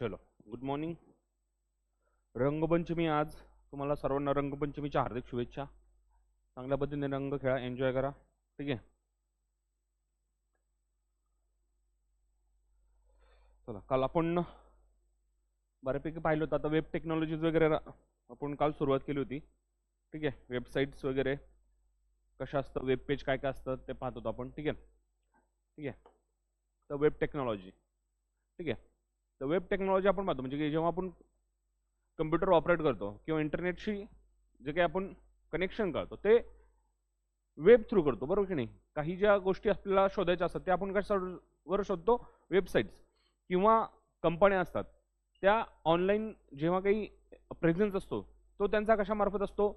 चलो good morning. Rangpanchami आज तुम्हाला सर्वांना रंगपंचमीच्या हार्दिक शुभेच्छा. चांगल्या पद्धतीने रंग खेळा, एन्जॉय करा. ठीक आहे. चला, काल आपण बऱ्यापैकी पाहिलं होतं. आता वेब टेक्नॉलॉजीज वगैरे आपण काल सुरुवात केली होती. ठीक आहे. वेबसाईट्स वगैरे कशा असतं, वेब पेज काय काय असतं ते पाहत होतो आपण. ठीक आहे. ठीक आहे. तर वेब टेक्नॉलॉजी, ठीक आहे. तर वेब टेक्नॉलॉजी आपण पाहतो म्हणजे की जेव्हा आपण कम्प्युटर ऑपरेट करतो किंवा इंटरनेटशी जे काही आपण कनेक्शन करतो ते वेब थ्रू करतो, बरोबर की नाही. काही ज्या गोष्टी आपल्याला शोधायच्या असतात त्या आपण कशावर शोधतो, वेबसाईट्स किंवा कंपन्या असतात त्या ऑनलाईन जेव्हा काही प्रेझेन्स असतो तो त्यांचा कशामार्फत असतो,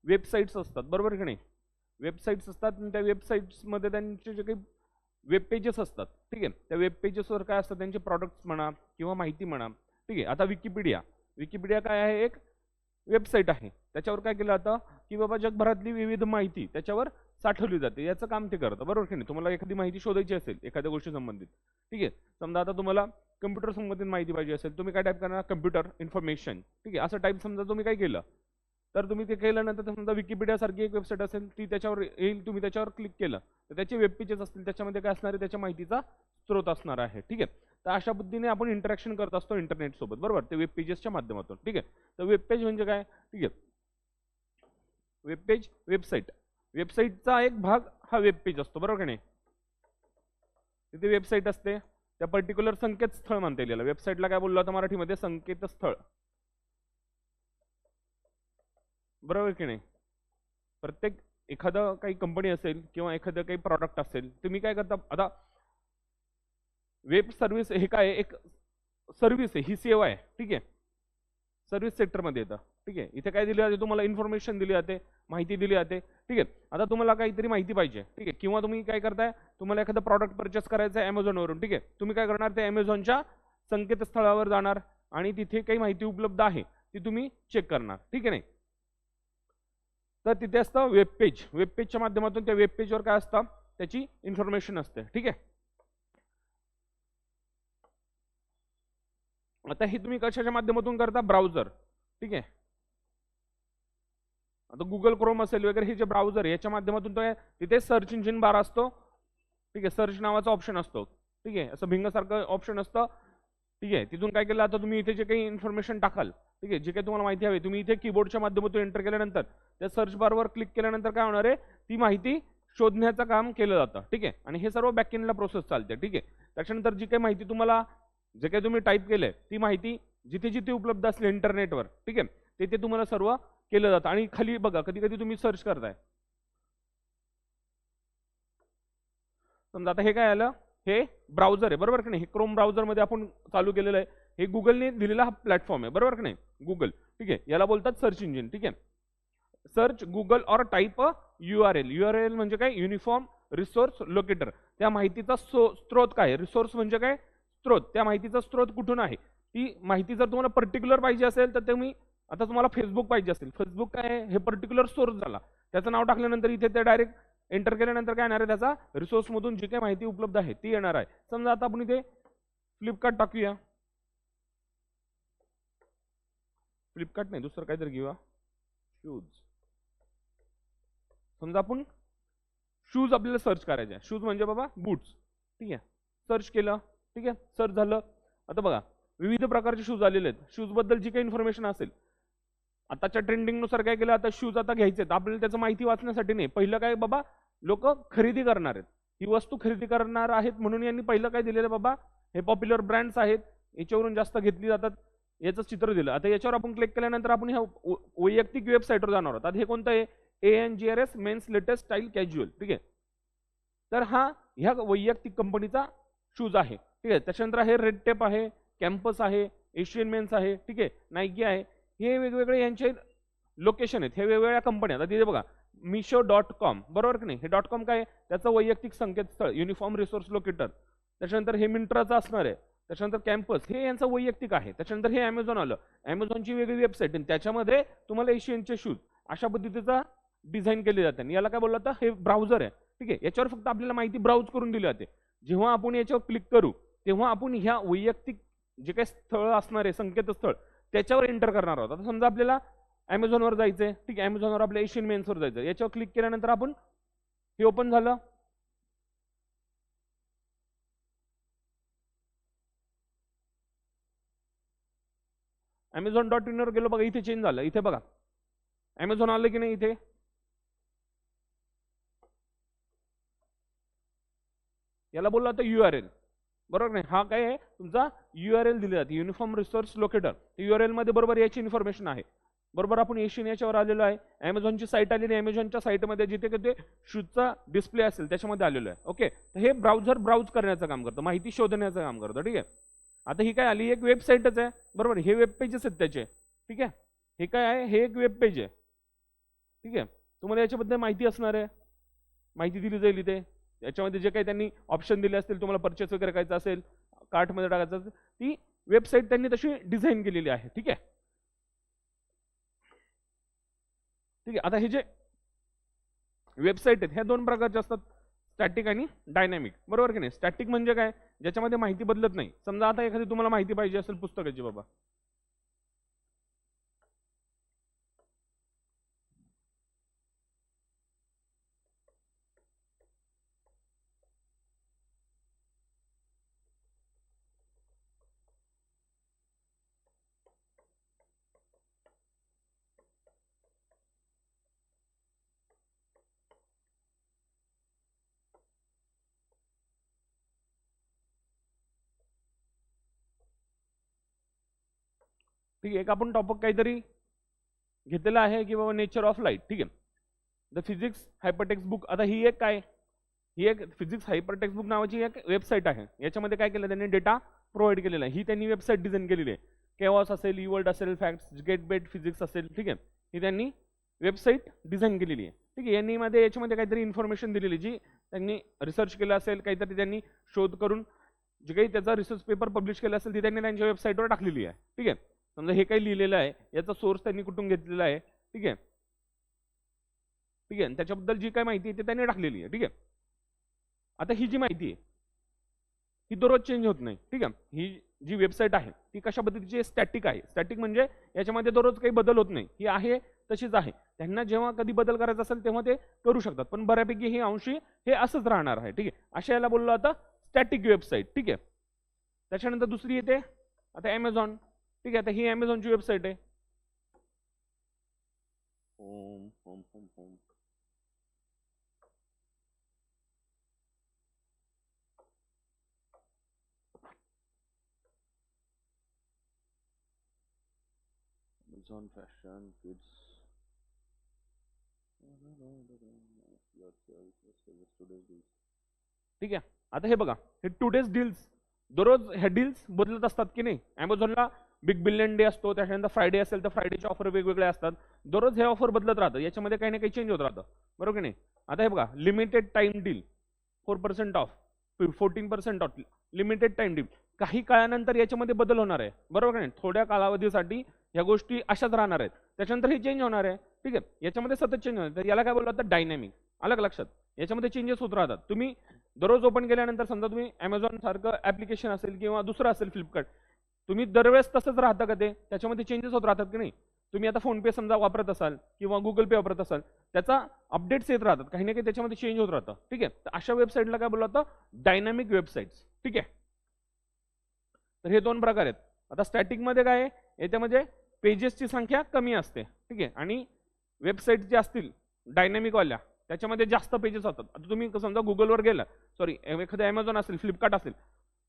वेबसाईट्स असतात, बरोबर की नाही. वेबसाईट्स असतात आणि त्या वेबसाईट्समध्ये त्यांचे जे काही वेब पेजेस असतात, ठीक आहे. त्या वेब पेजेसवर काय असतात, त्यांचे प्रॉडक्ट्स म्हणा किंवा माहिती म्हणा. ठीक आहे. आता विकिपीडिया काय आहे, एक वेबसाईट आहे. त्याच्यावर काय केलं जातं की बाबा जगभरातली विविध माहिती त्याच्यावर साठवली जाते. याचं काम ते करतं, बरोबर की नाही. तुम्हाला एखादी माहिती शोधायची असेल एखाद्या गोष्टी संबंधित, ठीक आहे. समजा आता तुम्हाला कम्प्युटर संबंधित माहिती पाहिजे असेल, तुम्ही काय टाईप करणार, कम्प्युटर इन्फॉर्मेशन, ठीक आहे. असं टाईप समजा तुम्ही काय केलं तर तुम्ही ते केल्यानंतर समजा विकिपीडिया सारखी एक वेबसाईट असेल ती त्याच्यावर येईल. तुम्ही त्याच्यावर क्लिक केलं तर त्याचे वेब पेजेस असतील, त्याच्यामध्ये काय असणार आहे, त्याच्या माहितीचा स्रोत असणार आहे. ठीक आहे. तर अशा पद्धतीने आपण इंटरॅक्शन करत असतो इंटरनेट सोबत, बरोबर, ते वेब पेजेसच्या माध्यमातून. ठीक आहे. तर वेब पेज म्हणजे काय, ठीक आहे. वेब पेज, वेबसाईटचा एक भाग हा वेब पेज असतो, बरोबर की नाही. तिथे वेबसाईट असते, त्या पर्टिक्युलर संकेतस्थळ म्हणता येईल. वेबसाईटला काय बोललो होतं मराठीमध्ये, संकेतस्थळ, बरोबर की नाही. प्रत्येक एखादं काही कंपनी असेल किंवा एखादं काही प्रॉडक्ट असेल, तुम्ही काय करता, आता वेब सर्व्हिस हे काय, एक सर्व्हिस आहे, ही सेवा आहे. ठीक आहे. सर्व्हिस सेक्टरमध्ये येतं. ठीक आहे. इथे काय दिली जाते, तुम्हाला इन्फॉर्मेशन दिली जाते, माहिती दिली जाते. ठीक आहे. आता तुम्हाला काहीतरी माहिती पाहिजे, ठीक आहे, किंवा तुम्ही काय करताय, तुम्हाला एखादं प्रॉडक्ट परचेस करायचं आहे अमेझॉनवरून. ठीक आहे. तुम्ही काय करणार, ते अमेझॉनच्या संकेतस्थळावर जाणार आणि तिथे काही माहिती उपलब्ध आहे ती तुम्ही चेक करणार. ठीक आहे नाही. तर तिथे असतं वेब पेज. वेब पेजच्या माध्यमातून त्या वेब पेजवर काय असतं, त्याची इन्फॉर्मेशन असते. ठीक आहे. आता हे तुम्ही कशाच्या माध्यमातून करता, ब्राउझर. ठीक आहे. आता गुगल क्रोम असेल वगैरे, हे जे ब्राउझर आहे याच्या माध्यमातून तो तिथे सर्च इंजिन बार असतो. ठीक आहे. सर्च नावाचा ऑप्शन असतो. ठीक आहे. असं भिंगसारखं ऑप्शन असतं. ठीक आहे. तिथून काय केलं, आता तुम्ही इथे जे काही इन्फॉर्मेशन टाकाल, ठीक आहे, जे काही तुम्हाला माहिती हवी, तुम्ही इथे कीबोर्डच्या माध्यमातून एंटर केल्यानंतर त्या सर्च बारवर क्लिक केल्यानंतर काय होणार आहे, ती माहिती शोधण्याचं काम केलं जातं. ठीक आहे. आणि हे सर्व बॅकएंडला प्रोसेस चालते. ठीक आहे. त्याच्यानंतर जी काही माहिती तुम्हाला, जे काही तुम्ही टाईप केलंय ती माहिती जिथे जिथे उपलब्ध असली इंटरनेटवर, ठीक आहे, तिथे तुम्हाला सर्व केलं जातं. आणि खाली बघा, कधी कधी तुम्ही सर्च करताय, समजा आता हे काय आलं, हे ब्राउझर आहे, बरोबर की नाही. हे क्रोम ब्राउझरमध्ये आपण चालू केलेलं आहे. हे गुगलने दिलेला हा प्लॅटफॉर्म आहे, बरोबर की नाही, गुगल. ठीक आहे. याला बोलतात सर्च इंजिन. ठीक आहे. सर्च गुगल और टाईप URL. URL म्हणजे काय, युनिफॉर्म रिसोर्स लोकेटर. त्या माहितीचा स्रोत काय, रिसोर्स म्हणजे काय, स्रोत. त्या माहितीचा स्रोत कुठून आहे, ती माहिती जर तुम्हाला पर्टिक्युलर पाहिजे असेल तर तुम्ही, आता तुम्हाला फेसबुक पाहिजे असेल, फेसबुक काय आहे, हे पर्टिक्युलर सोर्स झाला. त्याचं नाव टाकल्यानंतर इथे ते डायरेक्ट एंटर केल्यानंतर काय येणार आहे, त्याचा रिसोर्स मधून जी काही माहिती उपलब्ध आहे ती येणार आहे. समजा आता आपण इथे फ्लिपकार्ट टाकूया, फ्लिपकार्ट नाही दुसरं काहीतरी घेऊया, शूज. समजा आपण शूज आपल्याला सर्च करायचे आहे, शूज म्हणजे बाबा बूट्स. ठीक आहे. सर्च केलं, ठीक आहे, सर्च झालं. आता बघा, विविध प्रकारचे शूज आलेले आहेत. शूज बद्दल जी काही इन्फॉर्मेशन असेल, आताच्या ट्रेंडिंगनुसार काय केलं, आता शूज आता घ्यायचे आहेत आपल्याला, त्याचं माहिती वाचण्यासाठी नाही. पहिलं काय बाबा, लोक खरेदी करणार आहेत, ही वस्तू खरेदी करणार आहेत म्हणून यांनी पहिलं काय दिलेलं, बाबा हे पॉप्युलर ब्रँड्स आहेत, याच्यावरून जास्त घेतली जातात, याचं चित्र दिलं. आता याच्यावर आपण क्लिक केल्यानंतर आपण ह्या वैयक्तिक वेबसाईटवर जाणार आहोत. आता हे कोणतं आहे, ANGRS men's latest style casual. ठीक आहे. तर हा ह्या वैयक्तिक कंपनीचा शूज आहे. ठीक आहे. त्याच्यानंतर आहे रेड टेप आहे, कॅम्पस आहे, एशियन मेन्स आहे, ठीक आहे, नायकी आहे. हे वेगवेगळे यांचे लोकेशन आहेत, हे वेगवेगळ्या कंपन्या. आता तिथे बघा Meesho.com, बरोबर की नाही. हे .com काय, त्याचं वैयक्तिक संकेतस्थळ, युनिफॉर्म रिसोर्स लोकेटर. त्याच्यानंतर हे मिंट्राचं असणार आहे. त्याच्यानंतर कॅम्पस हे यांचं वैयक्तिक आहे. त्याच्यानंतर हे अमेझॉन आलं, अमेझॉनची वेगळी वेबसाईट, त्याच्यामध्ये तुम्हाला एशियनचे शूज अशा पद्धतीचा डिझाईन केले जाते. याला काय बोललं जातं, हे ब्राउझर आहे. ठीक आहे. याच्यावर फक्त आपल्याला माहिती ब्राउज करून दिली जाते. जेव्हा आपण याच्यावर क्लिक करू तेव्हा आपण ह्या वैयक्तिक जे काही स्थळ असणार आहे संकेतस्थळ त्याच्यावर एंटर करणार आहोत. आता समजा आपल्याला Amazonवर जायचंय, ठीक आहे, Amazonवर आपल्या एशियन मेन्सवर जायचं, याच्यावर क्लिक केल्यानंतर आपण हे ओपन झालं. Amazon.in वर गेलो बघा, इथे चेंज झालं. इथे बघा Amazon आलं की नाही, इथे याला बोललो आता URL, बरोबर नाही. हा काय आहे तुमचा URL दिले जाते, युनिफॉर्म रिसोर्स लोकेटर. URL मध्ये बरोबर याची इन्फॉर्मेशन आहे. बरोबर आपण एशियन याच्यावर आलेलो आहे, Amazonची साईट आलेली आहे, Amazonच्या साईटमध्ये जिथे ते शूजचा डिस्प्ले असेल त्याच्यामध्ये आलेलो आहे. ओके, तर हे ब्राउझर ब्राउज करण्याचं काम करतं, माहिती शोधण्याचं काम करतं. ठीक आहे, आता ही काय आली, एक वेबसाईटच आहे, बरोबर. हे वेब पेजेस आहेत त्याचे, ठीक आहे. हे काय आहे, हे एक वेब पेज आहे, ठीक आहे. तुम्हाला याच्याबद्दल माहिती असणार आहे, माहिती दिली जाईल इथे. याच्यामध्ये जे काही त्यांनी ऑप्शन दिले असतील, तुम्हाला परचेस वगैरे करायचं असेल, कार्टमध्ये टाकायचं असेल, ती वेबसाईट त्यांनी तशी डिझाईन केलेली आहे. ठीक आहे, ठीक आहे. आता हे जे वेबसाईट आहेत ह्या दोन प्रकारचे असतात, स्टॅटिक आणि डायनॅमिक, बरोबर की नाही. स्टॅटिक म्हणजे काय, ज्याच्यामध्ये माहिती बदलत नाही. समजा आता एखादी तुम्हाला माहिती पाहिजे असेल पुस्तकाची, बाबा ठीक आहे, एक आपण टॉपिक काहीतरी घेतलेला आहे की बाबा नेचर ऑफ लाईट. ठीक आहे, द फिजिक्स हायपरटेक्स्ट बुक. आता ही एक काय, ही एक फिजिक्स हायपरटेक्स्ट बुक नावाची एक वेबसाईट आहे. याच्यामध्ये काय केलं त्यांनी, डेटा प्रोव्हाइड केलेला आहे. ही त्यांनी वेबसाईट डिझाईन केलेली आहे. केवॉस असेल, इवर्ल्ड असेल, फॅक्ट्स, गेट बेट फिजिक्स असेल, ठीक आहे, ही त्यांनी वेबसाईट डिझाईन केलेली आहे. ठीक आहे, यांनी मध्ये याच्यामध्ये काहीतरी इन्फॉर्मेशन दिलेली जी त्यांनी रिसर्च केलं असेल, काहीतरी त्यांनी शोध करून जे काही त्याचा रिसर्च पेपर पब्लिश केला असेल ती त्यांनी त्यांच्या वेबसाईटवर टाकलेली आहे. ठीक आहे, समजा हे काही लिहिलेलं आहे, याचा सोर्स त्यांनी कुठून घेतलेला आहे, ठीक आहे, ठीक आहे, त्याच्याबद्दल जी काय माहिती आहे ते त्यांनी टाकलेली आहे. ठीक आहे, आता ही जी माहिती आहे ही दररोज चेंज होत नाही. ठीक आहे, ही जी वेबसाईट आहे ती कशा पद्धतीची स्टॅटिक आहे. स्टॅटिक म्हणजे याच्यामध्ये दररोज काही बदल होत नाही, ही आहे तशीच आहे. त्यांना जेव्हा कधी बदल करायचा असेल तेव्हा ते करू शकतात, पण बऱ्यापैकी हे अंशी हे असंच राहणार आहे. ठीक आहे, अशा याला बोललो आता स्टॅटिक वेबसाईट. ठीक आहे, त्याच्यानंतर दुसरी येते आता Amazon. ठीक आहे, आता ही Amazonची वेबसाईट आहे. Amazon fashion kids. ठीक आहे, आता हे बघा, हे टुडेज डील्स, दररोज ह्या डील्स बदलत असतात की नाही. Amazonला बिग बिलियन डे असतो, त्याच्यानंतर फ्रायडे असेल तर फ्रायडेचे ऑफर वेगवेगळे असतात. दररोज हे ऑफर बदलत राहतं, याच्यामध्ये काही ना काही चेंज होत राहतं, बरोबर की नाही. आता हे बघा, limited time deal, 4% of, 14% of, limited time deal. काही काळानंतर याच्यामध्ये बदल होणार आहे, बरोबर नाही. थोड्या कालावधीसाठी या गोष्टी अशाच राहणार आहेत, त्याच्यानंतर हे चेंज होणार आहे. ठीक आहे, याच्यामध्ये सतत चेंज होणार. तर याला काय बोलतात, डायनॅमिक. अलग लक्षात, याच्यामध्ये चेंजेस होत राहतात. तुम्ही दररोज ओपन केल्यानंतर समजा तुम्ही Amazon सारखं ऍप्लिकेशन असेल किंवा दुसरं असेल फ्लिपकार्ट, तुम्ही दरवेळेस तसंच राहतं का ते, त्याच्यामध्ये चेंजेस होत राहतात की नाही. तुम्ही आता फोनपे समजा वापरत असाल किंवा गुगल पे वापरत असाल, त्याचा अपडेट्स येत राहतात, काही ना काही त्याच्यामध्ये चेंज होत राहतं. ठीक आहे, तर अशा वेबसाईटला काय बोलतात, डायनॅमिक वेबसाईट्स. ठीक आहे, तर हे दोन प्रकार आहेत. आता स्टॅटिकमध्ये काय आहे, याच्यामध्ये पेजेसची संख्या कमी असते. ठीक आहे, आणि वेबसाईट जे असतील डायनॅमिकवाल्या त्याच्यामध्ये जास्त पेजेस असतात. आता तुम्ही समजा गुगलवर गेला, सॉरी एखादं Amazon असेल, फ्लिपकार्ट असेल,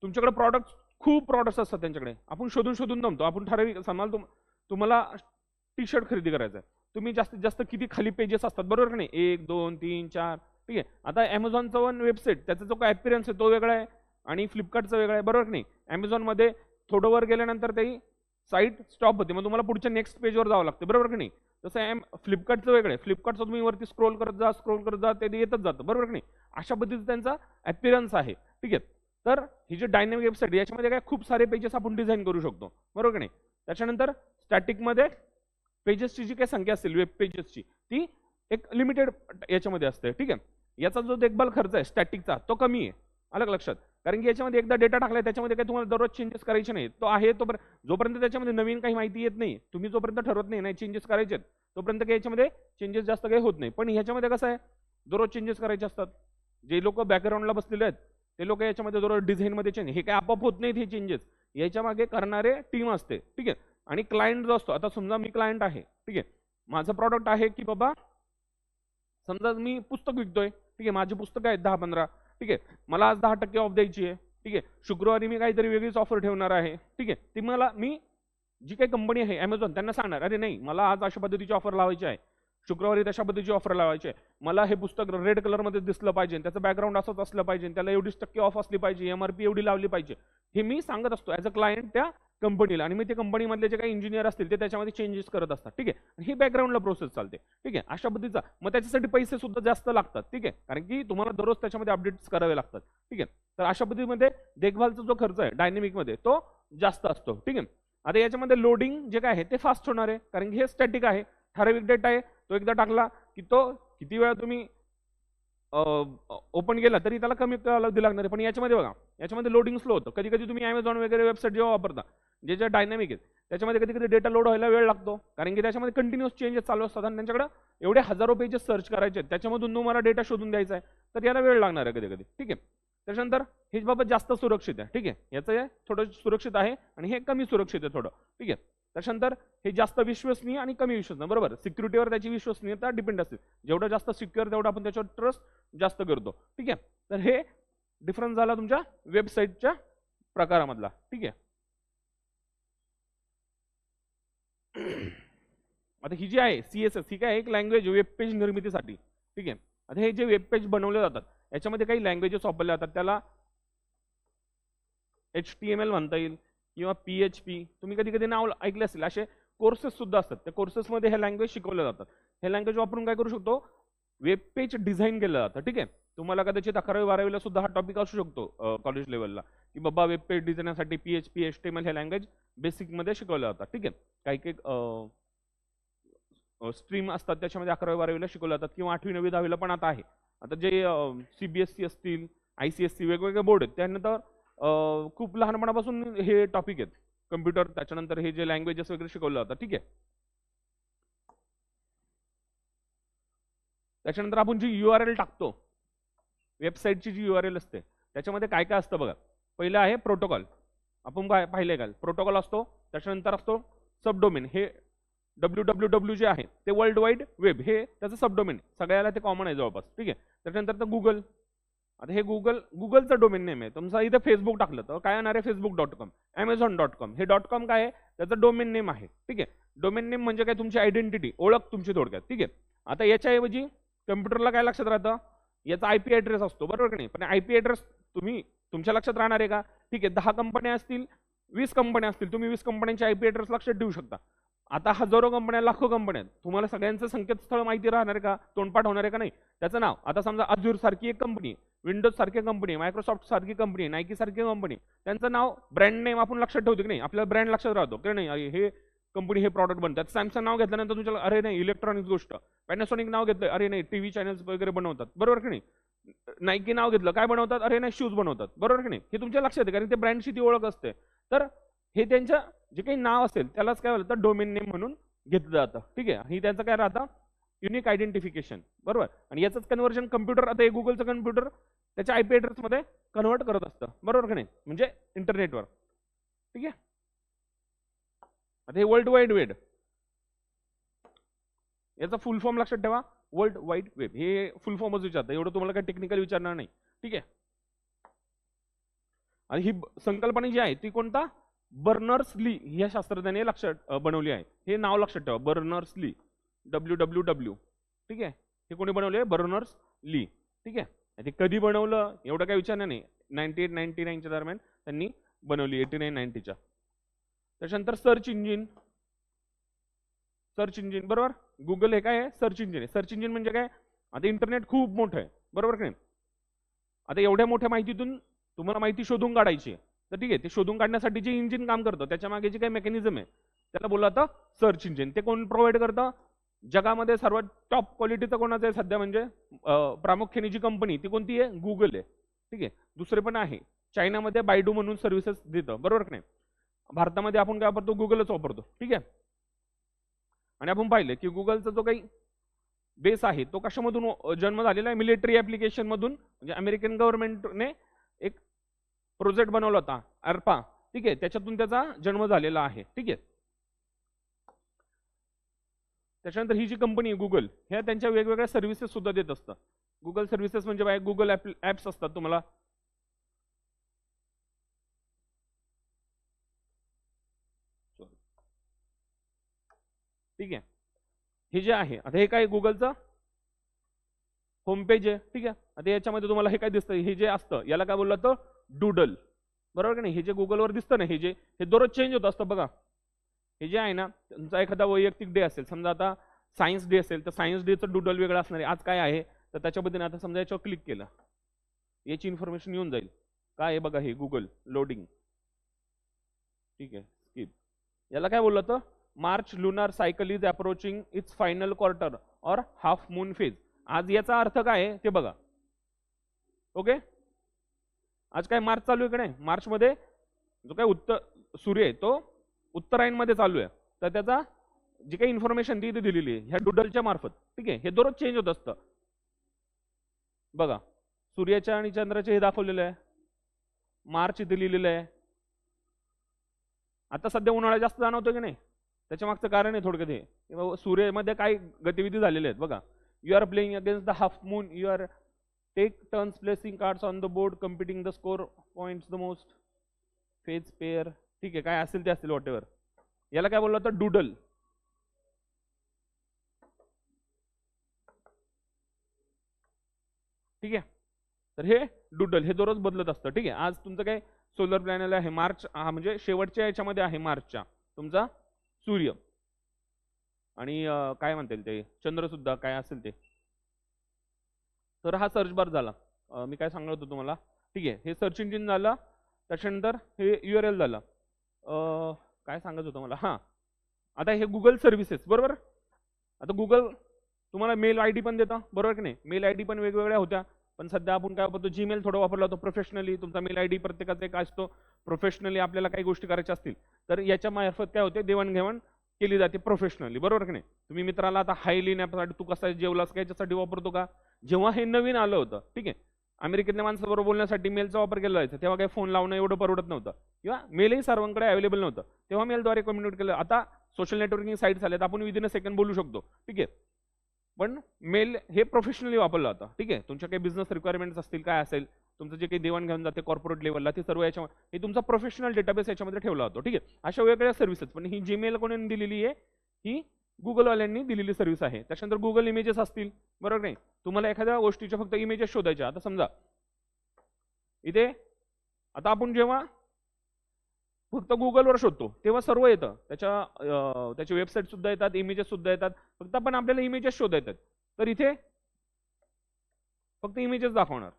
तुमच्याकडे खूप प्रॉडक्ट्स असतात त्यांच्याकडे. आपण शोधून शोधून जमतो. आपण ठराविक समाल तुम्हाला टी शर्ट खरेदी करायचं आहे, तुम्ही जास्तीत जास्त किती खाली पेजेस असतात, बरोबर की नाही, 1 2 3 4. ठीक आहे, आता Amazonचं वन वेबसाईट त्याचा जो काय ॲपिरन्स आहे तो वेगळा आहे आणि फ्लिपकार्टचं वेगळं आहे, बरोबर की नाही. Amazonमध्ये थोडं वर गेल्यानंतर ते साईट स्टॉप होते, मग तुम्हाला पुढच्या नेक्स्ट पेजवर जावं लागतं, बरोबर की नाही. तसं फ्लिपकार्टचं वेगळं आहे, फ्लिपकार्टचं तुम्ही वरती स्क्रोल करत जा ते येतच जातं, बरोबर की नाही. अशा पद्धतीचा त्यांचा ॲपिरन्स आहे. ठीक आहे, तर ही जी डायनॅमिक वेबसाईट याच्यामध्ये काय खूप सारे पेजेस आपण डिझाईन करू शकतो, बरोबर की नाही. त्याच्यानंतर स्टॅटिकमध्ये पेजेसची जी काही संख्या असेल वेब पेजेसची ती एक लिमिटेड याच्यामध्ये असते. ठीक आहे, याचा जो देखभाल खर्च आहे स्टॅटिकचा तो कमी आहे, अलग लक्षात. कारण की याच्यामध्ये एकदा डेटा टाकलाय त्याच्यामध्ये काही तुम्हाला दररोज चेंजेस करायचे नाही. तो आहे जोपर्यंत त्याच्यामध्ये नवीन काही माहिती येत नाही, तुम्ही जोपर्यंत ठरवत नाही चेंजेस करायचे तोपर्यंत काही याच्यामध्ये चेंजेस जास्त काही होत नाही. पण ह्याच्यामध्ये कसं आहे, दररोज चेंजेस करायचे असतात. जे लोक बॅकग्राऊंडला बसलेले आहेत ते लोक याच्यामध्ये दररोज डिझाईनमध्ये चेंज, हे काय आपोआप होत नाहीत हे चेंजेस, याच्या मागे करणारे टीम असते. ठीक आहे. आणि क्लायंट जो असतो, आता समजा मी क्लायंट आहे, ठीक आहे, माझं प्रॉडक्ट आहे की बाबा समजा मी पुस्तक विकतोय, ठीक आहे, माझी पुस्तकं आहेत 10-15, ठीक आहे, मला आज 10% ऑफ द्यायची आहे, ठीक आहे, शुक्रवारी मी काहीतरी वेगळीच ऑफर ठेवणार आहे, ठीक आहे, ती मी जी काही कंपनी आहे ॲमेझॉन त्यांना सांगणार, अरे नाही मला आज अशा पद्धतीची ऑफर लावायची आहे, शुक्रवारी तशा पद्धतीची ऑफर लावायची आहे, मला हे पुस्तक रेड कलरमध्ये दिसलं पाहिजे, त्याचं बॅकग्राऊंड असंच असलं पाहिजे, त्याला एवढीच टक्के ऑफ असली पाहिजे, MRP एवढी लावली पाहिजे, हे मी सांगत असतो ॲज अ क्लायंट त्या कंपनीला. आणि मी ते कंपनीमधले जे काही इंजिनियर असतील ते त्याच्यामध्ये चेंजेस करत असतात. ठीक आहे. ही बॅकग्राऊंडला प्रोसेस चालते. ठीक आहे. अशा पद्धतीचा मग त्याच्यासाठी पैसे सुद्धा जास्त लागतात. ठीक आहे. कारण की तुम्हाला दररोज त्याच्यामध्ये अपडेट्स करावे लागतात. ठीक आहे. तर अशा पद्धतीमध्ये देखभालचा जो खर्च आहे डायनेमिकमध्ये तो जास्त असतो. ठीक आहे. आता याच्यामध्ये लोडिंग जे काय आहे ते फास्ट होणार आहे, कारण की हे स्टॅटिक आहे, ठराविक डेटा आहे, तो एकदा टाकला की तो किती वेळा तुम्ही ओपन केला तरी त्याला कमी कालावधी लागणार आहे. पण याच्यामध्ये बघा, याच्यामध्ये लोडिंग स्लो होतं. कधी कधी तुम्ही Amazon वगैरे वेबसाईट जेव्हा वापरता, जे डायनॅमिक आहेत त्याच्यामध्ये कधी कधी डेटा लोड व्हायला वेळ लागतो, कारण की त्याच्यामध्ये कंटिन्युअस चेंजेस चालू असतात आणि त्यांच्याकडे एवढे हजारो पेजेस सर्च करायचे आहेत, त्याच्यामधून तुम्हाला डेटा शोधून द्यायचा आहे, तर याला वेळ लागणार आहे कधी कधी. ठीक आहे. त्याच्यानंतर हे बाबत जास्त सुरक्षित आहे. ठीक आहे. याचं हे थोडं सुरक्षित आहे आणि हे कमी सुरक्षित आहे थोडं. ठीक आहे. त्याच्यानंतर हे जास्त विश्वसनीय आणि कमी विश्वसनीय, बरोबर, सिक्युरिटीवर त्याची विश्वसनीयता डिपेंड असते. जेवढं जास्त सिक्युअर तेवढं आपण त्याच्यावर ट्रस्ट जास्त करतो. ठीक आहे. तर हे डिफरन्स झाला तुमच्या वेबसाईटच्या प्रकारामधला. ठीक आहे. आता ही जी आहे CSS ही काय एक लँग्वेज वेब पेज निर्मितीसाठी. ठीक आहे. आता हे जे वेब पेज बनवले जातात याच्यामध्ये काही लँग्वेजेस वापरले जातात, त्याला HTML म्हणता येईल किंवा PHP, तुम्ही कधी कधी नाव ऐकले असेल. असे कोर्सेस सुद्धा असतात, त्या कोर्सेसमध्ये हे लँग्वेज शिकवले जातात. हे लँग्वेज वापरून काय करू शकतो, वेब पेज डिझाईन केलं जातं. ठीक आहे. तुम्हाला कदाचित 11वी-12वीला सुद्धा हा टॉपिक असू शकतो कॉलेज लेवलला, की बाबा वेब पेज डिझाईनसाठी PHP HTML हे लँग्वेज बेसिकमध्ये शिकवलं जातात. ठीक आहे. काही काही स्ट्रीम असतात त्याच्यामध्ये 11वी-12वीला शिकवलं जातात, किंवा 8वी 9वी 10वीला पण आता आहे. आता जे CBSE असतील, ICSE वेगवेगळे बोर्ड आहेत त्यानंतर खूप लहानपणापासून हे टॉपिक आहेत कम्प्युटर, त्याच्यानंतर हे जे लँग्वेजेस वगैरे शिकवलं जातं. ठीक आहे. त्याच्यानंतर आपण जी URL टाकतो, वेबसाईटची जी URL असते त्याच्यामध्ये काय काय असतं बघा. पहिलं आहे प्रोटोकॉल, आपण पाहिले का प्रोटोकॉल असतो. त्याच्यानंतर असतो सबडोमेन, हे www जे आहे ते वर्ल्ड वाईड वेब, हे त्याचं सबडोमेन, सगळ्याला ते कॉमन आहे जवळपास. ठीक आहे. त्याच्यानंतर तर गुगल, आता हे गुगलचं डोमेन नेम आहे. तुमचा इथे फेसबुक टाकलं तर काय येणार आहे, facebook.com, amazon.com. हे .com काय आहे, त्याचं डोमेन नेम आहे. ठीक आहे. डोमेन नेम म्हणजे काय, तुमची आयडेंटिटी, ओळख तुमची थोडक्यात. ठीक आहे. आता याच्याऐवजी कम्प्युटरला काय लक्षात राहतं, याचा IP ॲड्रेस असतो, बरोबर की नाही. पण IP ॲड्रेस तुमच्या लक्षात राहणार आहे का. ठीक आहे. 10 कंपन्या असतील, 20 कंपन्या असतील, तुम्ही 20 कंपन्यांचे IP ॲड्रेस लक्षात ठेवू शकता. आता हजारो कंपन्या, लाखो कंपन्या आहेत, तुम्हाला सगळ्यांचं संकेतस्थळ माहिती राहणार आहे का, तोंडपाठ होणार आहे का नाही. त्याचं नाव, आता समजा अजूर सारखी एक कंपनी, विंडोज सारखी कंपनी, मायक्रोसॉफ्ट सारखी कंपनी, नायकी सारखी कंपनी, त्यांचं नाव, ब्रँड नेम आपण लक्षात ठेवतो की नाही, आपल्याला ब्रँड लक्षात राहतो की नाही, हे कंपनी हे प्रॉडक्ट बनतात. सॅमसंग नाव घेतल्यानंतर तुमच्या अरे नाही इलेक्ट्रॉनिक्स गोष्ट, पॅनासॉनिक नाव घेतलं, अरे नाही TV चॅनल्स वगैरे बनवतात, बरोबर की नाही. नायकी नाव घेतलं, काय बनवतात, अरे नाही शूज बनवतात, बरोबर की नाही. हे तुमच्या लक्षात आहे, कारण ते ब्रँडची ती ओळख असते. तर हे त्यांच्या जे काही नाव असेल त्यालाच काय बोलतात, डोमेन नेम म्हणून घेतलं जातं. ठीक आहे. ही त्यांचं काय राहतं, युनिक आयडेंटिफिकेशन, बरोबर. आणि याचंच कन्व्हर्जन कम्प्युटर, आता हे गुगलचं कम्प्युटर त्याच्या IP ॲड्रेसमध्ये कन्व्हर्ट करत असतं, बरोबर की नाही, म्हणजे इंटरनेटवर. ठीक आहे. आता हे वर्ल्ड वाईड वेब, याचा फुल फॉर्म लक्षात ठेवा, वर्ल्ड वाईड वेब, हे फुल फॉर्मच विचारतं, एवढं तुम्हाला काही टेक्निकल विचारणार नाही. ठीक आहे. आणि ही संकल्पना जी आहे ती कोणता, बर्नर्स ली या शास्त्रज्ञाने लक्षात बनवली आहे. हे नाव लक्षात ठेवा, बर्नर्स ली, WWW. ठीक आहे. हे कोणी बनवले, बर्नर्स ली. ठीक आहे. ते कधी बनवलं एवढं काही विचारणार नाही, 98-99च्या दरम्यान त्यांनी बनवली, 89-90च्या. त्याच्यानंतर सर्च इंजिन, बरोबर. गुगल हे काय आहे, सर्च इंजिन आहे. सर्च इंजिन म्हणजे काय, आता इंटरनेट खूप मोठं आहे, बरोबर की नाही. आता एवढ्या मोठ्या माहितीतून तुम्हाला माहिती शोधून काढायची आहे, तर ठीक आहे, ते शोधून काढण्यासाठी जे इंजिन काम करतं त्याच्या मागे जे काही मेकॅनिझम आहे त्याला बोललं जातं सर्च इंजिन. ते कोण प्रोव्हाइड करतं, जगामध्ये सर्वात टॉप क्वालिटीचं कोणाचं आहे सध्या, म्हणजे प्रामुख्याने जी कंपनी ती कोणती आहे, गुगल आहे. ठीक आहे. दुसरे पण आहे, चायनामध्ये बायडू म्हणून सर्व्हिसेस देतं, बरोबर की नाही. भारतामध्ये आपण काय वापरतो, गुगलच वापरतो. ठीक आहे. आणि आपण पाहिलं की गुगलचा जो काही बेस आहे तो कशामधून जन्म झालेला आहे, मिलिटरी ऍप्लिकेशन मधून. म्हणजे अमेरिकन गव्हर्नमेंटने एक प्रोजेक्ट बनवला होता ARPA, ठीक आहे, त्याच्यातून त्याचा जन्म झालेला आहे. ठीक आहे. त्याच्यानंतर ही जी कंपनी आहे गुगल, ह्या त्यांच्या वेगवेगळ्या सर्व्हिसेस सुद्धा देत असतात. गुगल सर्व्हिसेस म्हणजे काय, गुगल ऍप्स असतात तुम्हाला. ठीक आहे. हे जे आहे आता हे काय गुगलचं होम पेज आहे. ठीक आहे. आता याच्यामध्ये तुम्हाला हे काय दिसतं, हे जे असतं याला काय बोललं तर डुडल, बरोबर की नाही. हे जे गुगलवर दिसतं ना, हे दररोज चेंज होत असतं बघा. हे जे आहे ना, तुमचा एखादा वैयक्तिक डे असेल, समजा आता सायन्स डे असेल तर सायन्स डेचं डुडल वेगळं असणार आहे. आज काय आहे तर त्याच्याबद्दल आता समजा याच्यावर क्लिक केलं, याची इन्फॉर्मेशन येऊन जाईल. काय आहे बघा, हे गुगल लोडिंग. ठीक आहे, स्किप. याला काय बोललं तर March lunar cycle is approaching it's final quarter और हाफ मून फेज. आज याचा अर्थ काय आहे ते बघा. ओके, आज काय मार्च चालू आहे का नाही, मार्च मध्ये जो काय सूर्य आहे तो उत्तरायण मध्ये चालू आहे. तर त्याचा जी काही इन्फॉर्मेशन ती इथे दिलेली आहे ह्या डुडलच्या मार्फत. ठीक आहे. हे दररोज चेंज होत असतं बघा. सूर्याच्या आणि चंद्राचे हे दाखवलेलं आहे, मार्च इथे लिहिलेलं आहे. आता सध्या उन्हाळा जास्त जाणवतो की नाही, त्याच्या मागचं कारण आहे थोडक्यात हे. सूर्यामध्ये काय गतिविधी झालेल्या आहेत बघा. You are playing against the half moon, you are take turns placing cards on the board, competing the score points the most, face pair. ठीक आहे, काय असेल ते असेल वॉट एव्हर. याला काय बोललं तर डुडल. ठीक आहे. तर हे डुडल हे दररोज बदलत असतं. ठीक आहे. आज तुमचं काय सोलर प्लॅनल आहे मार्च, हा म्हणजे शेवटच्या याच्यामध्ये आहे मार्चच्या तुमचा सूर्य. आणि काय म्हणतील ते चंद्र सुद्धा काय असेल ते. तर हा सर्च बार झाला. मी काय सांगत होतो तुम्हाला. ठीक आहे, हे सर्च इंजिन झालं. त्याच्यानंतर हे URL झालं. काय सांगत होतं मला, हां आता हे गुगल सर्व्हिसेस, बरोबर. आता गुगल तुम्हाला मेल ID पण देतं, बरोबर की नाही. मेल ID पण वेगवेगळ्या होत्या, पण सध्या आपण काय वापरतो, जीमेल थोडं वापरला होतो प्रोफेशनली. तुमचा मेल ID प्रत्येकाचा एक असतो. प्रोफेशनली आपल्याला काही गोष्टी करायच्या असतील तर याच्या मार्फत काय होते, देवाणघेवाण केली जाते प्रोफेशनली, बरोबर की नाही. तुम्ही मित्राला आता हाय लिहिण्यासाठी तू कसा जेवलास का याच्यासाठी वापरतो का. जेव्हा हे नवीन आलं होतं, ठीक आहे, अमेरिकेतल्या माणसाबरोबर बोलण्यासाठी मेलचा वापर केला जायचा, तेव्हा काही फोन लावणं एवढं परवडत नव्हतं किंवा मेलही सर्वांकडे अवेलेबल नव्हतं, तेव्हा मेलद्वारे कम्युनिकेट केलं. आता सोशल नेटवर्किंग साईट्स आल्यात, आपण विदिन अ सेकंड बोलू शकतो. ठीक आहे. पण मेल हे प्रोफेशनली वापरलं जातं. ठीक आहे. तुमच्या काही बिझनेस रिक्वायरमेंट्स असतील, काय असेल तुमचं जे काही देवाणघेवाण जाते कॉर्पोरेट लेवलला, ते सर्व याच्या हे तुमचा प्रोफेशनल डेटाबेस याच्यामध्ये ठेवला जातो. ठीक आहे. अशा वेगवेगळ्या सर्व्हिसेस, पण ही जीमेल कोणी दिलेली आहे, ही गुगलवाल्यांनी दिलेली सर्व्हिस आहे. त्याच्यानंतर गुगल इमेजेस असतील, बरोबर नाही. तुम्हाला एखाद्या गोष्टीच्या फक्त इमेजेस शोधायच्या. आता समजा इथे आता आपण जेव्हा फक्त गुगलवर शोधतो तेव्हा सर्व येतं, त्याची वेबसाईट सुद्धा येतात, इमेजेस सुद्धा येतात. फक्त आपण आपल्याला इमेजेस शोधायतात, तर इथे फक्त इमेजेस दाखवणार.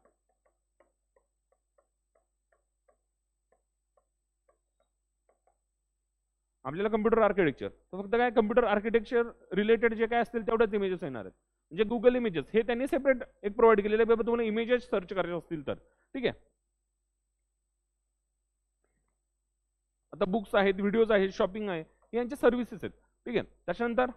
आपल्याला कम्प्युटर आर्किटेक्चर, तर फक्त काय कम्प्युटर आर्किटेक्चर रिलेटेड जे काय असतील तेवढेच इमेजेस येणार आहेत. म्हणजे गुगल इमेजेस हे त्यांनी सेपरेट एक प्रोव्हाइड केलेले आहे, बाबा तुम्हाला इमेजेस सर्च करायचे असतील तर. ठीक आहे. आता बुक्स आहेत, व्हिडिओज आहेत, शॉपिंग आहे, हे यांचे सर्व्हिसेस आहेत. ठीक आहे. त्याच्यानंतर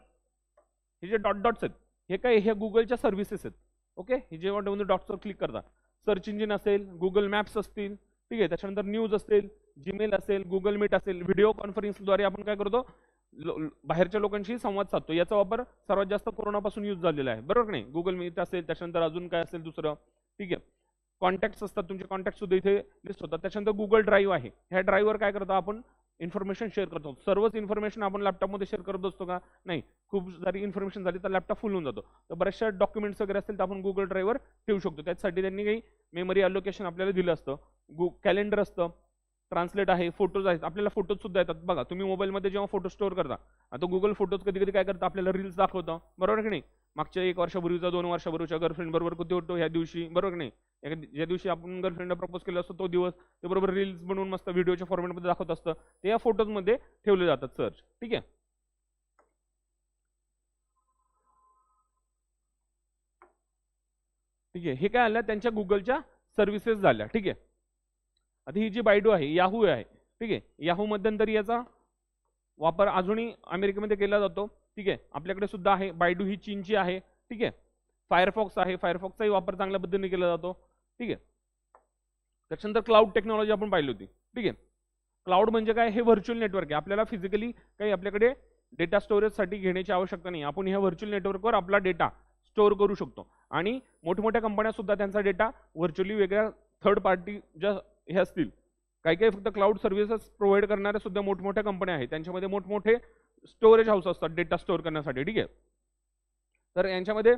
हे जे डॉट डॉट्स आहेत हे काय, हे गुगलच्या सर्व्हिसेस आहेत. ओके. हे जेव्हा तुम्ही डॉट्सवर क्लिक करता, सर्च इंजिन असेल, गुगल मॅप्स असतील, ठीक आहे, त्याच्यानंतर न्यूज असेल, जीमेल असेल, गुगल मीट असेल, व्हिडिओ कॉन्फरन्सद्वारे आपण काय करतो, बाहेरच्या लोकांशी संवाद साधतो. याचा वापर सर्वात जास्त कोरोनापासून यूज झालेला आहे, बरोबर नाही. गुगल मीट असेल, त्याच्यानंतर अजून काय असेल दुसरं. ठीक आहे. कॉन्टॅक्ट्स असतात, तुमचे कॉन्टॅक्ट सुद्धा इथे लिस्ट होतात. त्याच्यानंतर गुगल ड्राईव्ह आहे, ह्या ड्राईव्हवर काय करतो आपण, इन्फॉर्मेशन शेअर करतो. सर्वच इन्फॉर्मेशन आपण लॅपटॉपमध्ये शेअर करत असतो का, नाही. खूप जरी इन्फॉर्मेशन झाली तर लॅपटॉप फुल होऊन जातो. तर बऱ्याचशा डॉक्युमेंट्स वगैरे असतील तर आपण गुगल ड्राईव्हवर ठेवू शकतो. त्यासाठी त्यांनी काही मेमरी अलोकेशन आपल्याला दिलं असतं. कॅलेंडर असतं, ट्रान्सलेट आहे, फोटोज आहेत. आपल्याला फोटोज सुद्धा येतात बघा. तुम्ही मोबाईलमध्ये जेव्हा फोटो स्टोअर करता, आता गुगल फोटोज कधी कधी काय करतं, आपल्याला रील्स दाखवतं, बरोबर की नाही. मागच्या 1 वर्षापूर्वीचा, 2 वर्षापूर्वीच्या गर्लफ्रेंड बरोबर किती होतो ह्या दिवशी, बरोबर की नाही. ज्या दिवशी आपण गर्लफ्रेंडला प्रपोज केला असतो तो दिवस ते बरोबर रील्स बनवून मस्त व्हिडिओच्या फॉर्मॅटमध्ये दाखवत असतं. ते या फोटोजमध्ये ठेवले जातात सर्च. ठीक आहे. ठीक आहे. हे काय आलं, त्यांच्या गुगलच्या सर्व्हिसेस झाल्या. ठीक आहे. आता ही जी बायडू आहे, याहू आहे, ठीक आहे, याहू मध्यंतरी याचा वापर अजूनही अमेरिकेमध्ये केला जातो, ठीक आहे. आपल्याकडे सुद्धा आहे, बायडू ही चीनची आहे, ठीक आहे. फायरफॉक्स आहे, फायरफॉक्सचाही वापर चांगल्या पद्धतीने केला जातो, ठीक आहे. त्याच्यानंतर क्लाउड टेक्नॉलॉजी आपण पाहिली होती, ठीक आहे. क्लाउड म्हणजे काय, हे व्हर्च्युअल नेटवर्क आहे. आपल्याला फिजिकली काही आपल्याकडे डेटा स्टोरेजसाठी घेण्याची आवश्यकता नाही. आपण ह्या व्हर्च्युअल नेटवर्कवर आपला डेटा स्टोअर करू शकतो आणि मोठमोठ्या कंपन्या सुद्धा त्यांचा डेटा व्हर्च्युअली वेगळ्या थर्ड पार्टी ज्या हे असतील, काही काही फक्त क्लाउड सर्व्हिसेस प्रोव्हाइड करणाऱ्या सुद्धा मोठमोठ्या कंपन्या आहेत, त्यांच्यामध्ये मोठमोठे स्टोरेज हाऊस असतात डेटा स्टोअर करण्यासाठी, ठीक आहे. तर यांच्यामध्ये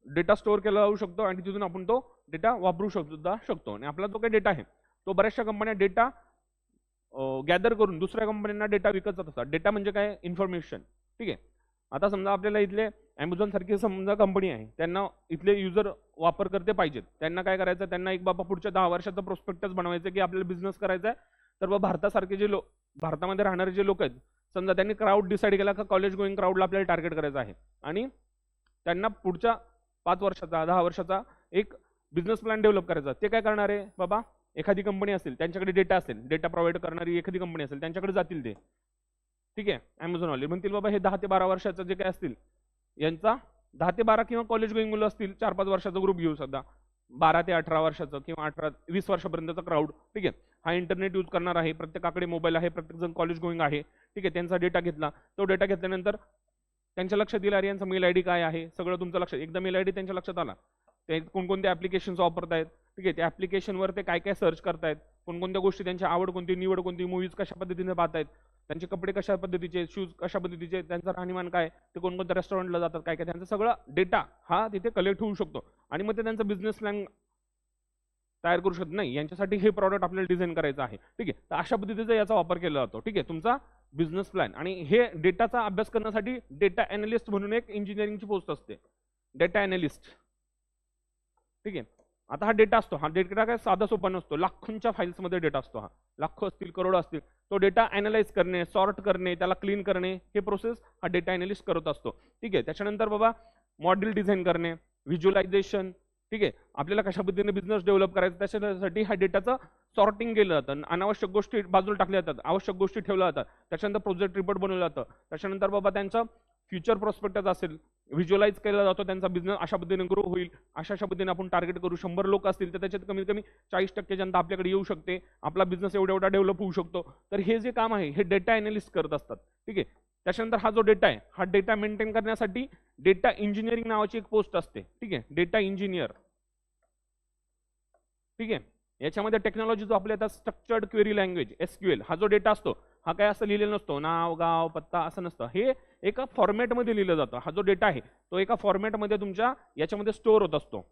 डेटा स्टोअर केला जाऊ शकतो आणि तिथून आपण तो डेटा वापरू शकतो. आणि आपला जो काही डेटा आहे तो बऱ्याचशा कंपन्या डेटा गॅदर करून दुसऱ्या कंपन्यांना डेटा विकत जात असतात. डेटा म्हणजे काय, इन्फॉर्मेशन, ठीक आहे. आता समजा आपल्याला इथले ॲमेझॉन सारखी समजा कंपनी आहे, त्यांना इथले युजर वापरकर्ते पाहिजेत. त्यांना काय करायचं, त्यांना एक बाबा पुढच्या 10 वर्षाचं प्रोस्पेक्टस बनवायचं की आपल्याला बिझनेस करायचा आहे. तर बाबा भारतासारखे जे भारतामध्ये राहणारे जे लोक आहेत, समजा त्यांनी क्राऊड डिसाईड केला का कॉलेज गोईंग क्राऊडला आपल्याला टार्गेट करायचं आहे आणि त्यांना पुढच्या 5 वर्षाचा 10 वर्षाचा एक बिझनेस प्लॅन डेव्हलप करायचा. ते काय करणार आहे बाबा, एखादी कंपनी असेल, त्यांच्याकडे डेटा असेल, डेटा प्रोव्हाइड करणारी एखादी कंपनी असेल, त्यांच्याकडे जातील ते, ठीक आहे. ॲमेझॉनवाले म्हणतील बाबा हे 10 ते 12 वर्षाचं जे काय असतील, यांचा 10 ते 12 किंवा कॉलेज गोईंग मुलं असतील 4-5 वर्षाचा ग्रुप घेऊ सध्या, 12 ते 18 वर्षाचं किंवा 18-20 वर्षापर्यंतचा क्राऊड, ठीक आहे. हा इंटरनेट यूज करणार आहे, प्रत्येकाकडे मोबाईल आहे, प्रत्येकजण कॉलेज गोईंग आहे, ठीक आहे. त्यांचा डेटा घेतला, तो डेटा घेतल्यानंतर त्यांच्या लक्षात येईल अरे यांचा मेल आयडी काय आहे, सगळं तुमचं लक्षात, एकदा मेल आयडी त्यांच्या लक्षात आला, ते कोणकोणते ॲप्लिकेशन्स वापरतायत, ठीक आहे. त्या ॲप्लिकेशनवर ते काय काय सर्च करतायत, कोणकोणत्या गोष्टी, त्यांची आवड कोणती, निवड कोणती, मूवीज कशा पद्धतीने पाहतायत, त्यांचे कपडे कशा पद्धतीचे, शूज कशा पद्धतीचे, त्यांचं राहणीमान काय, ते कोणकोणत्या रेस्टॉरंटला जातात, काय काय, त्यांचा सगळा डेटा हा तिथे कलेक्ट होऊ शकतो आणि मग ते त्यांचा बिझनेस प्लॅन तयार करू शकत नाही. यांच्यासाठी हे प्रॉडक्ट आपल्याला डिझाईन करायचं आहे, ठीक आहे. तर अशा पद्धतीचा याचा वापर केला जातो, ठीक आहे, तुमचा बिझनेस प्लॅन. आणि हे डेटाचा अभ्यास करण्यासाठी डेटा अॅनालिस्ट म्हणून एक इंजिनिअरिंगची पोस्ट असते, डेटा अॅनालिस्ट, ठीक आहे. आता हा डेटा असतो, हा डेटा काय साधा सोपा नसतो, लाखोंच्या फाईल्समध्ये डेटा असतो, हा लाखो असतील, करोड असतील. तो डेटा अॅनालाइज करणे, सॉर्ट करणे, त्याला क्लीन करणे, हे प्रोसेस हा डेटा अॅनालिस्ट करत असतो, ठीक आहे. त्याच्यानंतर बाबा मॉडेल डिझाईन करणे, व्हिज्युअलायझेशन, ठीक आहे. आपल्याला कशा पद्धतीने बिझनेस डेव्हलप करायचा त्याच्यासाठी हा डेटाचं सॉर्टिंग केलं जातं, अनावश्यक गोष्टी बाजूला टाकल्या जातात, आवश्यक गोष्टी ठेवल्या जातात. त्याच्यानंतर प्रोजेक्ट रिपोर्ट बनवलं जातं. त्याच्यानंतर बाबा त्यांचं फ्युचर प्रॉस्पेक्टस असेल, व्हिज्युअलाइज केला जातो, त्यांचा बिझनेस अशा पद्धतीने ग्रो होईल, अशा पद्धतीने आपण टार्गेट करू. 100 लोक असतील तर त्याच्यात कमीत कमी 40% जनता आपल्याकडे येऊ शकते, आपला बिझनेस एवढा डेव्हलप होऊ शकतो. तर हे जे काम आहे हे डेटा अॅनालिस्ट करत असतात, ठीक आहे. त्याच्यानंतर हा जो डेटा आहे, हा डेटा मेंटेन करण्यासाठी डेटा इंजिनिअरिंग नावाची एक पोस्ट असते, ठीक आहे, डेटा इंजिनियर, ठीक आहे. याच्यामध्ये टेक्नॉलॉजी जो आपल्या स्ट्रक्चर्ड क्वेरी लँग्वेज SQL, हा जो डेटा असतो हा काय असं लिहिलेला नसतो, नाव गाव पत्ता असं नसतं, हे एका फॉर्मॅटमध्ये लिहिलं जातं. हा जो डेटा आहे तो एका फॉर्मॅटमध्ये तुमच्या याच्यामध्ये स्टोअर होत असतो.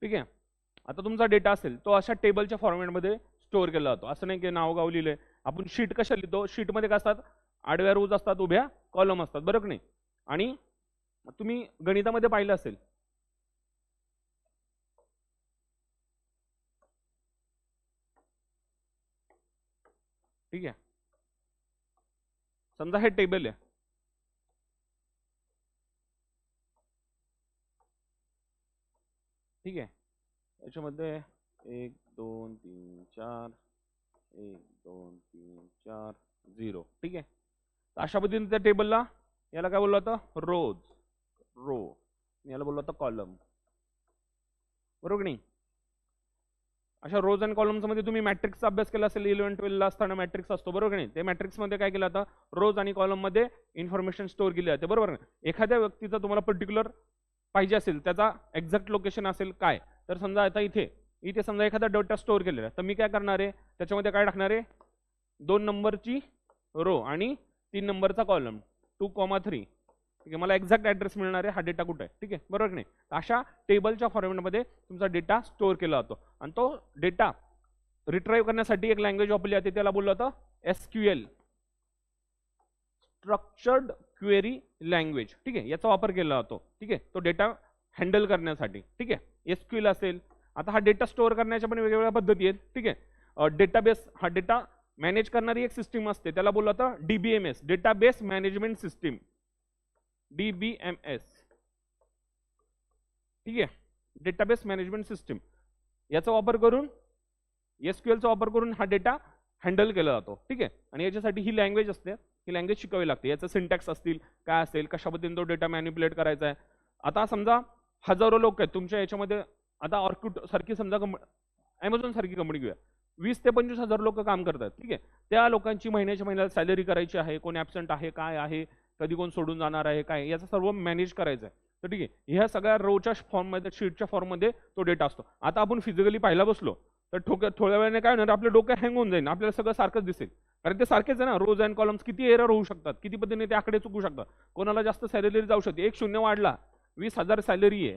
ठीक आहे. आता तुमचा डेटा असेल तो अशा टेबलच्या फॉर्मॅटमध्ये स्टोअर केला जातो. असं नाही की नाव गाव लिहिलंय. आपण शीट कशा लिहितो, शीटमध्ये काय असतात, आडव्या रोज असतात, उभ्या कॉलम असतात, बरोबर की नाही. आणि तुम्ही गणितामध्ये पाहिलं असेल, ठीक आहे. समजा हे टेबल आहे, ठीक आहे. याच्यामध्ये 1 2 3 4 1 2 3 4 0, ठीक आहे. अशा पद्धतीने त्या टेबलला याला काय बोललं होतं, रोज, रो, याला बोललं होतं कॉलम, बरोबर की नाही. अशा रोज अँड कॉलम्स मध्ये तुम्ही मॅट्रिक्सचा अभ्यास केला असेल, 11-12 ला असताना मॅट्रिक्स असतो, बरोबर की नाही. ते मॅट्रिक्स मध्ये काय केलं जातं, रोज आणि कॉलम मध्ये इन्फॉर्मेशन स्टोअर केली जाते, बरोबर ना. एखाद्या व्यक्तीचा तुम्हाला पर्टिक्युलर पाहिजे असेल, त्याचा एक्झॅक्ट लोकेशन असेल काय, तर समजा आता इथे समजा एखादा डेटा स्टोअर केलेला आहे, तर मी काय करणार आहे, त्याच्यामध्ये काय टाकणार आहे, 2 नंबरची रो आणि 3 नंबरचा कॉलम, 2,3, ठीक आहे, मला एक्झॅक्ट ॲड्रेस मिळणार आहे, हा डेटा कुठे आहे, ठीक आहे, बरोबर की नाही. अशा टेबलच्या फॉर्मॅटमध्ये तुमचा डेटा स्टोअर केला जातो आणि तो डेटा रिट्राईव्ह करण्यासाठी एक लँग्वेज वापरली जाते, त्याला बोललं जातं SQL, स्ट्रक्चर्ड क्वेरी लँग्वेज. ठीक आहे, याचा वापर केला जातो. ठीक आहे, तो डेटा हँडल करण्यासाठी. ठीक आहे, SQL असेल. आता हा डेटा स्टोअर करण्याच्या पण वेगवेगळ्या पद्धती आहेत. ठीक आहे, डेटाबेस, हा डेटा मॅनेज करणारी एक सिस्टीम असते, त्याला बोललं जातं DBMS, database management system, DBMS. ठीक आहे, डेटाबेस मॅनेजमेंट सिस्टीम. याचा वापर करून, SQLचा वापर करून हा डेटा हँडल केला जातो. ठीक आहे, आणि याच्यासाठी ही लँग्वेज असते, ही लँग्वेज शिकावी लागते. याचं सिंटॅक्स असतील, काय असेल, कशा पद्धतीने तो डेटा मॅनिप्युलेट करायचा आहे. आता समजा हजारो लोक आहेत तुमच्या याच्यामध्ये, आता ऑर्कुट सारखी समजा Amazon सारखी कंपनी घेऊया, 20 ते 25 हजार लोक काम करतात. ठीक आहे, त्या लोकांची महिन्याच्या महिन्याला सॅलरी करायची आहे, कोण ॲबसेंट आहे, काय आहे, कधी कोण सोडून जाणार आहे, काय, याचं सर्व मॅनेज करायचं आहे. तर ठीक आहे, ह्या सगळ्या रोच्या फॉर्ममध्ये, शीटच्या फॉर्ममध्ये तो डेटा असतो. आता आपण फिजिकली पाहायला बसलो तर थोड्या वेळाने काय होणार, आपलं डोकं हँग होऊन जाईल, आपल्याला सगळं सारखंच दिसेल, कारण ते सारखेच आहे ना. रोज अँड कॉलम्स किती एरर होऊ शकतात, किती पद्धतीने ते आकडे चुकू शकतात. कोणाला जास्त सॅलरी जाऊ शकते, एक शून्य वाढला, 20,000 सॅलरी आहे.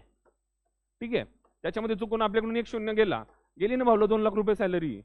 ठीक आहे, त्याच्यामध्ये चुकून आपल्याकडून एक शून्य गेली ना भावलं, 2 लाख रुपये सॅलरी,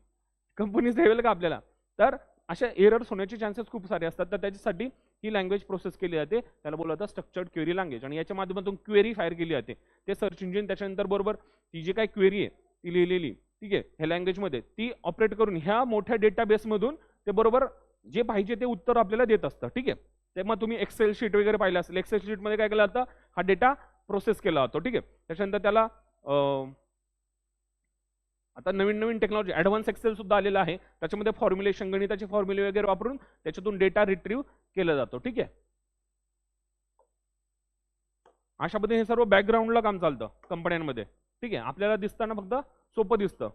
कंपनी ठेवेल का आपल्याला? तर अशा एरर्स होण्याचे चान्सेस खूप सारे असतात. तर त्याच्यासाठी ही लँग्वेज प्रोसेस केली जाते, त्याला बोललं जातं स्ट्रक्चर्ड क्वेरी लँग्वेज. आणि याच्या माध्यमातून क्वेरी फायर केली जाते. ते सर्च इंजिन त्याच्यानंतर बरोबर ती जी काही क्वेरी आहे ती लिहिलेली, ठीक आहे, ह्या लँग्वेजमध्ये ती ऑपरेट करून ह्या मोठ्या डेटाबेसमधून ते बरोबर जे पाहिजे ते उत्तर आपल्याला देत असतं. ठीक आहे, तेव्हा तुम्ही एक्सेल शीट वगैरे पाहिलं असेल, एक्सेल शीटमध्ये काय केलं जातं, हा डेटा प्रोसेस केला जातो. ठीक आहे, त्याच्यानंतर त्याला आता नवीन नवीन टेक्नॉलॉजी, ॲडव्हान्स एक्सेल सुद्धा आलेला आहे, त्याच्यामध्ये फॉर्म्युलेशन, गणिताचे फॉर्म्युले वगैरे वापरून त्याच्यातून डेटा रिट्रीव्ह केला जातो. ठीक आहे, अशा पद्धतीने हे सर्व बॅकग्राऊंडला काम चालतं कंपन्यांमध्ये. ठीक आहे, आपल्याला दिसताना फक्त सोपं दिसतं.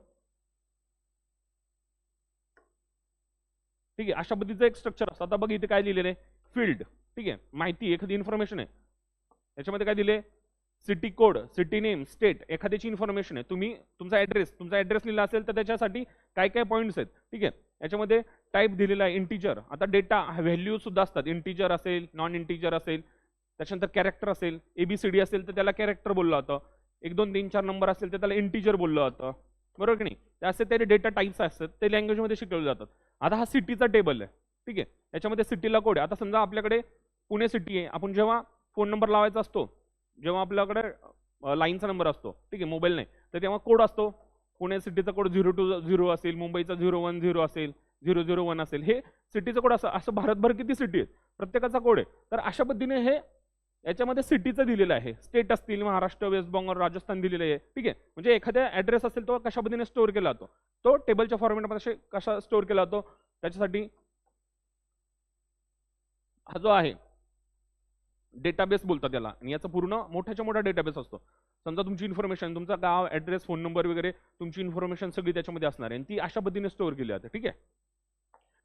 ठीक आहे, अशा पद्धतीचं एक स्ट्रक्चर असतं. आता बघ इथे काय लिहिलेलं आहे, फील्ड. ठीक आहे, माहिती, एखादी इन्फॉर्मेशन आहे, त्याच्यामध्ये काय दिले, city code, city name, state, एखाद्याची इन्फॉर्मेशन आहे. तुम्ही तुमचा ॲड्रेस लिहिला असेल तर त्याच्यासाठी काय काय पॉईंट्स आहेत. ठीक आहे, याच्यामध्ये टाईप दिलेला आहे इंटीजर. आता डेटा व्हॅल्यू सुद्धा असतात, इंटीजर असेल, नॉन इंटीजर असेल, त्याच्यानंतर कॅरेक्टर असेल, ABCD असेल तर त्याला कॅरेक्टर बोललं जातं, 1 2 3 4 नंबर असेल तर त्याला इंटीजर बोललं जातं, बरोबर की नाही. ते असे ते डेटा टाईप्स असतात, ते लँग्वेजमध्ये शिकवले जातात. आता हा सिटीचा टेबल आहे. ठीक आहे, याच्यामध्ये सिटीला कोड आहे. आता समजा आपल्याकडे पुणे सिटी आहे, आपण जेव्हा फोन नंबर लावायचा असतो, जेव्हा आपल्याकडे लाईनचा नंबर असतो, ठीक आहे, मोबाईल नाही, तर तेव्हा कोड असतो. पुणे सिटीचा कोड 020 असेल, मुंबईचा 010 असेल, 001 असेल, हे सिटीचा कोड असं भारतभर किती सिटी आहेत प्रत्येकाचा कोड आहे. तर अशा पद्धतीने हे याच्यामध्ये सिटीचं दिलेलं आहे. स्टेट असतील, महाराष्ट्र, वेस्ट बेंगॉल, राजस्थान दिलेलं आहे. ठीक आहे, म्हणजे एखाद्या ॲड्रेस असेल तो कशा पद्धतीने स्टोअर केला जातो, तो टेबलच्या फॉर्मॅटमध्ये कसा स्टोअर केला जातो, त्याच्यासाठी हा जो आहे डेटाबेस बोलतात त्याला. आणि याचा पूर्ण मोठ्याच्या मोठा डेटाबेस असतो. समजा तुमची इन्फॉर्मेशन, तुमचा गाव, ॲड्रेस, फोन नंबर वगैरे, तुमची इन्फॉर्मेशन सगळी त्याच्यामध्ये असणार आहे आणि ती अशा पद्धतीने स्टोअर केली जाते. ठीक आहे,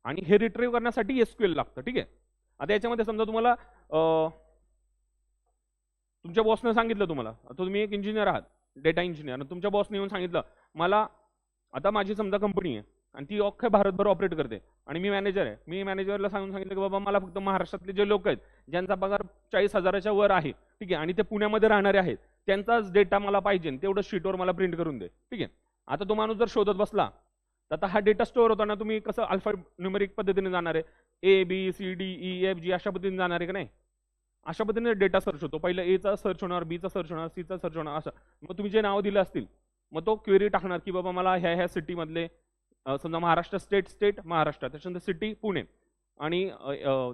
आणि हे रिट्रीव्ह करण्यासाठी SQL लागतं. ठीक आहे, आता याच्यामध्ये समजा तुम्हाला तुमच्या बॉसने सांगितलं, तुम्हाला, आता तुम्ही एक इंजिनियर आहात, डेटा इंजिनियर, आणि तुमच्या बॉसने येऊन सांगितलं मला, आता माझी समजा कंपनी आहे आणि ती अख्ख्या भारतभर ऑपरेट करते आणि मी मॅनेजर आहे. मी मॅनेजरला सांगितलं की बाबा मला फक्त महाराष्ट्रातले जे लोक आहेत ज्यांचा पगार 40,000च्या वर आहे, ठीक आहे, आणि ते पुण्यामध्ये राहणारे आहेत, त्यांचाच डेटा मला पाहिजे, तेवढं शीटवर मला प्रिंट करून दे. ठीक आहे, आता तो माणूस जर शोधत बसला तर आता हा डेटा स्टोअर होताना तुम्ही कसं अल्फा न्यूमेरिक पद्धतीने जाणार आहे, ABCDEFG अशा पद्धतीने जाणार आहे का नाही, अशा पद्धतीने डेटा सर्च होतो. पहिलं Aचा सर्च होणार, Bचा सर्च होणार, Cचा सर्च होणार, असं. मग तुम्ही जे नाव दिलं असतील मग तो क्वेरी टाकणार की बाबा मला ह्या सिटीमधले, समजा महाराष्ट्र, स्टेट महाराष्ट्र, त्याच्यानंतर सिटी पुणे, आणि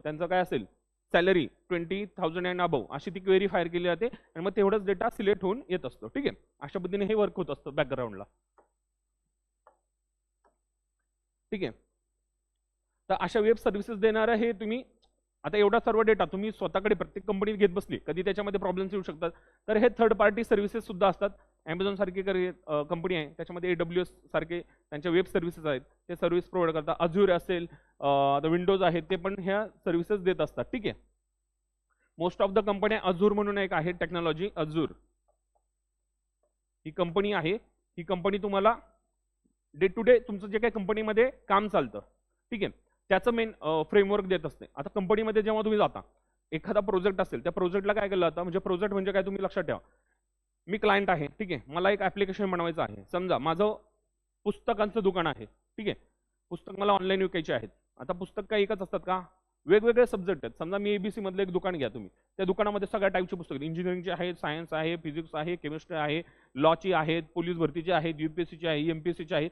त्यांचं काय असेल सॅलरी 20,000 अँड अबव, अशी ती क्वेरी फायर केली जाते आणि मग तेवढंच डेटा सिलेक्ट होऊन येत असतो. ठीक आहे, अशा पद्धतीने हे वर्क होत असतं बॅकग्राऊंडला. ठीक आहे, तर अशा वेब सर्व्हिसेस देणाऱ्या हे तुम्ही, आता एवढा सर्व डेटा तुम्ही स्वतःकडे प्रत्येक कंपनीत घेत बसली, कधी त्याच्यामध्ये प्रॉब्लेम्स येऊ शकतात. तर हे थर्ड पार्टी सर्व्हिसेस सुद्धा असतात. Amazon सारखी कंपनी आहे, त्याच्यामध्ये AWS सारखे त्यांच्या वेब सर्व्हिसेस आहेत, ते सर्व्हिस प्रोव्हाइड करतात. Azure असेल, आता विंडोज आहेत, ते पण ह्या सर्व्हिसेस देत असतात. ठीक आहे, मोस्ट ऑफ द कंपन्या Azure म्हणून एक आहे टेक्नॉलॉजी, Azure ही कंपनी आहे. ही कंपनी तुम्हाला डे टू डे तुमचं जे काही कंपनीमध्ये काम चालतं, ठीक आहे, त्याचं मेन फ्रेमवर्क देत असते. आता कंपनीमध्ये जेव्हा तुम्ही जाता एखादा प्रोजेक्ट असेल त्या प्रोजेक्टला काय केलं जातं, म्हणजे प्रोजेक्ट म्हणजे काय तुम्ही लक्षात ठेवा. मी क्लायंट आहे, ठीक आहे, मला एक ऍप्लिकेशन बनवायचं आहे. समजा माझं पुस्तकांचं दुकान आहे, ठीक आहे, पुस्तक मला ऑनलाईन विकायचे आहेत. आता पुस्तक काय एकच असतात का, वेगवेगळे सब्जेक्ट आहेत. समजा मी एबीसी मधलं एक दुकान घ्या तुम्ही, त्या दुकानामध्ये सगळ्या टाईपची पुस्तकं, इंजिनिअरिंगची आहेत, सायन्स आहे, फिजिक्स आहे, केमिस्ट्री आहे, लॉची आहेत, पोलीस भरतीची आहेत, युपीएससीची आहे, एमपीएससीची आहे,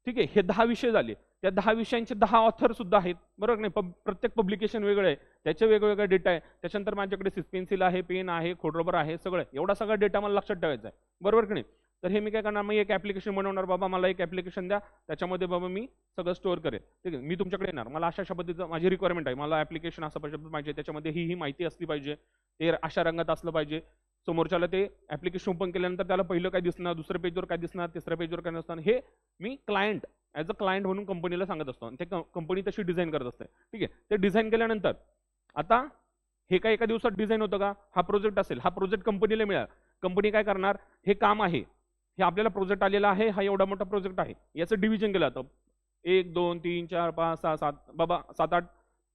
ठीक आहे. हे 10 विषय झाले. त्या 10 विषयांचे 10 ऑथर सुद्धा आहेत, बरोबर नाही. प्रत्येक पब्लिकेशन वेगळं आहे, त्याचे वेगवेगळे डेटा आहे. त्याच्यानंतर माझ्याकडे पेन्सिल आहे, पेन आहे, खोडरबर आहे, सगळं एवढा सगळा डेटा मला लक्षात ठेवायचा आहे, बरोबर की नाही. तर हे मी काय करणार, मी एक ऍप्लिकेशन बनवणार, बाबा मला एक ऍप्लिकेशन द्या, त्याच्यामध्ये बाबा मी सगळं स्टोअर करेन, ठीक आहे. मी तुमच्याकडे येणार, मला अशा अशा पद्धतीचं माझी रिक्वायरमेंट आहे, मला ऍप्लिकेशन असं पाहिजे, त्याच्यामध्ये ही माहिती असली पाहिजे, ते अशा रंगात असलं पाहिजे. समोरच्याला ते ऍप्लिकेशन ओपन केल्यानंतर त्याला पहिलं काय दिसणार, दुसऱ्या पेजवर काय दिसणार, तिसऱ्या पेजवर काय नसणार, हे मी क्लायंट ॲज अ क्लायंट म्हणून कंपनीला सांगत असतो. आणि ते कंपनी तशी डिझाईन करत असते, ठीक आहे. ते डिझाईन केल्यानंतर आता हे काय एका दिवसात डिझाईन होतं का, हा प्रोजेक्ट असेल, हा प्रोजेक्ट कंपनीला मिळाला, कंपनी काय करणार, हे काम आहे, हे आपल्याला प्रोजेक्ट आलेला आहे, हा एवढा मोठा प्रोजेक्ट आहे, याचं डिव्हिजन केलं जातं. 1 2 3 4 5 6 7 बाबा 7 8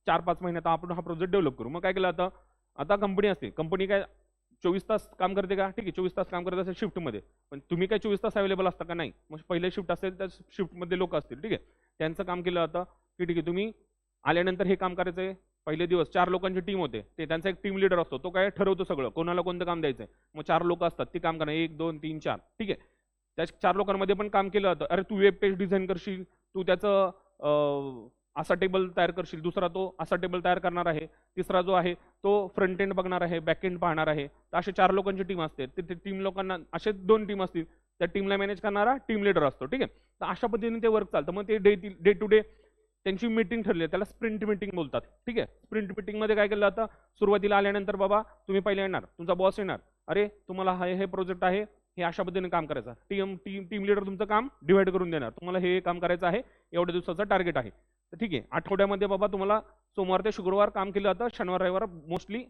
4-5 महिन्यात आपण हा प्रोजेक्ट डेव्हलप करू. मग काय केलं जातं, आता कंपनी असते, कंपनी काय 24 तास काम करते का, ठीक आहे, 24 तास काम करत असेल शिफ्टमध्ये, पण तुम्ही काय 24 तास अवेलेबल असता का, नाही. मग पहिले शिफ्ट असेल त्या शिफ्टमध्ये लोक असतील, ठीक आहे, त्यांचं काम केलं जातं की ठीक आहे, तुम्ही आल्यानंतर हे काम करायचं आहे. पहिले दिवस 4 लोकांची टीम होते, ते त्यांचा एक टीम लीडर असतो, तो काय ठरवतो सगळं, कोणाला कोणतं काम द्यायचं आहे. मग 4 लोक असतात, ते काम करणार, 1 2 3 4, ठीक आहे. त्या 4 लोकांमध्ये पण काम केलं जातं. अरे तू वेब पेज डिझाईन करशील, तू त्याचं असा टेबल तयार करशील, दुसरा तो असा टेबल तयार करणार आहे, तिसरा जो आहे तो फ्रंट एंड बघणार आहे, बॅक एंड पाहणार आहे. तर असे 4 लोकांची टीम असते. ते टीम लोकांना असे 2 टीम असतील, त्या टीमला मॅनेज करणारा टीम लीडर असतो, ठीक आहे. तर अशा पद्धतीने ते वर्क चालतं. मग ते डे टू डे त्यांची मीटिंग ठरली आहे, त्याला स्प्रिंट मीटिंग बोलतात, ठीक आहे. स्प्रिंट मीटिंगमध्ये काय केलं जातं, सुरुवातीला आल्यानंतर बाबा तुम्ही पहिले येणार, तुमचा बॉस येणार, अरे तुम्हाला हे प्रोजेक्ट आहे, हे अशा पद्धतीने काम करायचं. टीम लीडर तुमचं काम डिवाइड करून देणार, तुम्हाला हे काम करायचं आहे, एवढ्या दिवसाचं टार्गेट आहे. तर ठीक आहे, आठवड्यामध्ये बाबा तुम्हाला सोमवार ते शुक्रवार काम केलं जातं, शनिवार रविवार मोस्टली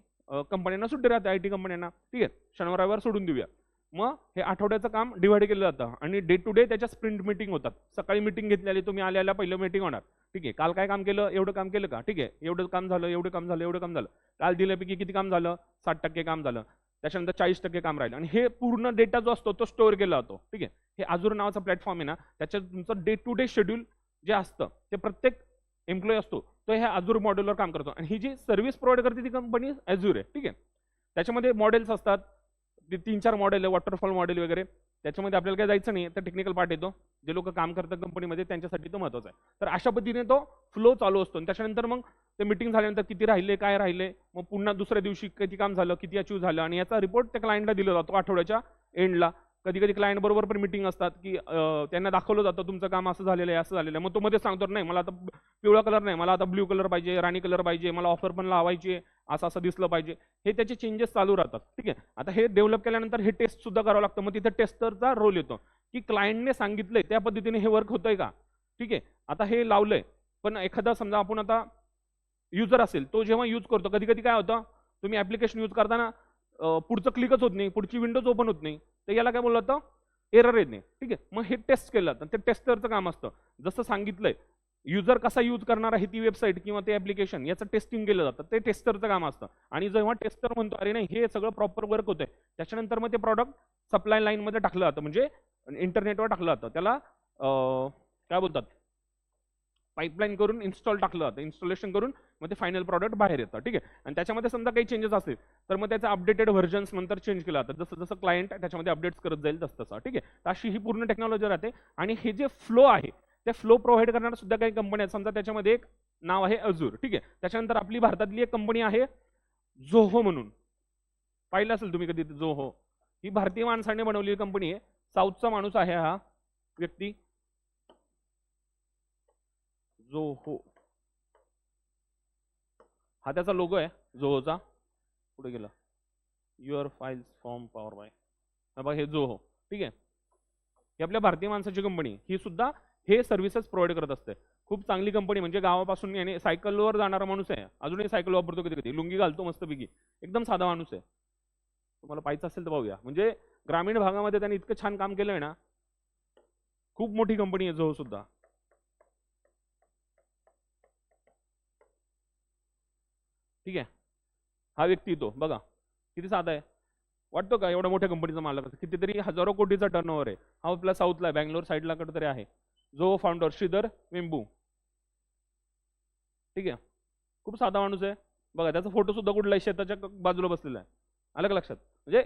कंपन्यांना सुट्टी राहते, IT कंपन्यांना, ठीक आहे, शनिवार रविवार सोडून देऊया. मग हे आठवड्याचं काम डिवाइड केलं जातं आणि डे टू डे त्याच्या स्प्रिंट मीटिंग होतात. सकाळी मीटिंग घेतलेली, तुम्ही आल्याला पहिलं मीटिंग होणार, ठीक आहे. काल काय काम केलं, एवढं काम केलं का, ठीक आहे, एवढं काम झालं, एवढं काम झालं, एवढं काम झालं. काल दिल्यापैकी किती काम झालं, 60% काम झालं, त्याच्यानंतर 40% काम राहिलं. आणि हे पूर्ण डेटा जो असतो तो स्टोअर केला जातो, ठीक आहे. हे Azure नावाचा प्लॅटफॉर्म आहे ना, त्याच्यात तुमचं डे टू डे शेड्यूल जे असतं ते प्रत्येक एम्प्लॉई असतो तो ह्या Azure मॉडेलवर काम करतो. आणि ही जी सर्व्हिस प्रोव्हाइड करते ती कंपनी Azure आहे, ठीक आहे. त्याच्यामध्ये मॉडेल्स असतात, 3-4 मॉडेल आहे, वॉटरफॉल मॉडेल वगैरे. त्याच्यामध्ये आपल्याला काय जायचं नाही, तर टेक्निकल पार्ट येतो, जे लोक काम करतात कंपनीमध्ये त्यांच्यासाठी तो महत्त्वाचा आहे. तर अशा पद्धतीने तो फ्लो चालू असतो. आणि त्याच्यानंतर मग ते मीटिंग झाल्यानंतर किती राहिले, काय राहिले, मग पुन्हा दुसऱ्या दिवशी किती काम झालं, किती अचीव झालं, आणि याचा रिपोर्ट त्या क्लायंटला दिला जातो आठवड्याच्या एंडला. कधी कधी क्लायंट बरोबर पण मीटिंग असतात, की त्यांना दाखवलं जातं तुमचं काम असं झालेलं आहे, असं झालेलं आहे. मग तो मध्ये सांगतो, नाही मला आता पिवळा कलर नाही, मला आता ब्ल्यू कलर पाहिजे, राणी कलर पाहिजे, मला ऑफर पण लावायची आहे, असं असं दिसलं पाहिजे. हे त्याचे चेंजेस चालू राहतात, ठीक आहे. आता हे डेव्हलप केल्यानंतर हे टेस्ट सुद्धा करावं लागतं. मग तिथे टेस्टरचा रोल येतो, की क्लायंटने सांगितलंय त्या पद्धतीने हे वर्क होतंय का, ठीक आहे. आता हे लावलंय, पण एखादा समजा आपण आता युजर असेल, तो जेव्हा यूज करतो, कधी कधी काय होतं, तुम्ही ऍप्लिकेशन यूज करताना पुढचं क्लिकच होत नाही, पुढची विंडोज ओपन होत नाही, तर याला काय बोललं जातं, एरर येत नाही, ठीक आहे. मग हे टेस्ट केलं जातं, ते टेस्टरचं काम असतं. जसं सांगितलंय, युजर कसा यूज करणार आहे ती वेबसाईट किंवा ते ऍप्लिकेशन, याचं टेस्टिंग केलं जातं, ते टेस्टरचं काम असतं. आणि जेव्हा टेस्टर म्हणतो अरे नाही हे सगळं प्रॉपर वर्क होतंय, त्याच्यानंतर मग ते प्रॉडक्ट सप्लाय लाईनमध्ये टाकलं जातं, म्हणजे इंटरनेटवर टाकलं जातं. त्याला काय बोलतात, पाईपलाईन करून इन्स्टॉल टाकलं जातं, इन्स्टॉलेशन करून मग ते फायनल प्रॉडक्ट बाहेर येतं, ठीक आहे. आणि त्याच्यामध्ये समजा काही चेंजेस असतील तर मग त्याचं अपडेटेड व्हर्जन्स नंतर चेंज केलं जातं, जसं जसं क्लायंट त्याच्यामध्ये अपडेट्स करत जाईल तसं तसं, ठीक आहे. तर अशी ही पूर्ण टेक्नॉलॉजी राहते. आणि हे जे फ्लो आहे त्या फ्लो प्रोव्हाइड करणाऱ्या सुद्धा काही कंपन्या आहेत. समजा त्याच्यामध्ये एक नाव आहे Azure, ठीक आहे. त्याच्यानंतर आपली भारतातली एक कंपनी आहे Zoho म्हणून, पाहिलं असेल तुम्ही कधी Zoho. ही भारतीय माणसाने बनवलेली कंपनी आहे, साऊथचा माणूस आहे हा व्यक्ती, Zoho. हा त्याचा लोगो आहे Zohoचा. कुठे गेला, your files from power bye, बघा हे Zoho, ठीक आहे. ही आपल्या भारतीय माणसाची कंपनी, ही सुद्धा हे सर्व्हिसेस प्रोव्हाइड करत असते. खूप चांगली कंपनी, म्हणजे गावापासून याने सायकलवर जाणारा माणूस आहे, अजूनही सायकल वापरतो, कधी कधी लुंगी घालतो मस्तपैकी, एकदम साधा माणूस आहे. तुम्हाला पाहायचं असेल तर पाहूया. म्हणजे ग्रामीण भागामध्ये त्यांनी इतकं छान काम केलंय ना, खूप मोठी कंपनी आहे Zoho सुद्धा, ठीक आहे. हा व्यक्ती तो बघा किती साधा आहे, वाटतो का एवढ्या मोठ्या कंपनीचा मालक असं, कितीतरी हजारो कोटीचा टर्नओव्हर आहे. हा आपला साऊथला बँगलोर साईडला कुठेतरी आहे, जो फाउंडर श्रीधर वेंबू. ठीक आहे, खूप साधा माणूस आहे बघा. त्याचा फोटो सुद्धा कुठला शेताच्या बाजूला बसलेला आहे. आलं का लक्षात? म्हणजे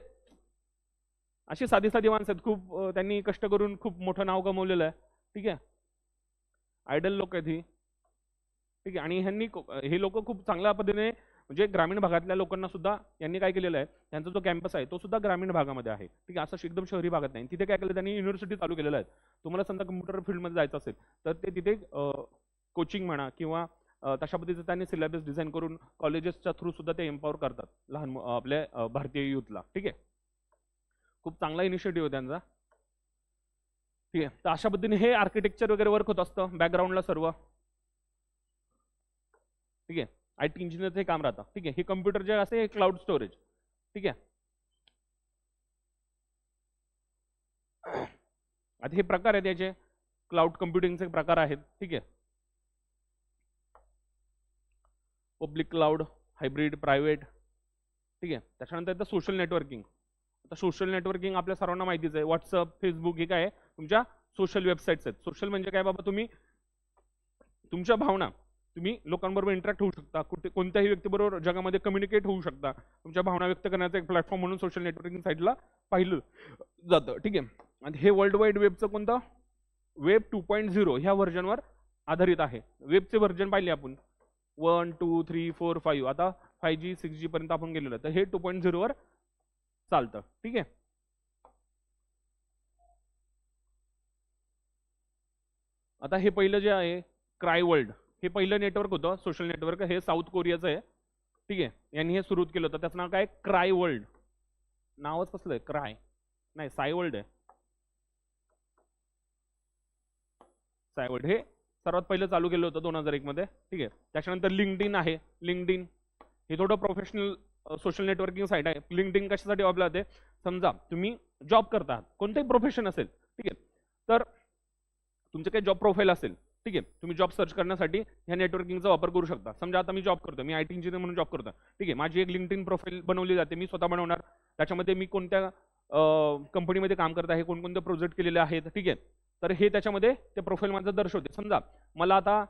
अशी साधी साधी माणसं आहेत, खूप त्यांनी कष्ट करून खूप मोठं नाव कमवलेलं आहे. ठीक आहे, आयडल लोक आहेत ही. ठीक आहे, आणि ह्यांनी हे लोक खूप चांगल्या पद्धतीने म्हणजे ग्रामीण भागातल्या लोकांना सुद्धा यांनी काय केलेलं आहे, त्यांचा जो कॅम्पस आहे तो सुद्धा ग्रामीण भागामध्ये आहे. ठीक आहे, असं एकदम शहरी भागात नाही. तिथे काय केलं त्यांनी, युनिव्हर्सिटी चालू केलेलं आहे. तुम्हाला समजा कम्प्युटर फील्डमध्ये जायचं असेल तर ते तिथे कोचिंग म्हणा किंवा तशा पद्धतीचं त्यांनी सिलेबस डिझाईन करून कॉलेजेसच्या थ्रू सुद्धा ते एम्पॉवर करतात लहान आपल्या भारतीय युथला. ठीक आहे, खूप चांगला इनिशिएटिव्ह आहे त्यांचा. ठीक आहे, तर अशा पद्धतीने हे आर्किटेक्चर वगैरे वर्क होत असतं बॅकग्राऊंडला सर्व. ठीक आहे, IT इंजिनियरचं हे काम राहतं. ठीक आहे, हे कम्प्युटर जे असते हे क्लाउड स्टोरेज. ठीक आहे, आता हे प्रकार आहेत याचे, क्लाउड कम्प्युटिंगचे प्रकार आहेत. ठीक आहे, पब्लिक क्लाउड, हायब्रिड, प्रायव्हेट. ठीक आहे, त्याच्यानंतर येतं सोशल नेटवर्किंग. आता सोशल नेटवर्किंग आपल्या सर्वांना माहितीच आहे. व्हॉट्सअप, फेसबुक हे काय आहे, तुमच्या सोशल वेबसाईट्स आहेत. सोशल म्हणजे काय बाबा, तुम्ही तुमच्या भावना तुम्ही लोकांबरोबर इंटरॅक्ट होऊ शकता, कुठे कोणत्याही व्यक्तीबरोबर जगामध्ये कम्युनिकेट होऊ शकता. तुमच्या भावना व्यक्त करण्याचं एक प्लॅटफॉर्म म्हणून सोशल नेटवर्किंग साईटला पाहिलं जातं. ठीक आहे, आणि हे वर्ल्ड वाईड वेबचं कोणतं, वेब 2.0 ह्या व्हर्जनवर आधारित आहे. वेबचे व्हर्जन पाहिले आपण 1, 2, 3, 4, 5, आता 5G 6G पर्यंत आपण गेलेलो आहे. तर हे 2.0 वर चालतं. ठीक आहे, आता हे पहिलं जे आहे क्राय वर्ल्ड, हे पहिलं नेटवर्क होतं सोशल नेटवर्क. हे साऊथ कोरियाचं आहे. ठीक आहे, यांनी हे सुरू केलं होतं. त्याचं नाव काय, क्राय वर्ल्ड. नावच कसलं आहे, क्राय नाही, साय वर्ल्ड आहे. साय वर्ल्ड हे सर्वात पहिलं चालू केलं होतं 2001 मध्ये. ठीक आहे, त्याच्यानंतर लिंक्डइन आहे. लिंक्डइन हे थोडं प्रोफेशनल सोशल नेटवर्किंग साईट आहे. लिंक्डइन कशासाठी वापरला जाते, समजा तुम्ही जॉब करता आहात, कोणतेही प्रोफेशन असेल. ठीक आहे, तर तुमचं काही जॉब प्रोफाईल असेल, ठीक आहे, तुम्ही जॉब सर्च करण्यासाठी ह्या नेटवर्किंगचा वापर करू शकता. समजा आता मी जॉब करतो, मी IT इंजिनियर म्हणून जॉब करतो. ठीक आहे, माझी एक लिंक्डइन प्रोफाईल बनवली जाते, मी स्वतः बनवणार. त्याच्यामध्ये मी कोणत्या कंपनीमध्ये काम करत आहे, कोणकोणते प्रोजेक्ट केलेले आहेत. ठीक आहे, तर हे त्याच्यामध्ये ते प्रोफाईल माझं दर्शवते. समजा मला आता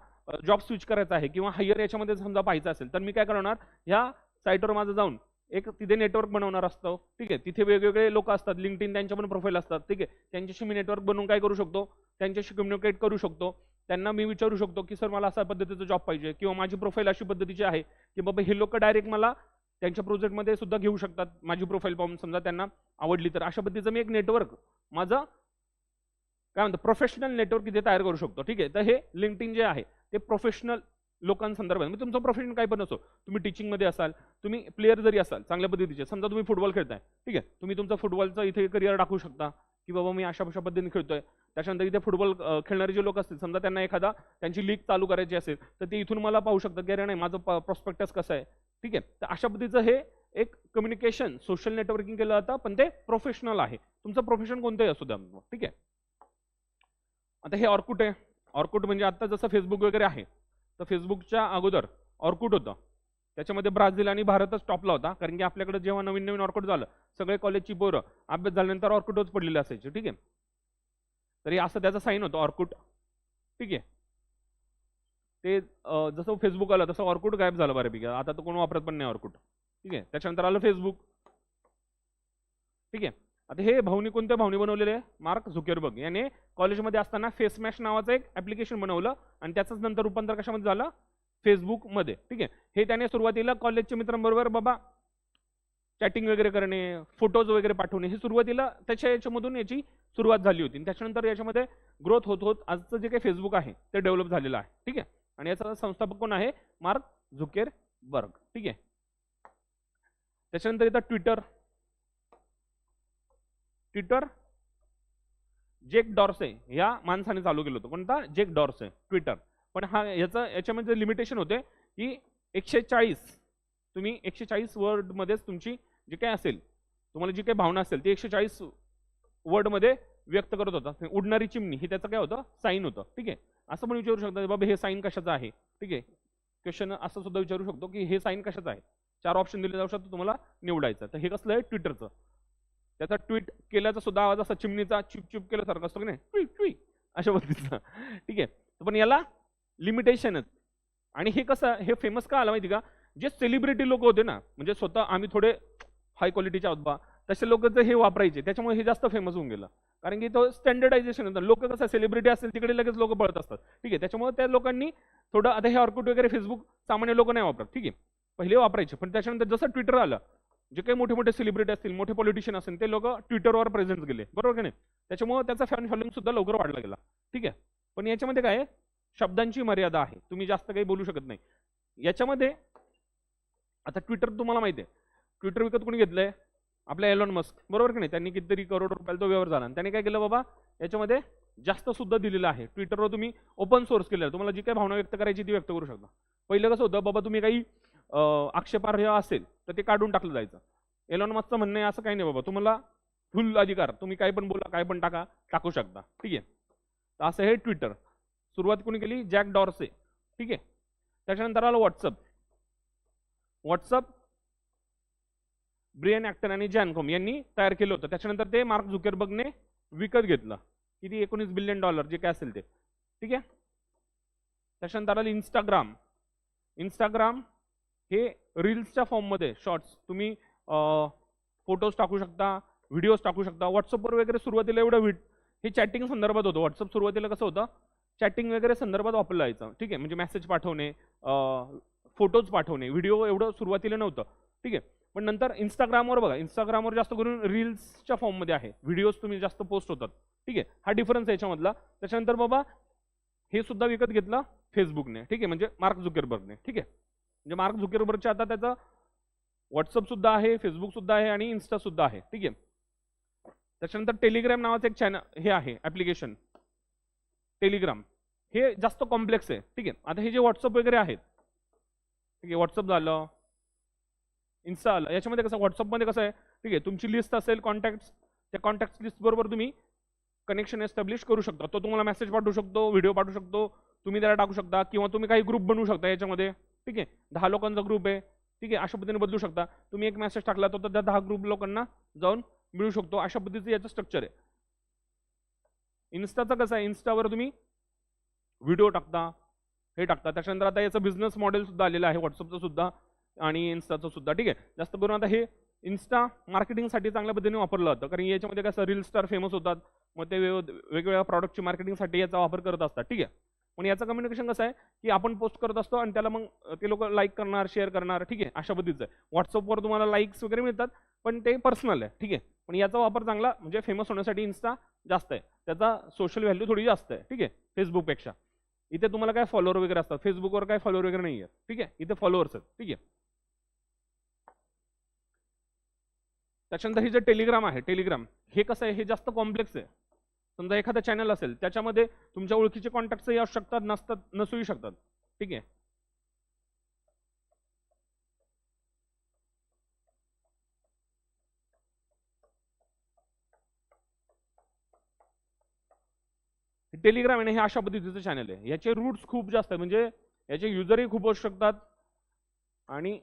जॉब स्विच करायचा आहे किंवा हायर याच्यामध्ये समजा पाहायचं असेल, तर मी काय करणार, ह्या साईटवर माझं जाऊन एक तिथे नेटवर्क बनवणार असतो. ठीक आहे, तिथे वेगवेगळे लोक असतात, लिंक्डइन त्यांच्या पण प्रोफाईल असतात. ठीक आहे, त्यांच्याशी मी नेटवर्क बनवून काय करू शकतो, त्यांच्याशी कम्युनिकेट करू शकतो. त्यांना मी विचारू शकतो की सर मला अशा पद्धतीचा जॉब पाहिजे, किंवा माझी प्रोफाईल अशी पद्धतीची आहे की बाबा हे लोक डायरेक्ट मला त्यांच्या प्रोजेक्टमध्ये सुद्धा घेऊ शकतात माझी प्रोफाईल पाहून, समजा त्यांना आवडली तर. अशा पद्धतीचं मी एक नेटवर्क माझं काय म्हणतो प्रोफेशनल नेटवर्क इथे तयार करू शकतो. ठीक आहे, तर हे लिंक्डइन जे आहे ते प्रोफेशनल लोकांसंदर्भात, म्हणजे तुमचं प्रोफेशन काय पण असो, तुम्ही टीचिंगमध्ये असाल, तुम्ही प्लेअर जरी असाल चांगल्या पद्धतीचे, समजा तुम्ही फुटबॉल खेळताय. ठीक आहे, तुम्ही तुमचं फुटबॉलचं इथे करिअर टाकू शकता की बाबा मी अशा पद्धतीने खेळतोय. त्याच्यानंतर इथे फुटबॉल खेळणारे जे लोक असतील, समजा त्यांना एखादा त्यांची लीग चालू करायची असेल, तर ते इथून मला पाहू शकतात की अरे नाही माझं प्रॉस्पेक्टस कसं आहे. ठीक आहे, तर अशा पद्धतीचं हे एक कम्युनिकेशन सोशल नेटवर्किंग केलं जातं, पण ते प्रोफेशनल आहे. तुमचं प्रोफेशन कोणतंही असू द्या. ठीक आहे, आता हे ऑर्कुट आहे. ऑर्कुट म्हणजे आता जसं फेसबुक वगैरे आहे, तर फेसबुकच्या अगोदर ऑर्कुट होतं. त्याच्यामध्ये ब्राझील आणि भारतच टॉपला होता, कारण की आपल्याकडे जेव्हा नवीन नवीन ऑर्कुट झालं, सगळे कॉलेजची पोरं अभ्यास झाल्यानंतर ऑर्कुटच पडलेले असायचे. ठीक आहे, तर हे असं त्याचा साईन होतं ऑर्कुट. ठीक आहे, ते जसं फेसबुक आलं तसं ऑर्कुट गायब झालं बऱ्यापैकी. आता तर कोण वापरत पण नाही ऑर्कुट. ठीक आहे, त्याच्यानंतर आलं फेसबुक. ठीक आहे, आता हे भाऊनी कोणत्या भाऊनी बनवलेले आहे, मार्क झुकरबर्ग याने कॉलेजमध्ये असताना फेसमॅश नावाचं एक ऍप्लिकेशन बनवलं, आणि त्याचंच नंतर रूपांतर कशामध्ये झालं, फेसबुकमध्ये. ठीक आहे, हे त्याने सुरुवातीला कॉलेजच्या मित्रांबरोबर बाबा चॅटिंग वगैरे करणे, फोटोज वगैरे पाठवणे, हे सुरुवातीला त्याच्या याच्यामधून याची सुरुवात झाली होती. त्याच्यानंतर याच्यामध्ये ग्रोथ होत होत आजचं जे काही फेसबुक आहे ते डेव्हलप झालेलं आहे. ठीक आहे, आणि याचा संस्थापक कोण आहे, मार्क झुकेरबर्ग. ठीक आहे, त्याच्यानंतर येतात ट्विटर. ट्विटर जेक डॉर्से या माणसाने चालू केलं होतं. कोणता, जेक डॉर्से, ट्विटर. पण हा याच्यामध्ये लिमिटेशन होते की 140 तुम्ही 140 वर्डमध्येच तुमची जे काही असेल, तुम्हाला जी काही भावना असेल ती 140 वर्डमध्ये व्यक्त करत होता. उडणारी चिमणी ही त्याचं काय होतं, साईन होतं. ठीक आहे, असं पण विचारू शकता बाबा हे साईन कशाचं आहे. ठीक आहे, क्वेश्चन असं सुद्धा विचारू शकतो की हे साईन कशाचं आहे. 4 ऑप्शन दिले जाऊ शकतात, तुम्हाला निवडायचं. तर हे कसलं आहे ट्विटरचं. त्याचा ट्विट केल्याचा सुद्धा आवाज असा चिमणीचा चिप चिप केल्यासारखा असतो की नाही, ट्वी ट्वी अशा पद्धतीचा. ठीक आहे, पण याला लिमिटेशनच. आणि हे कसं हे फेमस का आलं माहिती का, जे सेलिब्रिटी लोक होते ना, म्हणजे स्वतः आम्ही थोडे हाय क्वालिटीचे आहोत बा, तसे लोक जर हे वापरायचे, त्याच्यामुळे हे जास्त फेमस होऊन गेलं. कारण की तो स्टँडर्डायझेशन होतं. लोक कसं सेलिब्रिटी असेल तिकडे लगेच लोक पळत असतात. ठीक आहे, त्याच्यामुळे त्या लोकांनी थोडं, आता हे ऑर्कुट वगैरे फेसबुक सामान्य लोक नाही वापरत. ठीक आहे, पहिले वापरायचे, पण त्याच्यानंतर जसं ट्विटर आलं, जे काही मोठे मोठे सेलिब्रिटी असतील, मोठे पॉलिटिशियन असतील, ते लोक ट्विटरवर प्रेझेंट गेले, बरोबर की नाही. त्याच्यामुळे त्याचा फॅन फॉलोइंग सुद्धा लवकर वाढला गेला. ठीक आहे, पण याच्यामध्ये काय आहे, शब्दांची मर्यादा आहे, तुम्ही जास्त काही बोलू शकत नाही याच्यामध्ये. आता ट्विटर तुम्हाला माहिती आहे, ट्विटर विकत कोणी घेतलंय, आपल्या एलॉन मस्क, बरोबर की नाही. त्यांनी कितीतरी करोड रुपयाला तो व्यवहार झाला, आणि त्यांनी काय केलं बाबा, याच्यामध्ये जास्त सुद्धा दिलेलं आहे. ट्विटरवर तुम्ही ओपन सोर्स केलेलं, तुम्हाला जी काही भावना व्यक्त करायची ती व्यक्त करू शकता. पहिलं कसं होतं बाबा, तुम्ही काही आक्षेपार्ह असेल तर ते काढून टाकलं जायचं. एलॉन मस्कचं म्हणणं आहे असं काही नाही बाबा, तुम्हाला फुल अधिकार, तुम्ही काय पण बोला, काय पण टाकू शकता. ठीक आहे, तर असं हे ट्विटर. सुरुवात कोणी केली, जॅक डॉर्से. ठीक आहे, त्याच्यानंतर आलं व्हॉट्सअप. व्हॉट्सअप ब्रियन ॲक्टर आणि जॅनकॉम यांनी तयार केलं होतं. त्याच्यानंतर ते मार्क झुकरबर्गने विकत घेतलं. किती, $19 बिलियन जे काय असेल ते. ठीक आहे, त्याच्यानंतर आलं इंस्टाग्राम. इंस्टाग्राम हे रील्सच्या फॉर्ममध्ये शॉर्ट्स, तुम्ही फोटोज टाकू शकता, व्हिडिओज टाकू शकता. व्हॉट्सअपवर वगैरे सुरुवातीला एवढं हे चॅटिंग संदर्भात होतं. व्हॉट्सअप सुरुवातीला कसं होतं, चॅटिंग वगैरे संदर्भात वापरलं जायचं. ठीक आहे, म्हणजे मेसेज पाठवणे, फोटोज पाठवणे, व्हिडिओ एवढं सुरुवातीला नव्हतं. ठीक आहे, पण नंतर इंस्टाग्रामवर बघा, इंस्टाग्रामवर जास्त करून रील्सच्या फॉर्ममध्ये आहे, व्हिडिओज तुम्ही जास्त पोस्ट होतात. ठीक आहे, हा डिफरन्स आहे याच्यामधला. त्याच्यानंतर बाबा हे सुद्धा विकत घेतलं फेसबुकने. ठीक आहे, म्हणजे मार्क झुकरबर्गने. ठीक आहे, म्हणजे मार्क झुकरबर्गच्या आता त्याचं व्हॉट्सअप सुद्धा आहे, फेसबुक सुद्धा आहे आणि इन्स्टा सुद्धा आहे. ठीक आहे, त्याच्यानंतर टेलिग्राम नावाचं एक चॅनल हे आहे ॲप्लिकेशन टेलिग्राम. हे जास्त कॉम्प्लेक्स आहे. ठीक आहे, आता हे जे व्हॉट्सअप वगैरे आहेत, ठीक आहे, व्हॉट्सअप झालं, इन्स्टा आलं, याच्यामध्ये कसं व्हॉट्सअपमध्ये कसं आहे, ठीक आहे, तुमची लिस्ट असेल कॉन्टॅक्ट्स, त्या कॉन्टॅक्ट लिस्ट बरोबर तुम्ही कनेक्शन एस्टॅब्लिश करू शकता. तो तुम्हाला मेसेज पाठवू शकतो, व्हिडिओ पाठवू शकतो, तुम्ही त्याला टाकू शकता, किंवा तुम्ही काही ग्रुप बनवू शकता याच्यामध्ये. ठीक आहे, 10 लोकांचा ग्रुप आहे. ठीक आहे, अशा पद्धतीने बदलू शकता. तुम्ही एक मेसेज टाकला तर त्या 10 ग्रुप लोकांना जाऊन मिळू शकतो. अशा पद्धतीचं याचं स्ट्रक्चर आहे. इन्स्टाचं कसं आहे, इन्स्टावर तुम्ही व्हिडिओ टाकता, हे टाकता. त्याच्यानंतर आता याचं बिझनेस मॉडेल सुद्धा आलेलं आहे, व्हॉट्सअपचं सुद्धा आणि इन्स्टाचं सुद्धा. ठीक आहे, जास्त करून आता हे इन्स्टा मार्केटिंगसाठी चांगल्या पद्धतीने वापरलं जातं, कारण याच्यामध्ये कसं रील स्टार फेमस होतात, मग ते वेगवेगळ्या प्रॉडक्टची मार्केटिंगसाठी याचा वापर करत असतात. ठीक आहे, पण याचं कम्युनिकेशन कसं आहे की आपण पोस्ट करत असतो आणि त्याला मग ते लोक लाईक करणार, शेअर करणार. ठीक आहे, अशा पद्धतीचं आहे. व्हॉट्सअपवर तुम्हाला लाईक्स वगैरे मिळतात, पण ते पर्सनल आहे. ठीक आहे, पण याचा वापर चांगला म्हणजे फेमस होण्यासाठी इन्स्टा जास्त आहे, त्याचा सोशल व्हॅल्यू थोडी जास्त आहे. ठीक आहे, फेसबुकपेक्षा. इथे तुम्हाला काय फॉलोअर वगैरे असतात, फेसबुकवर काय फॉलोअर वगैरे नाही आहे. ठीक आहे, इथे फॉलोअर्स आहेत. ठीक आहे, त्याच्यानंतर हे जे टेलिग्राम आहे, टेलिग्राम हे कसं आहे, हे जास्त कॉम्प्लेक्स आहे. समजा एखादा चॅनल असेल, त्याच्यामध्ये तुमच्या ओळखीचे कॉन्टॅक्ट्सही असू शकतात, नसूही शकतात. ठीक आहे, टेलिग्राम आहे हे अशा पद्धतीचं चॅनल आहे. याचे रूट्स खूप जास्त आहे, म्हणजे याचे युजरही खूप असू शकतात. आणि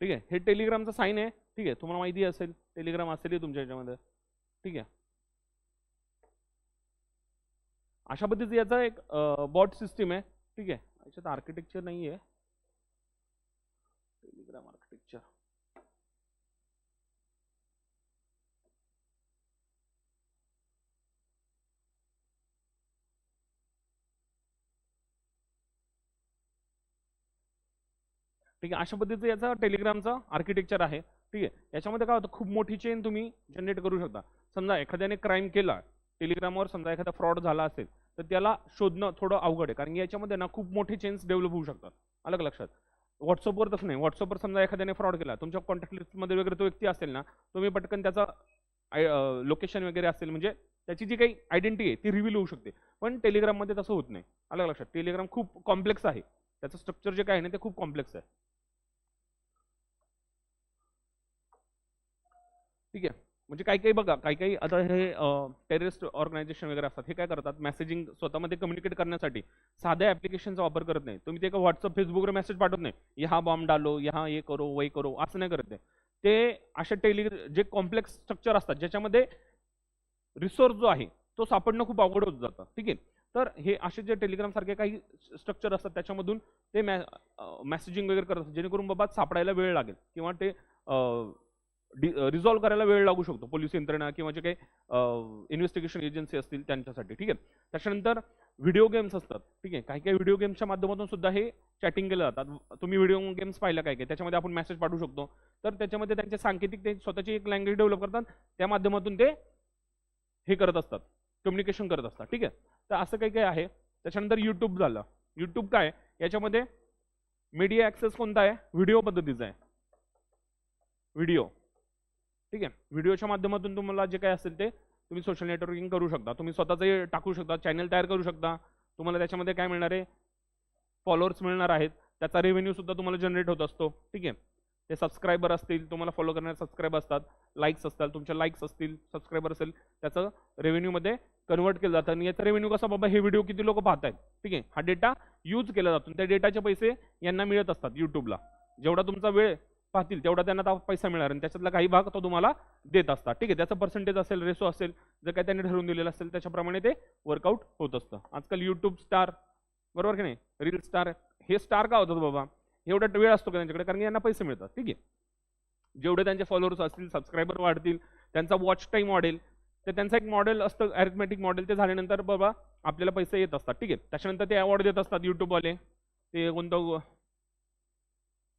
ठीक आहे, हे टेलिग्रामचं साईन आहे. ठीक आहे, तुम्हाला माहिती असेल, टेलिग्राम असेल तुमच्या ह्याच्यामध्ये. ठीक आहे, अशा पद्धतीचं याचा एक बॉट सिस्टीम आहे. ठीक आहे, याच्यात आर्किटेक्चर नाही आहे, टेलिग्राम आर्किटेक्चर. ठीक आहे, अशा पद्धतीचं याचा टेलिग्रामचा आर्किटेक्चर आहे. ठीक आहे, याच्यामध्ये काय होतं, खूप मोठी चेन तुम्ही जनरेट करू शकता. समजा एखाद्याने क्राईम केला टेलिग्रामवर, समजा एखादा फ्रॉड झाला असेल, तर त्याला शोधणं थोडं अवघड आहे, कारण याच्यामध्ये ना खूप मोठे चेन्स डेव्हलप होऊ शकतात. अलग लक्षात. व्हॉट्सअपवर तसं नाही. व्हॉट्सअपवर समजा एखाद्याने फ्रॉड केला, तुमच्या कॉन्टॅक्ट लिस्टमध्ये वगैरे तो व्यक्ती असेल ना, तुम्ही पटकन त्याचा लोकेशन वगैरे असेल, म्हणजे त्याची जी काही आयडेंटिटी आहे ती रिव्हील होऊ शकते. पण टेलिग्राममध्ये तसं होत नाही. आलं लक्षात? टेलिग्राम खूप कॉम्प्लेक्स आहे, त्याचं स्ट्रक्चर जे काय आहे ना ते खूप कॉम्प्लेक्स आहे. ठीक आहे. म्हणजे काही काही बघा, काही काही आता हे टेररिस्ट ऑर्गनायझेशन वगैरे असतात, हे काय करतात, मेसेजिंग स्वतःमध्ये कम्युनिकेट करण्यासाठी साध्या ऍप्लिकेशनचा वापर करत नाही. तुम्ही ते का व्हॉट्सअप फेसबुकवर मेसेज पाठवत नाही, यहाँ बॉम्ब डालो, यहाँ ये करो वही करो, असं नाही करत ते अशा जे कॉम्प्लेक्स स्ट्रक्चर असतात ज्याच्यामध्ये रिसोर्स जो आहे तो सापडणं खूप अवघड होत जातं. ठीक आहे. तर हे असे जे टेलिग्राम सारखे काही स्ट्रक्चर असतात त्याच्यामधून ते मेसेजिंग वगैरे करत असतात, जेणेकरून बाबा सापडायला वेळ लागेल किंवा ते रिझॉल्व्ह करायला वेळ लागू शकतो पोलीस यंत्रणा किंवा जे काही इन्व्हेस्टिगेशन एजन्सी असतील त्यांच्यासाठी. ठीक आहे. त्याच्यानंतर व्हिडिओ गेम्स असतात. ठीक आहे. काही काही व्हिडिओ गेम्सच्या माध्यमातून सुद्धा हे चॅटिंग केलं जातात. तुम्ही व्हिडिओ गेम्स पाहिला काय काय, त्याच्यामध्ये आपण मेसेज पाठवू शकतो. तर त्याच्यामध्ये त्यांचे सांकेतिक ते स्वतःची एक लँग्वेज डेव्हलप करतात, त्या माध्यमातून ते हे करत असतात, कम्युनिकेशन करत असतात. ठीक आहे. तर असं काही काही आहे. त्याच्यानंतर युट्यूब झालं. युट्यूब काय, याच्यामध्ये मीडिया ऍक्सेस कोणता आहे, व्हिडिओ पद्धतीचा आहे. व्हिडिओ. ठीक आहे. व्हिडिओच्या माध्यमातून तुम्हाला जे काय असेल ते तुम्ही सोशल नेटवर्किंग करू शकता. तुम्ही स्वतःचे टाकू शकता, चॅनल तयार करू शकता. तुम्हाला त्याच्यामध्ये काय मिळणार आहे, फॉलोअर्स मिळणार आहेत, त्याचा रेव्हेन्यू सुद्धा तुम्हाला जनरेट होत असतो. ठीक आहे. ते सबस्क्रायबर असतील, तुम्हाला फॉलो करणारे सबस्क्राईब असतात, लाईक्स असतात, तुमच्या लाईक्स असतील, सबस्क्रायबर असेल, त्याचं रेव्हेन्यूमध्ये कन्वर्ट केलं जातं. आणि याचा रेव्हेन्यू कसा, बाबा हे व्हिडिओ किती लोक पाहत आहेत, ठीक आहे, हा डेटा यूज केला जातो. त्या डेटाचे पैसे यांना मिळत असतात युट्यूबला. जेवढा तुमचा वेळ पाहतील तेवढा त्यांना पैसा मिळणार आणि त्याच्यातला काही भाग तो तुम्हाला देत असतात. ठीक आहे. त्याचं पर्सेंटेज असेल, रेशो असेल, जर काही त्यांनी ठरवून दिलेलं असेल त्याच्याप्रमाणे ते वर्कआउट होत असतं. आजकाल युट्यूब स्टार, बरोबर की नाही, रील स्टार, हे स्टार का होतात बाबा, एवढा वेळ असतो का त्यांच्याकडे, कारण यांना पैसे मिळतात. ठीक आहे. जेवढे त्यांचे फॉलोअर्स असतील, सबस्क्रायबर वाढतील, त्यांचा वॉच टाईम वाढेल, तर त्यांचं एक मॉडेल असतं, अरिथमेटिक मॉडेल, ते झाल्यानंतर बाबा आपल्याला पैसे येत असतात. ठीक आहे. त्याच्यानंतर ते अवॉर्ड देत असतात युट्यूबवाले, ते कोणतं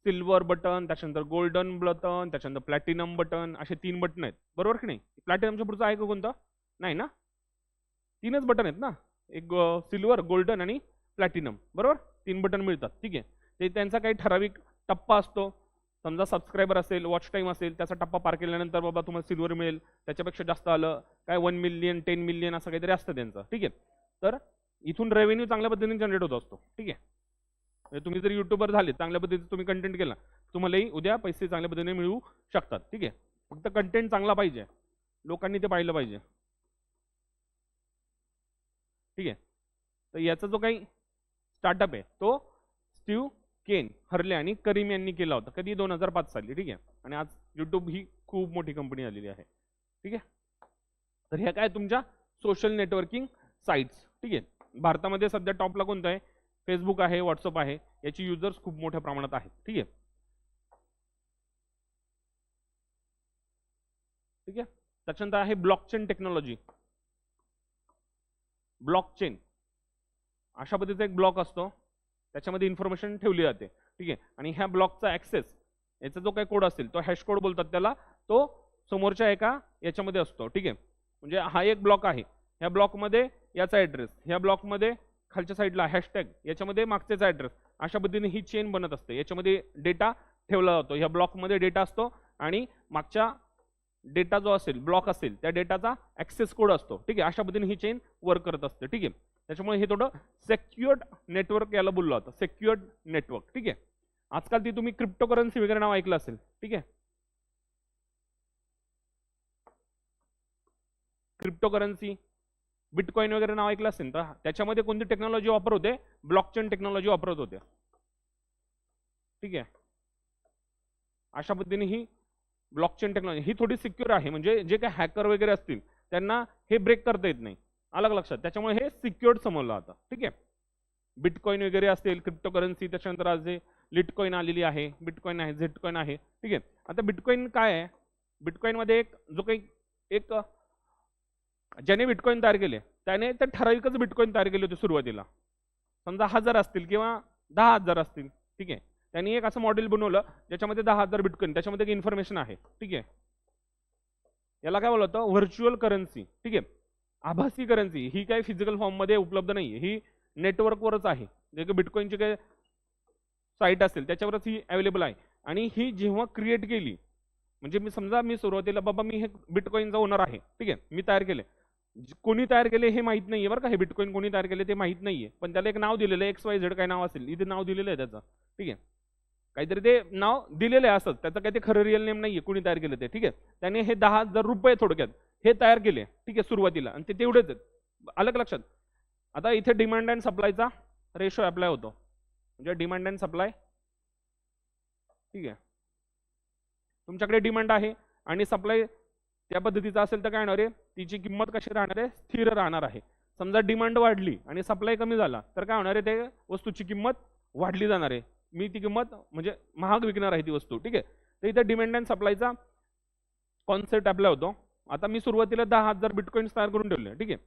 सिल्वर बटन, त्याच्यानंतर गोल्डन बटन, त्याच्यानंतर प्लॅटिनम बटन, असे 3 बटन आहेत, बरोबर की नाही. प्लॅटिनमच्या पुढचं आहे का कोणतं, नाही ना, 3च बटन आहेत ना, एक सिल्वर, गोल्डन आणि प्लॅटिनम, बरोबर, 3 बटन मिळतात. ठीक आहे. ते त्यांचा काही ठराविक टप्पा असतो. समजा सबस्क्रायबर असेल, वॉच टाईम असेल, त्याचा टप्पा पार केल्यानंतर बाबा तुम्हाला सिल्वर मिळेल, त्याच्यापेक्षा जास्त आलं काय 1 मिलियन 10 मिलियन असं काहीतरी असतं त्यांचं. ठीक आहे. तर इथून रेव्हेन्यू चांगल्या पद्धतीने जनरेट होत असतो. ठीक आहे. म्हणजे तुम्ही जर युट्यूबर झाले, चांगल्या पद्धतीने तुम्ही कंटेंट केला, तुम्हालाही उद्या पैसे चांगल्या पद्धतीने मिळू शकतात. ठीक आहे. फक्त कंटेंट चांगला पाहिजे, लोकांनी ते पाहिलं पाहिजे. ठीक आहे. तर याचा जो काही स्टार्टअप आहे तो स्टीव्ह केन, हर्ले आणि करीम यांनी केला होता. कधी 2005 साली. ठीक आहे. आणि आज युट्यूब ही खूप मोठी कंपनी आलेली आहे. ठीक आहे. तर ह्या काय तुमच्या सोशल नेटवर्किंग साईट्स. ठीक आहे. भारतामध्ये सध्या टॉपला कोणतं आहे, फेसबुक आहे, व्हॉट्सअप आहे, याची युजर्स खूप मोठ्या प्रमाणात आहेत. ठीक आहे. ठीक आहे. त्याच्यानंतर आहे ब्लॉकचेन टेक्नॉलॉजी. ब्लॉकचेन अशा पद्धतीचा एक ब्लॉक असतो, त्याच्यामध्ये इन्फॉर्मेशन ठेवली जाते. ठीक आहे. आणि ह्या ब्लॉकचा ऍक्सेस, याचा जो काही कोड असेल तो हॅश कोड बोलतात त्याला, तो समोरच्या एका याच्यामध्ये असतो. ठीक आहे. म्हणजे हा एक ब्लॉक आहे, ह्या ब्लॉकमध्ये याचा ऍड्रेस, ह्या ब्लॉकमध्ये खालच्या साईडला हॅशटॅग, याच्यामध्ये मागच्याचा ऍड्रेस, अशा पद्धतीने ही चेन बनत असते. याच्यामध्ये डेटा ठेवला जातो, ह्या ब्लॉकमध्ये डेटा असतो आणि मागच्या डेटा जो असेल, ब्लॉक असेल, त्या डेटाचा ऍक्सेस कोड असतो. ठीक आहे. अशा पद्धतीने ही चेन वर्क करत असते. ठीक आहे. त्याच्यामुळे हे थोडं सेक्युअर्ड नेटवर्क याला बोललं जातं, सेक्युअर्ड नेटवर्क. ठीक आहे. आजकाल ती तुम्ही क्रिप्टोकरन्सी वगैरे नाव ऐकलं असेल. ठीक आहे. क्रिप्टोकरन्सी, बिटकॉइन वगैरे नाव ऐकलं असेल, तर त्याच्यामध्ये कोणती टेक्नॉलॉजी वापर होते, ब्लॉकचेन टेक्नॉलॉजी वापरत होते. ठीक आहे. अशा पद्धतीने ही ब्लॉकचेन टेक्नॉलॉजी ही थोडी सिक्युअर आहे, म्हणजे जे काही हॅकर वगैरे असतील त्यांना हे ब्रेक करता येत नाही. अलग लक्षात, त्याच्यामुळे हे सिक्युअर्ड समजलं जातं. ठीक आहे. बिटकॉइन वगैरे असेल, क्रिप्टोकरन्सी, त्याच्यानंतर आज जे लिटकॉइन आलेली आहे, बिटकॉइन आहे, झेटकॉइन आहे. ठीक आहे. आता बिटकॉइन काय आहे, बिटकॉइन मध्ये एक जो काही एक ज्याने बिटकॉइन तयार केले त्याने ते ठराविकच बिटकॉइन तयार केले होते सुरुवातीला, समजा 1000 असतील किंवा 10,000 असतील. ठीक आहे. त्यांनी एक असं मॉडेल बनवलं ज्याच्यामध्ये 10,000 बिटकॉइन, त्याच्यामध्ये एक इन्फॉर्मेशन आहे. ठीक आहे. याला काय बोलतो, व्हर्च्युअल करन्सी. ठीक आहे. आभासी करन्सी ही काही फिजिकल फॉर्म मध्ये उपलब्ध नाही, ही नेटवर्कवरच आहे. जे काही बिटकॉइनची काही साईट असेल त्याच्यावरच ही अवेलेबल आहे. आणि ही जेव्हा क्रिएट केली, म्हणजे मी समजा मी सुरुवातीला बाबा मी हे बिटकॉइनचा ओनर आहे, ठीक आहे, मी तयार केले, कोणी तयार केले हे माहित नाहीये बरं का, हे बिटकॉइन कोणी तयार केले ते माहित नाहीये, पण त्याला एक नाव दिलेलं आहे, XYZ काय नाव असेल, इथे नाव दिलेलं आहे त्याचं, ठीक आहे. काहीतरी ते नाव दिलेलं आहे असं, त्याचं काही ते खरं रिअल नेम नाहीये कोणी तयार केलं ते, ठीक आहे. त्याने हे 10,000 रुपये थोडक्यात हे तयार केले, ठीक आहे, सुरुवातीला, आणि ते तेवढेच आहेत. अलग लक्षात. आता इथे डिमांड अँड सप्लायचा रेशो अप्लाय होतो, म्हणजे डिमांड अँड सप्लाय, ठीक आहे. तुमच्याकडे डिमांड आहे आणि सप्लाय त्या पद्धतीचा असेल तर काय होणार आहे, तिची किंमत कशी राहणार आहे, स्थिर राहणार आहे. समजा डिमांड वाढली आणि सप्लाय कमी झाला तर काय होणार आहे, ते वस्तूची किंमत वाढली जाणार आहे, मी ती किंमत म्हणजे महाग विकणार आहे ती वस्तू, ठीक आहे. तर इथे डिमांड अँड सप्लायचा कॉन्सेप्ट अप्लाय होतो. आता मी सुरुवातीला 10,000 बिटकॉइन्स तयार करून ठेवले, ठीक आहे.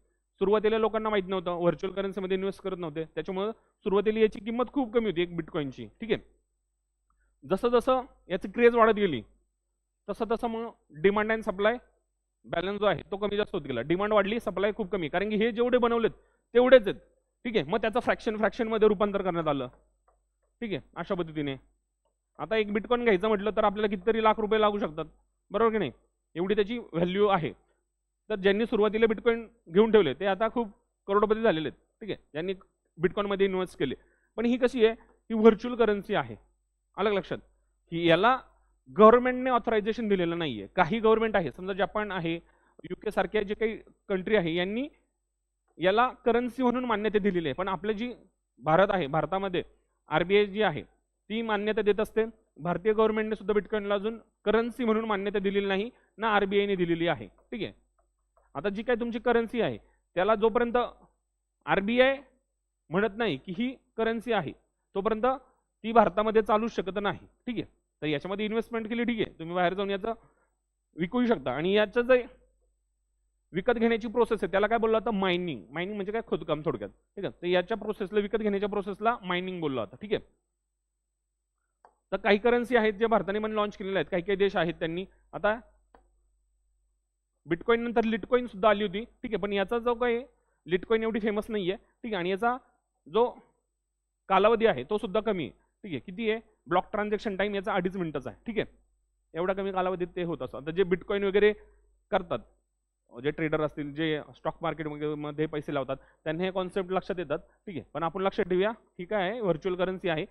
सुरुवातीला लोकांना माहित नव्हतं, व्हर्च्युअल करन्सीमध्ये इन्व्हेस्ट करत नव्हते, त्याच्यामुळे सुरुवातीला याची किंमत खूप कमी होती एक बिटकॉइनची, ठीक आहे. जसं जसं याची क्रेज वाढत गेली तसं तसं मग डिमांड अँड सप्लाय बॅलन्स जो आहे तो कमी जास्त होत गेला. डिमांड वाढली, सप्लाय खूप कमी, कारण की हे जेवढे बनवलेत तेवढेच आहेत, ठीक आहे. मग त्याचं फ्रॅक्शनमध्ये रूपांतर करण्यात आलं, ठीक आहे, अशा पद्धतीने. आता एक बिटकॉइन घ्यायचं म्हटलं तर आपल्याला कितीतरी लाख रुपये लागू शकतात, बरोबर की नाही, एवढी त्याची व्हॅल्यू आहे. तर ज्यांनी सुरुवातीला बिटकॉइन घेऊन ठेवले ते आता खूप करोडपती झालेले आहेत, ठीक आहे, ज्यांनी बिटकॉइनमध्ये इन्व्हेस्ट केले. पण ही कशी आहे, ही व्हर्च्युअल करन्सी आहे, अलग लक्षात, की याला गव्हर्नमेंटने ऑथरायझेशन दिलेलं नाहीये. काही गव्हर्नमेंट आहे, समजा जपान आहे, UK सारख्या जे काही कंट्री आहे, यांनी याला करन्सी म्हणून मान्यता दिलेली आहे. पण आपले जी भारत आहे, भारतामध्ये RBI जी आहे ती मान्यता देत असते. भारतीय गव्हर्नमेंटने सुद्धा बिटकॉइनला अजून करन्सी म्हणून मान्यता दिलेली नाही ना, RBI दिलेली आहे, ठीक आहे. आता जी काही तुमची करन्सी आहे त्याला जोपर्यंत RBI म्हणत नाही की ही करन्सी आहे तोपर्यंत ती भारतामध्ये चालूच शकत नाही, ठीक आहे. तर याच्यामध्ये इन्व्हेस्टमेंट केली, ठीक आहे, तुम्ही बाहेर जाऊन याचं विकू शकता. आणि याचं जे विकत घेण्याची प्रोसेस आहे त्याला काय बोललं जातं, मायनिंग. मायनिंग म्हणजे काय, खोदकाम थोडक्यात, ठीक आहे. तर याच्या प्रोसेसला, विकत घेण्याच्या प्रोसेसला मायनिंग बोललं जातं, ठीक आहे. तर काही करन्सी आहेत जे भारताने पण लॉन्च केलेल्या आहेत, काही काही देश आहेत त्यांनी. आता बिटकॉइन नंतर लिटकॉइन सुद्धा आली होती, ठीक आहे, पण याचा जो काही लिटकॉइन एवढी फेमस नाही आहे, ठीक आहे. आणि याचा जो कालावधी आहे तो सुद्धा कमी आहे, ठीक आहे. किती आहे, ब्लॉक ट्रान्झॅक्शन टाइम याचा 2.5 मिनिटाचा आहे, ठीक आहे. एवढा कमी कालावधीत ते होत असतं. आता जे बिटकॉइन वगैरे करतात, जे ट्रेडर असतील, जे स्टॉक मार्केटमध्ये पैसे लावतात, त्यांना हे कॉन्सेप्ट लक्षात येतात, ठीक आहे. पण आपण लक्षात ठेवूया, ही काय आहे, व्हर्च्युअल करन्सी आहे,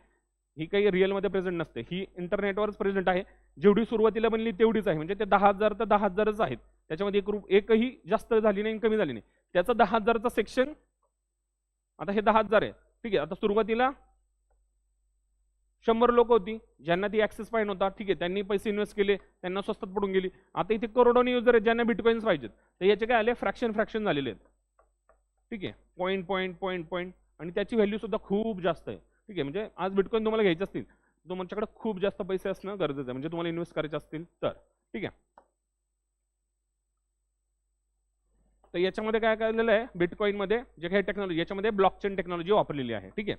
ही काही रिअलमध्ये प्रेझेंट नसते, ही इंटरनेटवरच प्रेझेंट आहे. जेवढी सुरुवातीला बनली तेवढीच आहे, म्हणजे ते 10,000 तर 10,000च आहेत, त्याच्यामध्ये एकही जास्त झाली नाही, कमी झाली नाही. त्याचं 10,000चा सेक्शन, आता हे 10,000 आहे, ठीक आहे. आता सुरुवातीला 100 लोक होती ज्यांना ती ऍक्सेस पाहिजे नव्हता, ठीक आहे, त्यांनी पैसे इन्व्हेस्ट केले, त्यांना स्वस्तात पडून गेली. आता इथे करोडोनी युजर आहेत ज्यांना बिटकॉइन्स पाहिजेत, तर याचे काय आले, फ्रॅक्शन झालेले आहेत, ठीक आहे. पॉईंट, आणि त्याची व्हॅल्यू सुद्धा खूप जास्त आहे, ठीक आहे. म्हणजे आज बिटकॉइन तुम्हाला घ्यायचे असतील तुमच्याकडे खूप जास्त पैसे असणं गरजेचं आहे, म्हणजे तुम्हाला इन्व्हेस्ट करायचे असतील तर, ठीक आहे. तर याच्यामध्ये काय केलेलं आहे, बिटकॉइन मध्ये जे काही टेक्नॉलॉजी, याच्यामध्ये ब्लॉकचेन टेक्नॉलॉजी वापरलेली आहे, ठीक आहे.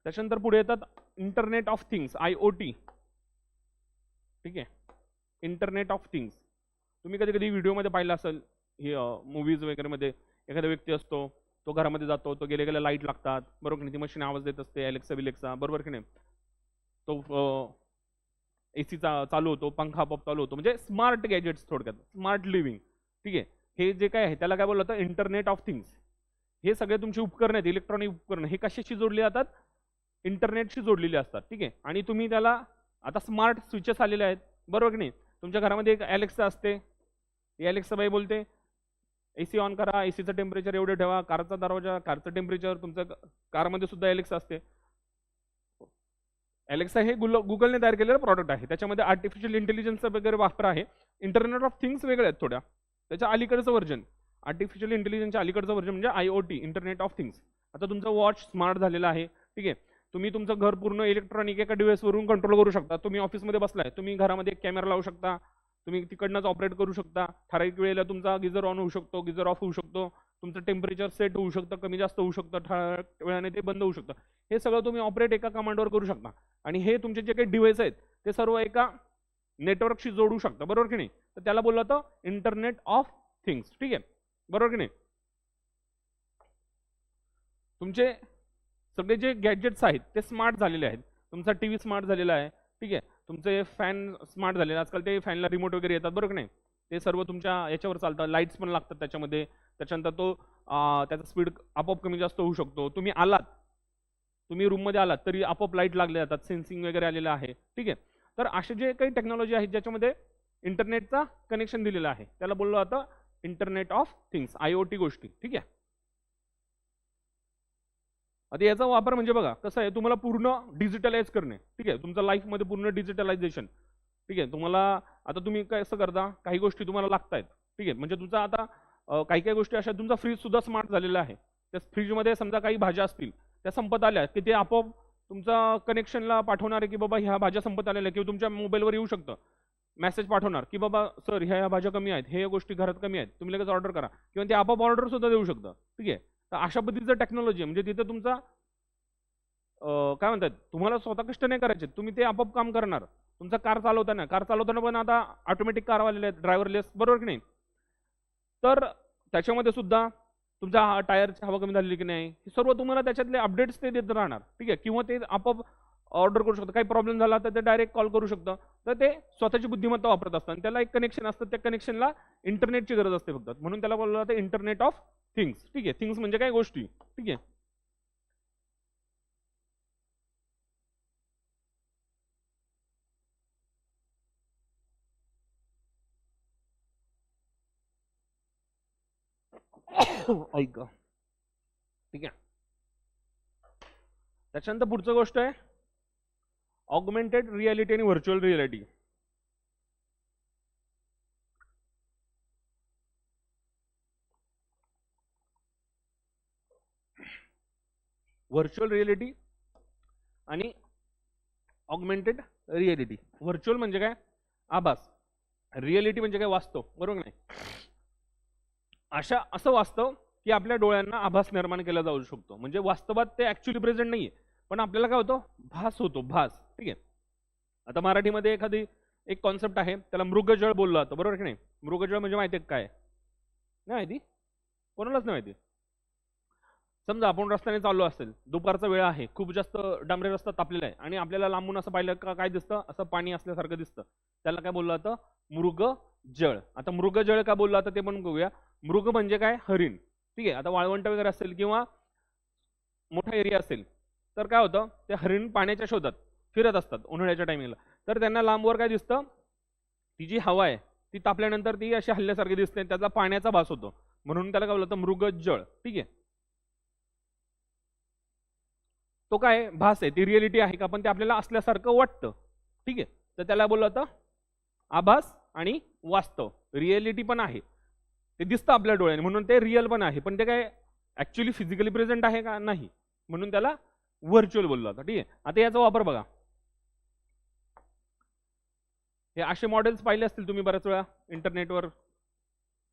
त्याच्यानंतर पुढे येतात इंटरनेट ऑफ थिंग्स, IoT, ठीक आहे. इंटरनेट ऑफ थिंग्स तुम्ही कधी कधी व्हिडिओमध्ये पाहिलं असेल, ही मूवीज वगैरे मध्ये एखादा व्यक्ती असतो, तो घरामध्ये जातो, तो गेले गेल्या लाईट लागतात, बरोबर की नाही, ती मशीन आवाज देत असते, अलेक्सा, बरोबर की नाही, तो AC चालू होतो, पंखा आपोआप चालू होतो, म्हणजे स्मार्ट गॅजेट्स, थोडक्यात स्मार्ट लिव्हिंग, ठीक आहे. हे जे काय आहे त्याला काय बोललं जातं, इंटरनेट ऑफ थिंग्स. हे सगळे तुमची उपकरण आहेत, इलेक्ट्रॉनिक उपकरण, हे कशाशी जोडली जातात, इंटरनेटशी जोडलेली असतात, ठीक आहे. आणि तुम्ही त्याला आता स्मार्ट स्विचेस आलेले आहेत, बरोबर की नाही. तुमच्या घरामध्ये एक अलेक्सा असते, ती अलेक्सा बाई बोलते AC ऑन करा, ACचं टेम्परेचर एवढे ठेवा, कारचा दरवाजा, कारचं टेम्परेचर, तुमच्या कारमध्ये सुद्धा अलेक्सा असते. अलेक्सा हे गुगलने तयार केलेलं प्रॉडक्ट आहे, त्याच्यामध्ये आर्टिफिशियल इंटेलिजन्सचा वगैरे वापर आहे. इंटरनेट ऑफ थिंग्स वेगळे आहेत थोड्या, त्याच्या अलीकडचं व्हर्जन, आर्टिफिशियल इंटेलिजन्सच्या अलीकडचं व्हर्जन म्हणजे IoT, इंटरनेट ऑफ थिंग्स. आता तुमचं वॉच स्मार्ट झालेलं आहे, ठीक आहे. तुम्ही तुमचं घर पूर्ण इलेक्ट्रॉनिक एका डिव्हाइसवरून कंट्रोल करू शकता. तुम्ही ऑफिसमध्ये बसलाय, तुम्ही घरामध्ये एक कॅमेरा लावू शकता, तुम्ही तिकडनंच ऑपरेट करू शकता. ठराविक वेळेला तुमचा गिझर ऑन होऊ शकतो, गिझर ऑफ होऊ शकतो, तुमचं टेम्परेचर सेट होऊ शकतं, कमी जास्त होऊ शकतं, ठराविक वेळाने ते बंद होऊ शकतं. हे सगळं तुम्ही ऑपरेट एका कमांडवर करू शकता. आणि हे तुमचे जे काही डिव्हाइस आहेत ते सर्व एका नेटवर्कशी जोडू शकता, बरोबर की नाही. तर त्याला बोललं जातं इंटरनेट ऑफ थिंग्स, ठीक आहे, बरोबर की नाही. तुमचे सगळे जे गॅजेट्स आहेत ते स्मार्ट झालेले आहेत. तुमचा TV स्मार्ट झालेला आहे, ठीक आहे. तुमचे फॅन स्मार्ट झालेला, आजकाल ते फॅनला रिमोट वगैरे येतात, बरोबर की नाही. ते सर्व तुमच्या याच्यावर चालतं. लाईट्स पण लागतात त्याच्यामध्ये. त्याच्यानंतर तो त्याचा स्पीड आपोआप कमी जास्त होऊ शकतो. तुम्ही रूममध्ये आलात तरी आपोआप लाईट लागले जातात, सेन्सिंग वगैरे आलेलं आहे. ठीक आहे. तर असे जे काही टेक्नॉलॉजी आहेत ज्याच्यामध्ये इंटरनेटचा कनेक्शन दिलेलं आहे त्याला बोललं जातं इंटरनेट ऑफ थिंग्स, IoT गोष्टी. ठीक आहे. आता याचा वापर म्हणजे बघा कसं आहे, तुम्हाला पूर्ण डिजिटलाइज करणे. ठीक आहे. तुमच्या लाईफमध्ये पूर्ण डिजिटलायझेशन. ठीक आहे. तुम्हाला आता तुम्ही कसं करता, काही गोष्टी तुम्हाला लागतायत. ठीक आहे. म्हणजे तुमचा आता काही काही गोष्टी अशा, तुमचा फ्रीज सुद्धा स्मार्ट झालेला आहे. त्या फ्रीजमध्ये समजा काही भाज्या असतील, त्या संपत आल्या की ते आपोआप तुमचा कनेक्शनला पाठवणार आहे की बाबा ह्या भाज्या संपत आलेल्या, किंवा तुमच्या मोबाईलवर येऊ शकतं मेसेज पाठवणार की बाबा सर ह्या भाज्या कमी आहेत, हे गोष्टी घरात कमी आहेत, तुम्ही लगेच ऑर्डर करा, किंवा ते आपोआप ऑर्डर सुद्धा देऊ शकतं. ठीक आहे. तर अशा पद्धतीचं टेक्नॉलॉजी आहे. म्हणजे तिथं तुमचा काय म्हणतात, तुम्हाला स्वतः कष्ट नाही करायचे, तुम्ही ते आपोआप काम करणार. तुमचा कार चालवताना पण आता ऑटोमॅटिक कारवालेले आहेत, ड्रायव्हरलेस, बरोबर की नाही. तर त्याच्यामध्ये सुद्धा तुमच्या टायरची हवा कमी झालेली की नाही, हे सर्व तुम्हाला त्याच्यातले अपडेट्स ते देत राहणार. ठीक आहे. किंवा ते आपोआप ऑर्डर करू शकतं. काही प्रॉब्लेम झाला तर ते डायरेक्ट कॉल करू शकतं. तर ते स्वतःची बुद्धिमत्ता वापरत असतात आणि त्याला एक कनेक्शन असतं. त्या कनेक्शनला इंटरनेटची गरज असते फक्त, म्हणून त्याला बोललं जातं इंटरनेट ऑफ थिंग्स. ठीक आहे. थिंग्स म्हणजे काय, गोष्टी. ठीक आहे. ऐक. ठीक आहे. त्याच्यानंतर पुढचं गोष्ट आहे ऑगमेंटेड रियालिटी आणि व्हर्च्युअल रियालिटी. व्हर्च्युअल रियालिटी आणि ऑगमेंटेड रियालिटी. व्हर्च्युअल म्हणजे काय, आभास. रियालिटी म्हणजे काय, वास्तव, बरोबर नाही. असं वास्तव की आपल्या डोळ्यांना आभास निर्माण केला जाऊ शकतो. म्हणजे वास्तवात ते ऍक्च्युली प्रेझेंट नाहीये, पण आपल्याला काय होतं, भास होतो, भास. ठीक आहे. आता मराठीमध्ये एखादी एक कॉन्सेप्ट आहे, त्याला मृगजळ बोललं जातं, बरोबर की नाही. मृगजळ म्हणजे माहिती आहे काय, नाही माहिती, कोणालाच नाही माहिती. समजा आपण रस्त्याने चाललो असेल, दुपारचा वेळ आहे, खूप जास्त डांबरे रस्ता तापलेला आहे आणि आपल्याला लांबून असं पाहिलं का काय दिसतं, असं पाणी असल्यासारखं दिसतं, त्याला काय बोललं जातं, मृगजळ. आता मृगजळ का बोललं जातं ते पण बघूया. मृग म्हणजे काय, हरिण. ठीक आहे. आता वाळवंट वगैरे असेल किंवा मोठा एरिया असेल तर काय होतं, ते हरिण पाण्याच्या शोधात फिरत असतात उन्हाळ्याच्या टायमिंगला. तर त्यांना लांबवर काय दिसतं, ती जी हवा आहे ती तापल्यानंतर ती अशी हल्ल्यासारखी दिसते, त्याचा पाण्याचा भास होतो, म्हणून त्याला काय बोलतं, मृगजळ. ठीक आहे. तो काय भास आहे, ती रिअलिटी आहे का, पण ते आपल्याला असल्यासारखं वाटतं. ठीक आहे. तर त्याला बोललं होतं आभास आणि वास्तव. रिअलिटी पण आहे, ते दिसतं आपल्या डोळ्याने म्हणून ते रिअल पण आहे, पण ते काय ऍक्च्युली फिजिकली प्रेझेंट आहे का, नाही, म्हणून त्याला व्हर्च्युअल बोललं होतं. ठीक आहे. आता याचा वापर बघा, हे असे मॉडेल्स पाहिले असतील तुम्ही बऱ्याच वेळा इंटरनेटवर.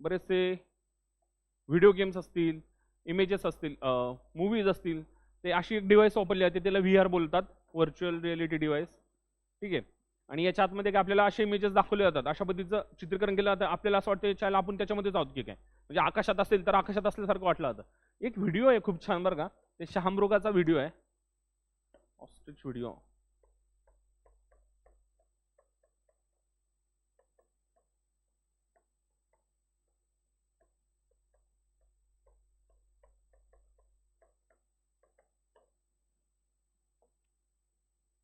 बरेचसे व्हिडिओ गेम्स असतील, इमेजेस असतील, मूवीज असतील, ते अशी एक डिव्हाइस वापरली जाते, त्याला VR बोलतात, व्हर्च्युअल रिअलिटी डिव्हाइस. ठीक आहे. आणि याच्या आतमध्ये काय आपल्याला असे इमेजेस दाखवले जातात, अशा पद्धतीचं चित्रीकरण केलं जातं, आपल्याला असं वाटतं चायला आपण त्याच्यामध्येच आहोत की काय, म्हणजे आकाशात असेल तर आकाशात असल्यासारखं वाटलं जातं. एक व्हिडिओ आहे खूप छान बरं का, ते शहामृगाचा व्हिडिओ आहे, ऑस्ट्रिच व्हिडिओ.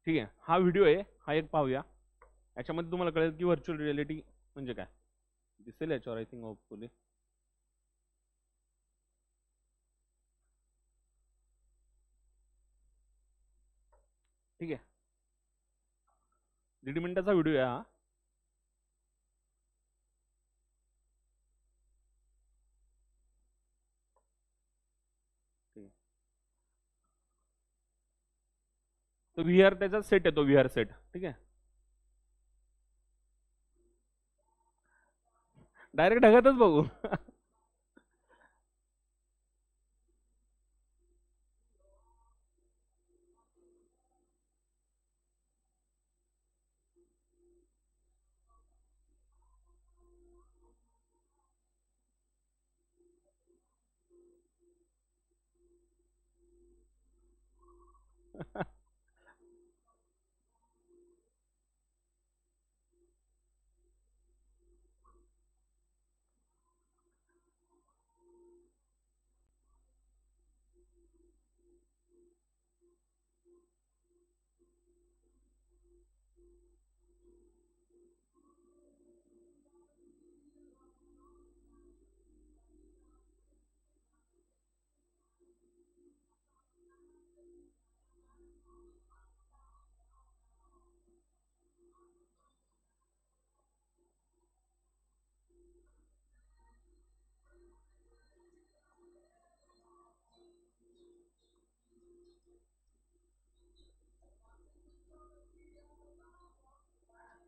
ठीक आहे. हा व्हिडिओ आहे, हा एक पाहूया. याच्यामध्ये तुम्हाला कळेल की व्हर्च्युअल रिअलिटी म्हणजे काय. दिसेल याच्यावर आय थिंक होपफुली. ठीक आहे. 1.5 मिनिटाचा व्हिडिओ आहे हा. ठीक आहे. तो VR त्याचा सेट आहे, तो VR सेट. ठीक आहे. डायरेक्ट ढगातच बघू.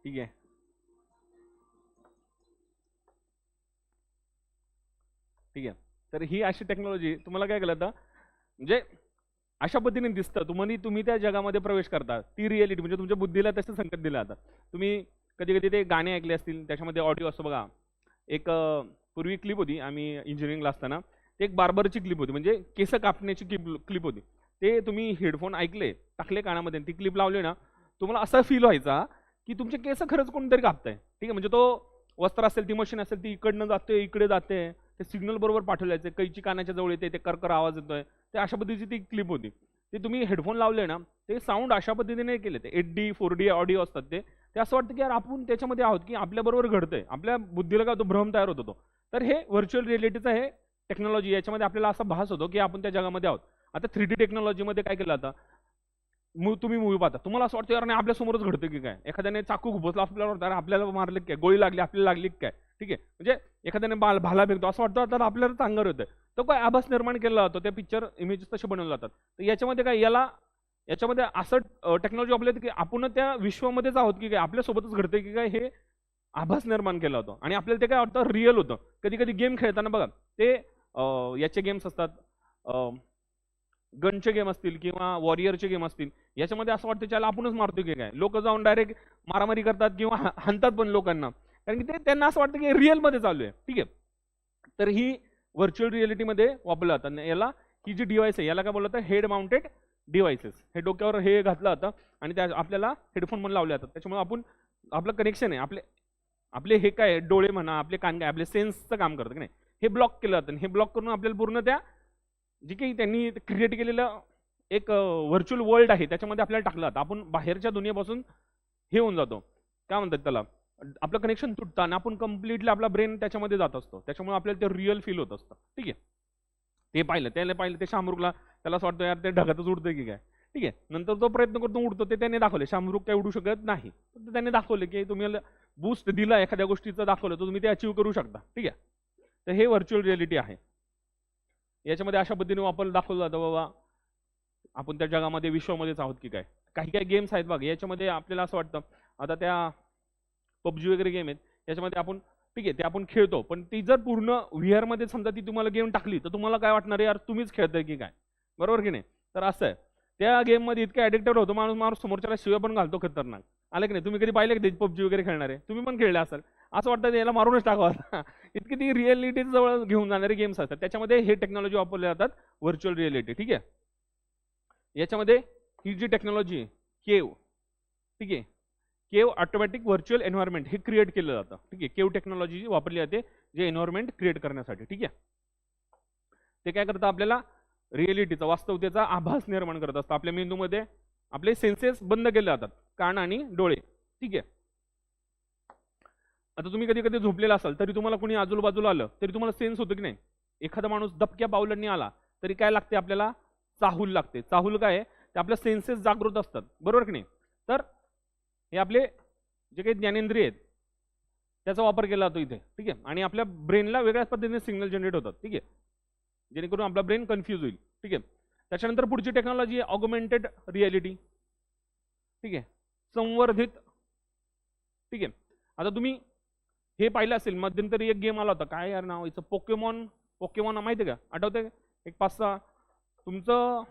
ठीक आहे. ठीक आहे. तर ही अशी टेक्नॉलॉजी तुम्हाला काय केलं आता म्हणजे अशा पद्धतीने दिसतं तुम्ही त्या जगामध्ये प्रवेश करता, ती रिअलिटी म्हणजे तुमच्या बुद्धीला तसं संकेत दिलं आता. तुम्ही कधी कधी ते गाणे ऐकले असतील, त्याच्यामध्ये ऑडिओ असतो बघा. एक पूर्वी क्लिप होती, आम्ही इंजिनिअरिंगला असताना ते एक बार्बरची क्लिप होती, म्हणजे केस कापण्याची क्लिप होती. ते तुम्ही हेडफोन ऐकले, टाकले कानामध्ये, ती क्लिप लावली ना, तुम्हाला असा फील व्हायचा की तुमचे केस खरंच कोणतरी कापताय. ठीक आहे, म्हणजे तो वस्त्र असेल, ती मशीन असेल, ती इकडनं जाते इकडे जाते, ते सिग्नल बरोबर पाठवले जायचे, कैची कानाच्या जवळ येते, ते करकर आवाज येतोय. ते अशा पद्धतीची ती क्लिप होती. ते तुम्ही हेडफोन लावले ना, ते साऊंड अशा पद्धतीने केले, ते 8D 4D ऑडिओ असतात. ते असं वाटतं की यार आपण त्याच्यामध्ये आहोत, की आपल्याबरोबर घडतंय, आपल्या बुद्धीला काय होतो, भ्रम तयार होत होतो. तर हे व्हर्च्युअल रिअलिटीचं हे टेक्नॉलॉजी, याच्यामध्ये आपल्याला असा भास होतो की आपण त्या जगामध्ये आहोत. आता 3D टेक्नॉलॉजीमध्ये काय केलं आता, तुम्ही मूवी पाहता, तुम्हाला असं वाटतं यार नाही आपल्या समोरच घडतं की काय, एखाद्याने चाकू घुबसला आपल्याला वाटतं आपल्याला मारले काय, गोळी लागली आपल्याला लागली काय. ठीक आहे, म्हणजे एखाद्याने भाला फेकतो, असं वाटतं तर आपल्याला चांगलं होतं. तो काय आभास निर्माण केला जातो, त्या पिक्चर इमेजेस तसे बनवले जातात. तर याच्यामध्ये काय याच्यामध्ये असं टेक्नॉलॉजी वापरली की आपण त्या विश्वामध्येच आहोत की काय, आपल्यासोबतच घडतंय की काय, हे आभास निर्माण केला होतो. आणि आपल्याला ते काय वाटतं रिअल होतं. कधी कधी गेम खेळताना बघा, ते याचे गेम्स असतात, गनचे गेम असतील किंवा वॉरियरचे गेम असतील, याच्यामध्ये असं वाटतं त्याला आपणच मारतो की काय, लोक जाऊन डायरेक्ट मारामारी करतात किंवा हाणतात पण लोकांना, कारण की ते त्यांना असं वाटतं की रिअलमध्ये चालू आहे. ठीक आहे, तर ही व्हर्च्युअल रिअलिटीमध्ये वापरलं जातं. याला ही जी डिव्हाइस आहे याला काय बोललं जातं, हेड माउंटेड डिव्हाइसेस. हे डोक्यावर हे घातलं जातं आणि त्या आपल्याला हेडफोन पण लावले जातात. त्याच्यामुळे आपलं कनेक्शन आहे, आपले हे काय डोळे म्हणा, आपले कान काय, आपले सेन्सचं काम करतं की नाही, हे ब्लॉक केलं जातं. हे ब्लॉक करून आपल्याला पूर्ण त्या जे काही त्यांनी क्रिएट केलेलं एक व्हर्च्युअल वर्ल्ड आहे त्याच्यामध्ये आपल्याला टाकलं जातं. आपण बाहेरच्या दुनियेपासून हे होऊन जातो, काय म्हणतात त्याला, आपलं कनेक्शन तुटतं आणि आपण कम्प्लिटली आपला ब्रेन त्याच्यामध्ये जात असतो. त्याच्यामुळे आपल्याला ते रिअल फील होत असतं. ठीक आहे, ते पाहिलं ते शामरुखला, त्याला असं वाटतं यार ते ढगातच उडतंय की काय. ठीक आहे, नंतर तो प्रयत्न करतो उडतो, ते त्याने दाखवले शामरुख काय उडू शकत नाही. त्याने दाखवले की तुम्ही बूस्ट दिला एखाद्या गोष्टीचं दाखवलं तर तुम्ही ते अचीव्ह करू शकता. ठीक आहे, तर हे व्हर्च्युअल रिअलिटी आहे. याच्यामध्ये अशा पद्धतीने वापर दाखवलं जातं बाबा आपण त्या जगामध्ये विश्वामध्येच आहोत की काय. काही काही गेम्स आहेत बघा, याच्यामध्ये आपल्याला असं वाटतं, आता त्या पबजी वगैरे गेम आहेत याच्यामध्ये आपण, ठीक आहे, ते आपण खेळतो, पण ती जर पूर्ण व्हीआर मध्ये समजा ती तुम्हाला गेम टाकली तर तुम्हाला काय वाटणार, यार तुम्हीच खेळताय की काय, बरोबर की नाही. तर असं आहे, त्या गेम मध्ये इतकं ऍडिक्टेड होतो माणूस समोरच्याला शिवाय पण घालतो खतरनाक. आलं की नाही, तुम्ही कधी पाहिले की पबजी वगैरे खेळणारे, तुम्ही पण खेळले असाल, असं वाटतं याला मारूनच टाकावं. इतकी ती रिअलिटी जवळ घेऊन जाणारे गेम्स असतात, त्याच्यामध्ये हे टेक्नॉलॉजी वापरले जातात, व्हर्च्युअल रिअलिटी. ठीक आहे, याच्यामध्ये ही जी टेक्नॉलॉजी आहे केव, ठीक आहे, केव ऑटोमॅटिक व्हर्च्युअल एन्व्हायरमेंट हे क्रिएट केलं जातं. ठीक आहे, केव टेक्नॉलॉजी वापरली जाते जे एन्व्हायरमेंट क्रिएट करण्यासाठी. ठीक आहे, ते काय करतं, आपल्याला रिअलिटीचा, वास्तवतेचा आभास निर्माण करत असतं. आपल्या मेंदूमध्ये आपले सेन्सेस बंद केले जातात, कान आणि डोळे. ठीक आहे, आता तुम्ही कधी कधी झोपलेला असाल तरी तुम्हाला कोणी आजूबाजूला आलं तरी तुम्हाला सेन्स होतं की नाही, एखादा माणूस दबक्या पावलांनी आला तरी काय लागते आपल्याला, चाहूल लागते. चाहूल काय आहे, ते आपल्या सेन्सेस जागृत असतात, बरोबर की नाही. तर हे आपले जे काही ज्ञानेंद्रिय आहेत त्याचा वापर केला जातो इथे. ठीक आहे, आणि आपल्या ब्रेनला वेगळ्याच पद्धतीने सिग्नल जनरेट होतात. ठीक आहे, जेणेकरून आपला ब्रेन कन्फ्यूज होईल. ठीक आहे, त्याच्यानंतर पुढची टेक्नॉलॉजी आहे ऑगमेंटेड रियालिटी. ठीक आहे, संवर्धित. ठीक आहे, आता तुम्ही हे पाहिलं असेल, मध्यंतरी एक गेम आला होता, काय यार नाव याचं, पोकेमॉन माहिती आहे का, आठवतंय, एक 5-6 तुमचं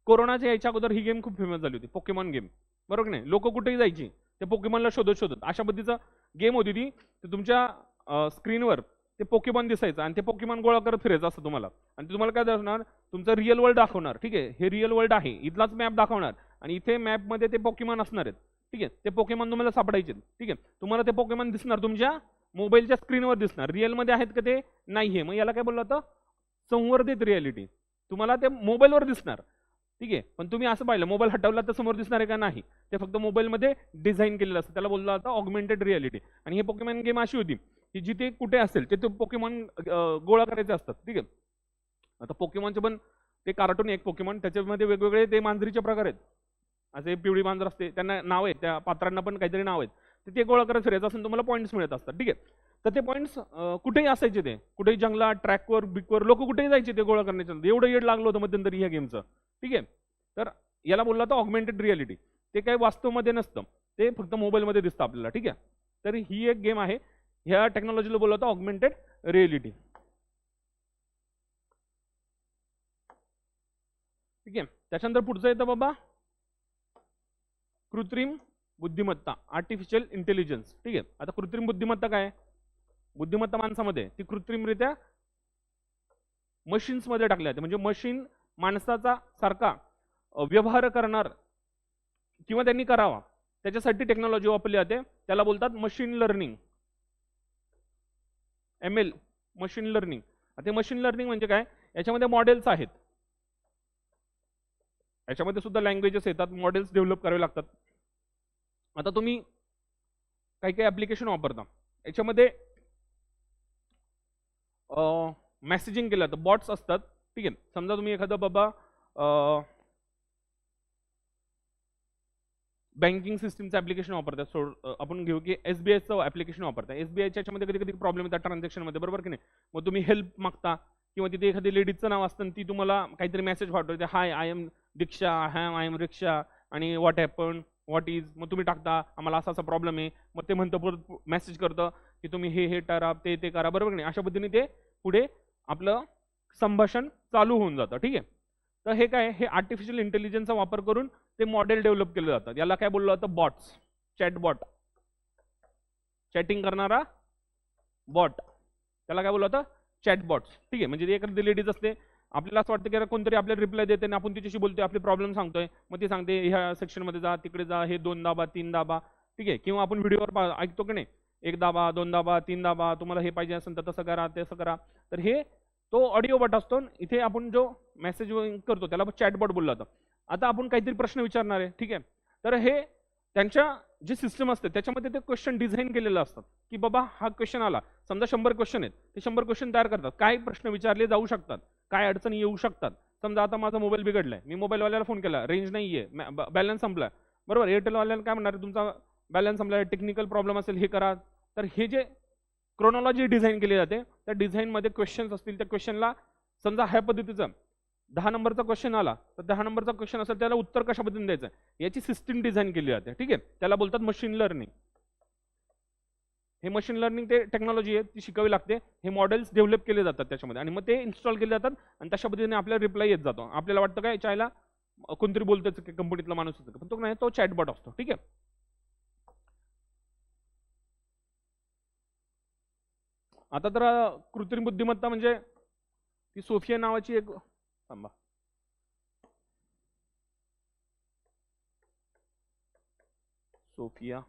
कोरोनाच्या यायच्या अगोदर ही गेम खूप फेमस झाली होती, पोकेमॉन गेम, बरोबर की नाही. लोक कुठेही जायची ते पोकेमॉनला शोधत अशा पद्धतीचं गेम होती ती. तुमच्या स्क्रीनवर ते पोकेमॉन दिसायचं आणि ते पोकेमॉन गोळा करत फिरायचं असतं तुम्हाला, आणि तुम्हाला काय दाखवणार, तुमचं रिअल वर्ल्ड दाखवणार. ठीक आहे, हे रिअल वर्ल्ड आहे, इथलाच मॅप दाखवणार आणि इथे मॅपमध्ये ते पोकेमॉन असणार आहेत. ठीक आहे, ते पोकेमॉन तुम्हाला सापडायचे. ठीक आहे, तुम्हाला ते पोकेमॉन दिसणार तुमच्या मोबाईलच्या स्क्रीनवर दिसणार, रिअलमध्ये आहेत का ते नाहीये. मग याला काय बोललं जातं, संवर्धित रियालिटी. तुम्हाला ते मोबाईलवर दिसणार. ठीक आहे, पण तुम्ही असं पाहिलं मोबाईल हटवला तर समोर दिसणार आहे का, नाही, ते फक्त मोबाईलमध्ये डिझाईन केलेलं असतं, त्याला बोललं जातं ऑगमेंटेड रियालिटी. आणि हे पोकेमॉन गेम अशी होती की जिथे कुठे असेल ते पोकेमॉन गोळा करायचे असतात. ठीक आहे, आता पोकेमॉनचे पण ते कार्टून एक पोकेमॉन, त्याच्यामध्ये वेगवेगळे ते मांजरीचे प्रकार आहेत. असे पिवळी मांजर असते, त्यांना नाव आहे, त्या पात्रांना पण काहीतरी नाव आहेत, ते गोळा करत फिरायचं असून तुम्हाला पॉईंट्स मिळत असतात. ठीक आहे, तर ते पॉईंट्स कुठेही असायचे, ते कुठेही जंगलात, ट्रॅकवर, बिकवर लोक कुठेही जायचे ते गोळा करण्याच्या, एवढं येड लागलं होतं मध्यंतरी ह्या गेमचं. ठीक आहे, तर याला बोललं होतं ऑगमेंटेड रियालिटी. ते काही वास्तवमध्ये नसतं, ते फक्त मोबाईलमध्ये दिसतं आपल्याला, ठीक आहे. तर ही एक गेम आहे, ह्या टेक्नॉलॉजीला बोलवतं ऑगमेंटेड रिअलिटी. ठीक आहे. त्याच्यानंतर पुढचं येतं बाबा कृत्रिम बुद्धिमत्ता, आर्टिफिशियल इंटेलिजन्स. ठीक आहे. आता कृत्रिम बुद्धिमत्ता काय आहे? बुद्धिमत्ता माणसामध्ये ती कृत्रिमरित्या मशीन्स मध्ये टाकल्या जाते, म्हणजे मशीन माणसाचा सारखा व्यवहार करणार किंवा त्यांनी करावा त्याच्यासाठी टेक्नॉलॉजी वापरली जाते, त्याला बोलतात machine learning, ML, machine learning. आता मशीन लर्निंग म्हणजे काय? याच्यामध्ये मॉडेल्स आहेत, याच्यामध्ये सुद्धा लँग्वेजेस येतात, मॉडेल्स डेव्हलप करावे लागतात. आता तुम्ही काही काही ऍप्लिकेशन वापरता, याच्यामध्ये मेसेजिंग केलं जातं, बॉट्स असतात. ठीक आहे. समजा तुम्ही एखादं बाबा बँकिंग सिस्टमचं ऍप्लिकेशन वापरतात, आपण घेऊ की SBIचं ऍप्लिकेशन वापरतात. SBIच्या याच्यामध्ये कधी कधी प्रॉब्लेम येतात ट्रान्झॅक्शनमध्ये, बरोबर की नाही? मग तुम्ही हेल्प मागता किंवा तिथे एखादी लेडीजचं नाव असतं ती तुम्हाला काहीतरी मेसेज पाठवते, hi I am Diksha, I am Riksha, आणि व्हॉट हॅपन, व्हॉट इज, मग तुम्ही टाकता आम्हाला असा असा प्रॉब्लेम आहे, मग ते म्हणतं परत मेसेज करतं की तुम्ही हे करा, ते करा, बरोबर की नाही? अशा पद्धतीने ते पुढे आपलं संभाषण चालू होऊन जातं. ठीक आहे. तर हे काय, हे आर्टिफिशियल इंटेलिजन्सचा वापर करून ते मॉडेल डेव्हलप केले जातात. याला काय बोललं जातं? बॉट्स, चॅटबॉट, चॅटिंग करणारा बॉट, त्याला काय बोललं जातं? चॅटबॉट्स. ठीक आहे. म्हणजे एखादी लेडीज असते, आपल्याला असं वाटतं की कोणतरी आपल्याला रिप्लाय देते आणि आपण तिच्याशी बोलतोय, आपले प्रॉब्लेम सांगतोय, मग ती सांगते ह्या सेक्शनमध्ये जा, तिकडे जा, हे 2 दाबा 3 दाबा. ठीक आहे. किंवा आपण व्हिडिओवर ऐकतो की नाही, 1 दाबा 2 दाबा 3 दाबा, तुम्हाला हे पाहिजे असेल तर तसं करा, तसं करा. तर हे तो ऑडिओ बट असतो, इथे आपण जो मेसेज करतो त्याला चॅटबॉट बोललं जातं. आता आपण काहीतरी प्रश्न विचारणार आहे, ठीक आहे, तर हे त्यांच्या जे सिस्टम असते त्याच्यामध्ये ते क्वेश्चन डिझाईन केलेलं असतात, की बाबा हा क्वेश्चन आला, समजा 100 क्वेश्चन आहेत, ते 100 क्वेश्चन तयार करतात, काय प्रश्न विचारले जाऊ शकतात, काय अडचणी येऊ शकतात. समजा आता माझा मोबाईल बिघडलाय, मी मोबाईलवाल्याला फोन केला, रेंज नाहीये, बॅलन्स संपलाय, बरोबर. एअरटेलवाल्याला काय म्हणणार, तुमचा बॅलन्स संपलाय, टेक्निकल प्रॉब्लेम असेल, हे करा. तर हे जे क्रोनॉलॉजी डिझाईन केली जाते, त्या डिझाईनमध्ये क्वेश्चन्स असतील, त्या क्वेश्चनला समजा ह्या पद्धतीचं 10 नंबरचा क्वेश्चन आला, तर 10 नंबरचा क्वेश्चन असेल त्याला उत्तर कशा पद्धतीने द्यायचं याची सिस्टीम डिझाईन केली जाते. ठीक आहे. त्याला बोलतात मशीन लर्निंग. हे मशीन लर्निंग ते टेक्नॉलॉजी आहे, ती शिकावी लागते. हे मॉडेल्स डेव्हलप केले जातात त्याच्यामध्ये, आणि मग ते इन्स्टॉल केले जातात, आणि तशा पद्धतीने आपल्याला रिप्लाय येत जातो. आपल्याला वाटतं काय चायला कोणतरी बोलतोय कंपनीतला माणूस होतं, पण तो नाही, तो चॅटबॉट असतो. ठीक आहे. आता तर कृत्रिम बुद्धिमत्ता म्हणजे ती सोफिया नावाची एक, थांबा, Sophia,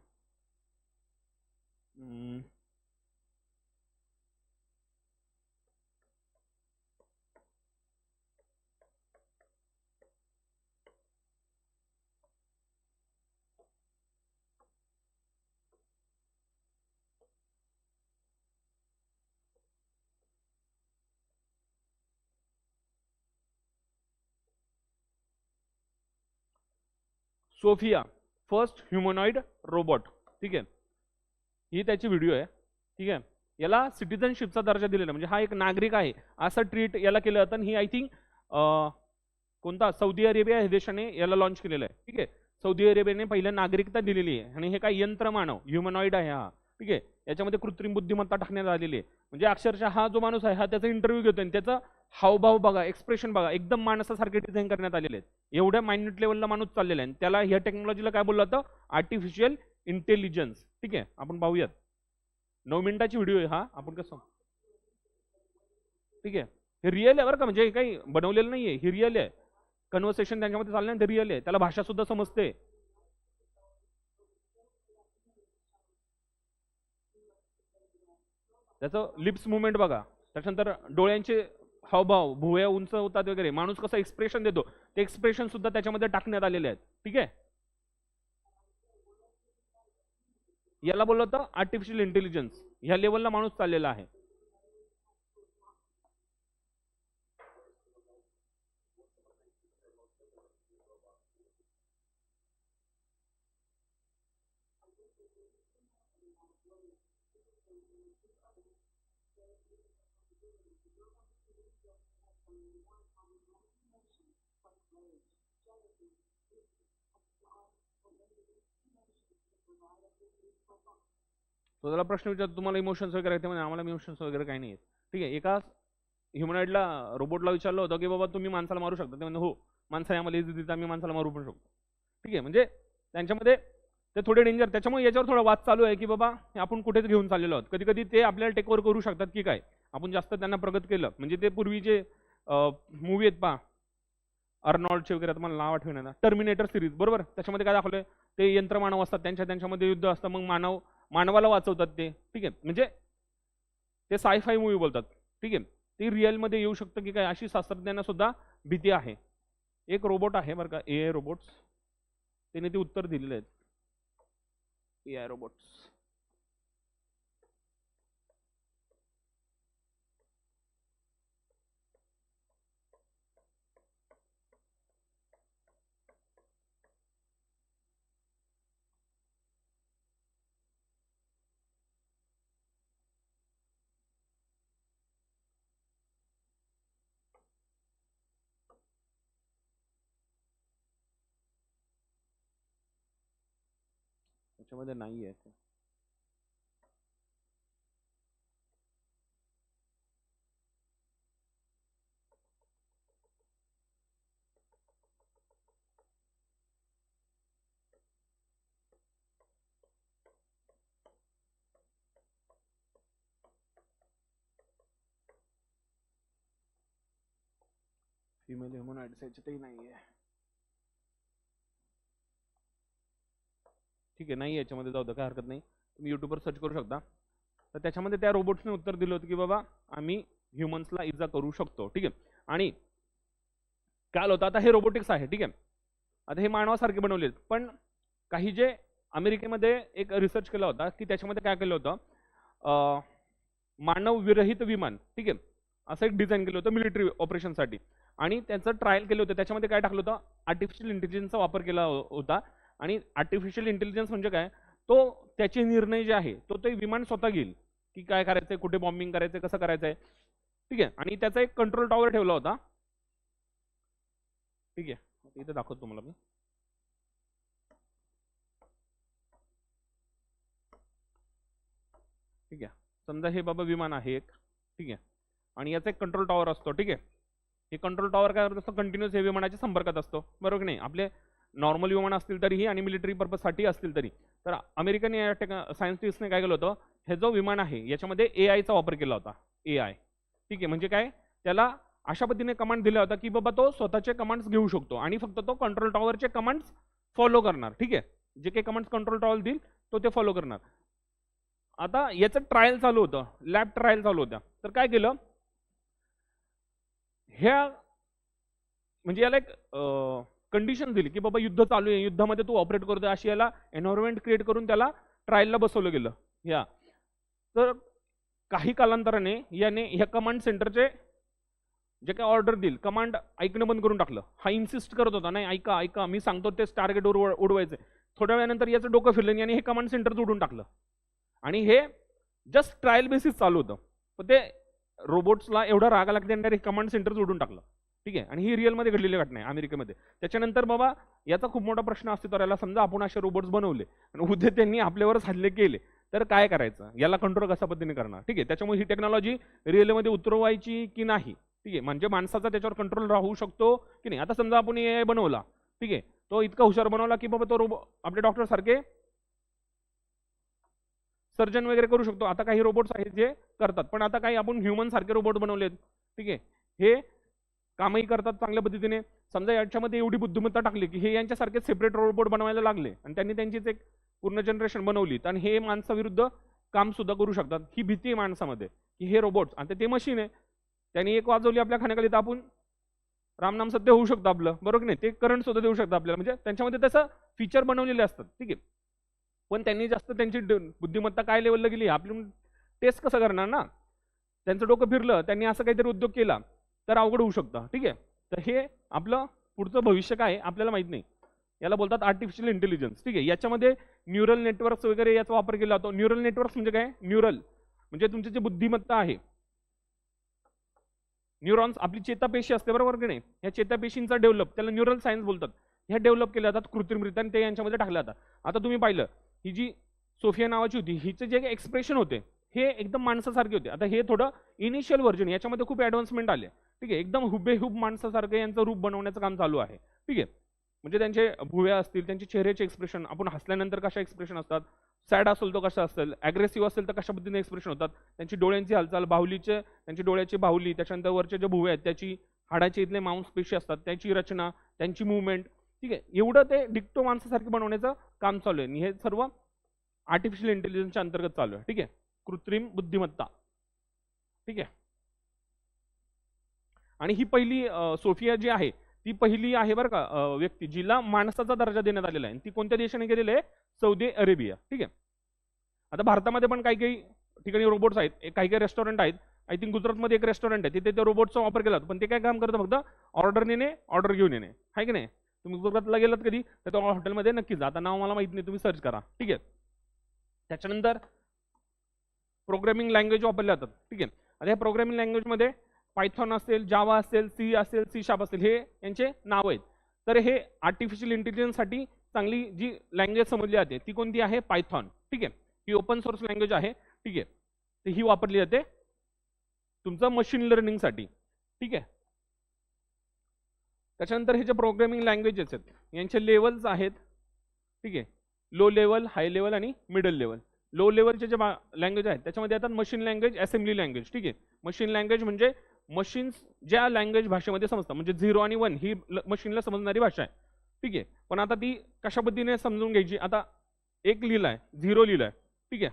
Sophia first humanoid robot. ठीक आहे. ही त्याची व्हिडिओ आहे. ठीक आहे. याला सिटिझनशिपचा दर्जा दिलेला, म्हणजे हा एक नागरिक आहे असं ट्रीट याला केलं जातं. ही आय थिंक कोणता सौदी अरेबिया या देशाने याला लॉन्च केलेलं आहे. ठीक आहे. सौदी अरेबियाने पहिल्या नागरिकता दिलेली आहे, आणि हे काय यंत्रमानव ह्युमनॉइड आहे हा. ठीक आहे. याच्यामध्ये कृत्रिम बुद्धिमत्ता टाकण्यात आलेली आहे, म्हणजे अक्षरशः हा जो माणूस आहे हा त्याचा इंटरव्ह्यू घेतोय, आणि त्याचा हावभाव बघा, एक्सप्रेशन बघा, एकदम माणसासारखे डिझाईन करण्यात आलेले आहेत. एवढ्या मायन्यूट लेवलला माणूस चाललेला आहे, आणि त्याला ह्या टेक्नॉलॉजीला काय बोललं जातं? Artificial intelligence. ठीक आहे. आपण पाहूयात. 9 मिनिटाची व्हिडिओ आहे हा, आपण कसं, ठीक आहे, हे रिअल आहे बरं का, म्हणजे काही बनवलेलं नाहीये, हे रिअल आहे. कन्व्हर्सेशन त्यांच्यामध्ये चाललंय, ते रिअल आहे, त्याला भाषा सुद्धा समजते. त्याचं लिप्स मुवमेंट बघा, त्याच्यानंतर डोळ्यांचे हावभाव, भुवया उंच होतात वगैरे, माणूस कसा एक्सप्रेशन देतो ते एक्सप्रेशन सुद्धा त्याच्यामध्ये टाकण्यात आलेले आहेत. ठीक आहे. याला बोललं होतं आर्टिफिशियल इंटेलिजन्स. ह्या लेवलला माणूस चाललेला आहे. तो त्याला प्रश्न विचारतो तुम्हाला इमोशन्स वगैरे आहेत, म्हणजे आम्हाला इमोशन्स वगैरे काही नाही आहेत. ठीक आहे. एका ह्युमनॉइडला रोबोटला विचारलं होतं की बाबा तुम्ही माणसाला मारू शकता, ते म्हणजे हो, माणसाने आम्हाला इझी देतात, आम्ही माणसाला मारू पण शकतो. ठीक आहे. म्हणजे त्यांच्यामध्ये ते थोडे डेंजर, त्याच्यामुळे याच्यावर थोडा वाद चालू आहे की बाबा आपण कुठेच घेऊन चाललेलो आहोत. कधी कधी ते आपल्याला टेक ओव्हर करू शकतात की काय, आपण जास्त त्यांना प्रगत केलं. म्हणजे ते पूर्वीचे मूवी आहेत पहा, अर्नॉल्डचे वगैरे, मला नाव आठवण ना, टर्मिनेटर सिरीज, बरोबर. त्याच्यामध्ये काय दाखवलंय, ते यंत्रमानव असतात, त्यांच्यामध्ये युद्ध असतं, मग मानवाला वाचवतात ते. ठीक आहे. म्हणजे ते सायफाय मूवी बोलतात. ठीक आहे. ती रिअलमध्ये येऊ शकतं की काय, अशी शास्त्रज्ञांना सुद्धा भीती आहे. एक रोबोट आहे बरं का, AI रोबोट्स, त्याने ते उत्तर दिलेले आहेत. AI रोबोट्स त्याच्यामध्ये नाही आहे. फिमेल ह्युमनॉइड्स याच्यातही नाही आहे. ठीक आहे, नाही याच्यामध्ये जाऊ द्या, काय हरकत नाही. तुम्ही युट्यूबवर सर्च करू शकता. तर त्याच्यामध्ये त्या रोबोट्सने उत्तर दिलं होतं की बाबा आम्ही ह्युमन्सला इजा करू शकतो. ठीक आहे. आणि काय होतं, आता हे रोबोटिक्स आहे. ठीक आहे. आता हे मानवासारखे बनवलेत, पण काही जे अमेरिकेमध्ये एक रिसर्च केला होता की त्याच्यामध्ये काय केलं होतं, मानव विरहित विमान, ठीक आहे, असं एक डिझाईन केलं होतं मिलिटरी ऑपरेशनसाठी. आणि त्याचं ट्रायल केलं होतं. त्याच्यामध्ये काय टाकलं होतं, आर्टिफिशियल इंटेलिजन्सचा वापर केला होता. आणि आर्टिफिशियल इंटेलिजन्स म्हणजे काय, तो त्याचे निर्णय जे आहे तो ते विमान स्वतः घेईल की काय करायचंय, कुठे बॉम्बिंग करायचंय, कसं करायचंय. ठीक आहे. आणि त्याचा एक कंट्रोल टॉवर ठेवला होता. ठीक आहे, इथे दाखवतो तुम्हाला मी. ठीक आहे. समजा हे बाबा विमान आहे एक. ठीक आहे. आणि याचा एक कंट्रोल टॉवर असतो. ठीक आहे. हे कंट्रोल टॉवर काय करत असतो, कंटिन्युअस हे विमानाच्या संपर्कात असतो, बरोबर की नाही. आपले नॉर्मल विमान असतील तरीही आणि मिलिटरी पर्पजसाठी असतील तरी. तर अमेरिकन सायन्टिस्टने काय केलं होतं, हे जो विमान आहे याच्यामध्ये AIचा वापर केला होता. AI. ठीक आहे. म्हणजे काय, त्याला अशा पद्धतीने कमांड दिला होता की बाबा तो स्वतःचे कमांड्स घेऊ शकतो आणि फक्त तो कंट्रोल टॉवरचे कमांड्स फॉलो करणार. ठीक आहे. जे काही कमांड्स कंट्रोल टॉवर देईल तो ते फॉलो करणार. आता याचं ट्रायल चालू होतं, लॅब ट्रायल चालू होत्या. तर काय केलं, ह्या म्हणजे याला एक कंडिशन दिली की बाबा युद्ध चालू आहे, युद्धामध्ये तू ऑपरेट करतोय, अशी याला एन्व्हायरमेंट क्रिएट करून त्याला ट्रायलला बसवलं गेलं. या तर काही कालांतराने याने ह्या कमांड सेंटरचे जे काय ऑर्डर देईल, कमांड ऐकणं बंद करून टाकलं. हा इन्सिस्ट करत होता, नाही ऐका ऐका, मी सांगतो तेच टार्गेटवर उडवायचं. थोड्या वेळानंतर याचं डोकं फिरलं आणि हे कमांड सेंटर उडून टाकलं. आणि हे जस्ट ट्रायल बेसिस चालू होतं, पण ते रोबोट्सला एवढा राग आला की त्यांनी कमांड सेंटर उडून टाकलं. ठीक आहे. आणि ही रिअलमध्ये घडलेली घटना आहे अमेरिकेमध्ये. त्याच्यानंतर बाबा याचा खूप मोठा प्रश्न अस्तित्वात राहिला, समजा आपण असे रोबोट्स बनवले आणि उद्या त्यांनी आपल्यावरच हल्ले केले तर काय करायचं, याला कंट्रोल कशा पद्धतीने करणार. ठीक आहे. त्याच्यामुळे ही टेक्नॉलॉजी रिअलमध्ये उतरवायची की नाही, ठीक आहे, म्हणजे माणसाचा त्याच्यावर कंट्रोल राहू शकतो की नाही. आता समजा आपण AI बनवला, ठीक आहे, तो इतका हुशार बनवला की बाबा तो आपले डॉक्टर सारखे सर्जन वगैरे करू शकतो. आता काही रोबोट्स आहेत जे करतात, पण आता काही आपण ह्युमन सारखे रोबोट बनवलेत. ठीक आहे. हे कामही करतात चांगल्या पद्धतीने. समजा याच्यामध्ये एवढी बुद्धिमत्ता टाकली की हे यांच्यासारखे सेपरेट रोबोट बनवायला लागले आणि त्यांनी त्यांचीच एक पूर्ण जनरेशन बनवली, आणि हे माणसाविरुद्ध काम सुद्धा करू शकतात. ही भीती आहे माणसामध्ये की हे रोबोट्स, आणि ते मशीन आहे, त्यांनी एक वाजवली आपल्या खाण्याखाली तर आपण रामनाम सत्य होऊ शकतं आपलं, बरोबर की नाही. ते करंट सुद्धा देऊ शकतं आपल्याला, म्हणजे त्यांच्यामध्ये तसं फीचर बनवलेले असतात. ठीक आहे. पण त्यांनी जास्त त्यांची बुद्धिमत्ता काय लेवलला गेली आपली टेस्ट कसं करणार ना. त्यांचं डोकं फिरलं, त्यांनी असं काहीतरी उद्योग केला तर अवघड होऊ शकतं. ठीक आहे. तर हे आपलं पुढचं भविष्य काय आपल्याला माहित नाही. याला बोलतात आर्टिफिशियल इंटेलिजन्स. ठीक आहे. याच्यामध्ये न्यूरल नेटवर्क्स वगैरे याचा वापर केला जातो. न्यूरल नेटवर्क्स म्हणजे काय, न्यूरल म्हणजे तुमची जी बुद्धिमत्ता आहे, न्यूरॉन्स, आपली चेतापेशी असते, बरोबर की नाही. या चेतापेशींचा डेव्हलप, त्याला न्यूरल सायन्स बोलतात. ह्या डेव्हलप केल्या जातात कृत्रिमरित्या आणि ते यांच्यामध्ये टाकल्या जातात. आता तुम्ही पाहिलं ही जी सोफिया नावाची होती, हिचे जे एक्सप्रेशन होते हे एकदम माणसासारखे होते. आता हे थोडं इनिशियल व्हर्जन, याच्यामध्ये खूप ॲडव्हान्समेंट आले. ठीक आहे, एकदम हुबेहूब माणसासारखं यांचं रूप बनवण्याचं काम चालू आहे. ठीक आहे, म्हणजे त्यांचे भुवया असतील, त्यांचे चेहऱ्याचे एक्सप्रेशन, आपण हसल्यानंतर कशा एक्सप्रेशन असतात, सॅड असेल तो कसा असेल, ॲग्रेसिव्ह असेल तर कशा पद्धतीने एक्सप्रेशन होतात, त्यांची डोळ्यांची हालचाल, बाहुलीचे, त्यांची डोळ्याची बाहुली, त्याच्यानंतर वरचे जे भुवे आहेत त्याची, हाडाचे इथले मांसपेशी असतात त्याची रचना, त्यांची मुवमेंट. ठीक आहे, एवढं ते डिक्टो माणसासारखे बनवण्याचं काम चालू आहे. हे सर्व आर्टिफिशियल इंटेलिजन्सच्या अंतर्गत चालू आहे. ठीक आहे, कृत्रिम बुद्धिमत्ता. ठीक आहे, आणि ही पहिली सोफिया जी आहे ती पहिली आहे बरं का व्यक्ती जिला माणसाचा दर्जा देण्यात आलेला आहे. ती कोणत्या देशाने केलेली आहे? Saudi Arabia. ठीक आहे, आता भारतामध्ये पण काही काही ठिकाणी रोबोट्स आहेत, काही काही रेस्टॉरंट आहेत. आय थिंक गुजरातमध्ये एक रेस्टॉरंट आहे, तिथे त्या रोबोटचा वापर केला जातो. पण ते काय काम करतं? फक्त ऑर्डर नेणे, ऑर्डर घेऊन येणे, आहे की नाही? तुम्ही गुजरातला गेलात कधी तर त्या हॉटेलमध्ये नक्की जा. आता नाव मला माहित नाही, तुम्ही सर्च करा. ठीक आहे, त्याच्यानंतर प्रोग्रामिंग लँग्वेज वापरल्या जातात. ठीक आहे, आता या प्रोग्रामिंग लँग्वेजमध्ये पायथॉन असेल, जावा असेल, सी असेल, सी शार्प असेल, हे यांचे नाव आहेत. तर हे आर्टिफिशियल इंटेलिजन्ससाठी चांगली जी लँग्वेज समजली जाते ती कोणती आहे? पायथॉन. ठीक आहे, ही ओपन सोर्स लँग्वेज आहे. ठीक आहे, तर ही वापरली जाते तुमचं मशीन लर्निंगसाठी. ठीक आहे, त्याच्यानंतर हे जे प्रोग्रामिंग लँग्वेजेस आहेत यांचे लेवल्स आहेत. ठीक आहे, लो लेवल, हाय लेवल आणि मिडल लेवल. लो लेवलचे जे लँग्वेज आहेत त्याच्यामध्ये येतात मशीन लँग्वेज, असेंब्ली लँग्वेज. ठीक आहे, मशीन लँग्वेज म्हणजे मशीन्स ज्या लँग्वेज भाषेमध्ये समजतात, म्हणजे 0 आणि 1 ही मशीनला समजणारी भाषा आहे. ठीक आहे, पण आता ती कशा पद्धतीने समजून घ्यायची? आता एक लिहिलाय, 0 लिहिलाय. ठीक आहे,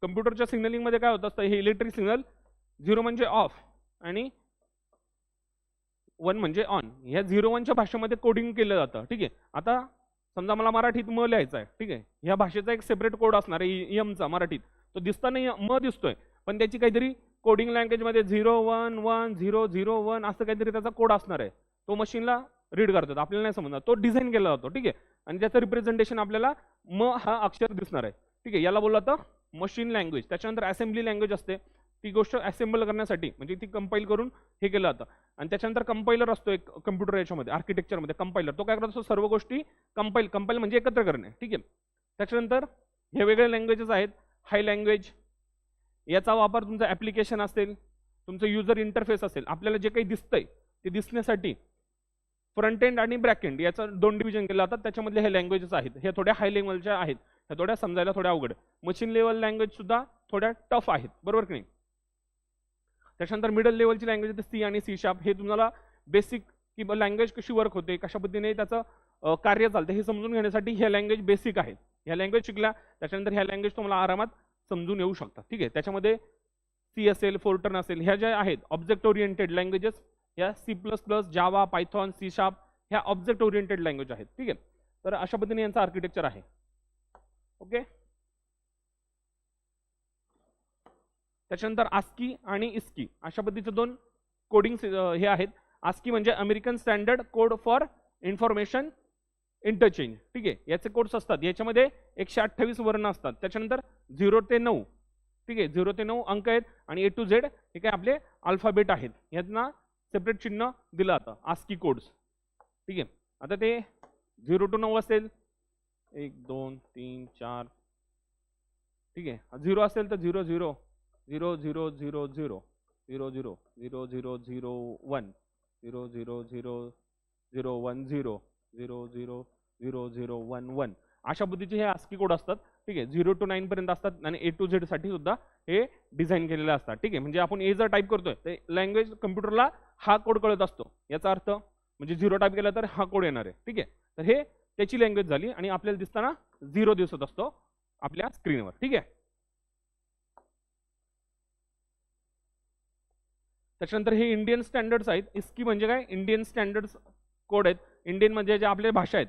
कम्प्युटरच्या सिग्नलिंग मध्ये काय होत असतं? हे इलेक्ट्रिक सिग्नल 0 म्हणजे ऑफ आणि 1 म्हणजे ऑन. ह्या 0-1च्या भाषेमध्ये कोडिंग केलं जातं. ठीक आहे, आता समजा मला मराठीत म लिहायचा आहे. ठीक आहे, ह्या भाषेचा एक सेपरेट कोड असणार आहे एमचा मराठीत. तो दिसताना म दिसतोय, पण त्याची काहीतरी कोडिंग लँग्वेजमध्ये 0-1-1-0-0-1 असं काहीतरी त्याचा कोड असणार आहे. तो मशीनला रीड करतात, आपल्याला नाही समजणार. तो डिझाईन केला जातो. ठीक आहे, आणि त्याचं रिप्रेझेंटेशन आपल्याला म हा अक्षर दिसणार आहे. ठीक आहे, याला बोललं जातं मशीन लँग्वेज. त्याच्यानंतर असेंब्ली लँग्वेज असते, ती गोष्ट असेंबल करण्यासाठी म्हणजे ती कंपाईल करून हे केलं जातं. आणि त्याच्यानंतर कंपाईलर असतो एक कम्प्युटर याच्यामध्ये, आर्किटेक्चरमध्ये कंपाईलर. तो काय करतो? सर्व गोष्टी कंपाईल म्हणजे एकत्र करणे. ठीक आहे, त्याच्यानंतर हे वेगळे लँग्वेजेस आहेत. हाय लँग्वेज, याचा वापर तुमचं ॲप्लिकेशन असेल, तुमचं युजर इंटरफेस असेल, आपल्याला जे काही दिसतंय ते दिसण्यासाठी फ्रंट एंड आणि बॅक एंड याचं 2 डिव्हिजन केलं जातात. त्याच्यामधले हे लँग्वेजेस आहेत, हे थोड्या हाय लेवलच्या आहेत, ह्या थोड्या समजायला थोड्या अवघड. मशीन लेवल लँग्वेज सुद्धा थोड्या टफ आहेत, बरोबर की नाही? त्याच्यानंतर मिडल लेवलची लँग्वेज आहे सी आणि सी शार्प. हे तुम्हाला बेसिक की लँग्वेज कशी वर्क होते, कशा पद्धतीने त्याचं कार्य चालतं हे समजून घेण्यासाठी ह्या लँग्वेज बेसिक आहेत. ह्या लँग्वेज शिकल्या त्याच्यानंतर ह्या लँग्वेज तुम्हाला आरामात समजून येऊ शकतात. ठीक आहे, त्याच्यामध्ये सी असेल, फोर्टर्न असेल, ह्या ज्या आहेत ऑब्जेक्ट ओरिएंटेड लँग्वेजेस, ह्या C++, जावा, पायथॉन, सी शार्प ह्या ऑब्जेक्ट ओरिएंटेड लँग्वेज आहेत. ठीक आहे, तर अशा पद्धतीने यांचं आर्किटेक्चर आहे. ओके, त्याच्यानंतर आस्की आणि इस्की अशा पद्धतीचे 2 कोडिंग हे आहेत. आस्की म्हणजे American standard code for information interchange. ठीक आहे, याचे कोड्स असतात, याच्यामध्ये 128 वर्ण असतात. त्याच्यानंतर 0 ते 9. ठीक आहे, 0 ते 9 अंक आहेत आणि A to Z हे काय आपले अल्फाबेट आहेत. यांना सेपरेट चिन्ह दिलं जातं, आस्की कोड्स. ठीक आहे, आता ते 0 to 9 असेल 1 2 3 4. ठीक आहे, 0 असेल तर 0 0 0 0 0 0 0 0 0 0 0 1 0 0 0 0 1 0 0 0 0 0 1 1 अशा पद्धतीचे हे आस्की कोड असतात. ठीक आहे, 0 to 9 पर्यंत असतात आणि A to Z साठी सुद्धा हे डिझाईन केलेले असतात. ठीक आहे, म्हणजे आपण ए जर टाईप करतोय तर लँग्वेज कम्प्युटरला हा कोड कळत असतो. याचा अर्थ म्हणजे 0 टाईप केला तर हा कोड येणार आहे. ठीक आहे, तर हे त्याची लँग्वेज झाली आणि आपल्याला दिसताना 0 दिसत असतो आपल्या स्क्रीनवर. ठीक आहे, त्याच्यानंतर हे इंडियन स्टँडर्ड्स आहेत. इस्की म्हणजे काय? इंडियन स्टँडर्ड्स कोड आहेत. इंडियन म्हणजे ज्या आपल्या भाषा आहेत,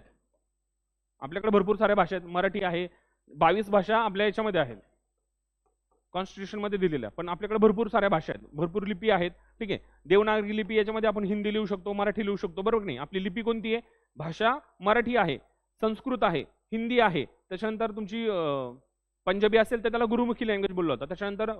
आपल्याकडे भरपूर साऱ्या भाषा आहेत. मराठी आहे, 22 भाषा आपल्या याच्यामध्ये आहेत, कॉन्स्टिट्यूशन मध्ये दिलेल्या. पण आपल्याकडे भरपूर साऱ्या भाषा आहेत, भरपूर लिपी आहेत. ठीक आहे, देवनागरी लिपी, याच्यामध्ये आपण हिंदी लिहू शकतो, मराठी लिहू शकतो, बरोबर नाही? आपली लिपी कोणती आहे? भाषा मराठी आहे, संस्कृत आहे, हिंदी आहे. त्याच्यानंतर तुमची पंजाबी असेल तर त्याला गुरुमुखी लँग्वेज बोललं जातं. त्याच्यानंतर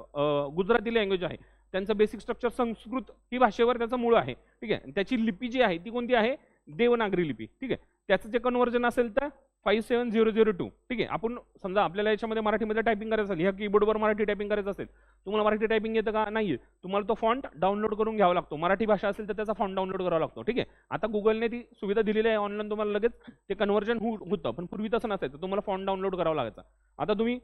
गुजराती लँग्वेज आहे, त्यांचं बेसिक स्ट्रक्चर संस्कृत ही भाषेवर त्याचं मूळ आहे. ठीक आहे, त्याची लिपी जी आहे ती कोणती आहे? देवनागरी लिपी, ठीक आहे. त्याचं जे कन्व्हर्जन असेल तर 57002, ठीक आहे. आपण समजा आपल्याला याच्यामध्ये मराठीमध्ये टायपिंग करायचं असेल, ह्या कीबोर्डवर मराठी टायपिंग करायचं असेल, तुम्हाला मराठी टायपिंग येतं का? नाही, तुम्हाला तो फॉन्ट डाउनलोड करून घ्यावा लागतो. मराठी भाषा असेल तर त्याचा फॉन्ट डाउनलोड करावा लागतो, ठीक आहे. आता गुगलने ती सुविधा दिलेली आहे, ऑनलाईन तुम्हाला लगेच ते कन्व्हर्जन होतं, पण पूर्वी तसं नसायचं, तुम्हाला फॉन्ट डाउनलोड करावा लागायचा. आता तुम्ही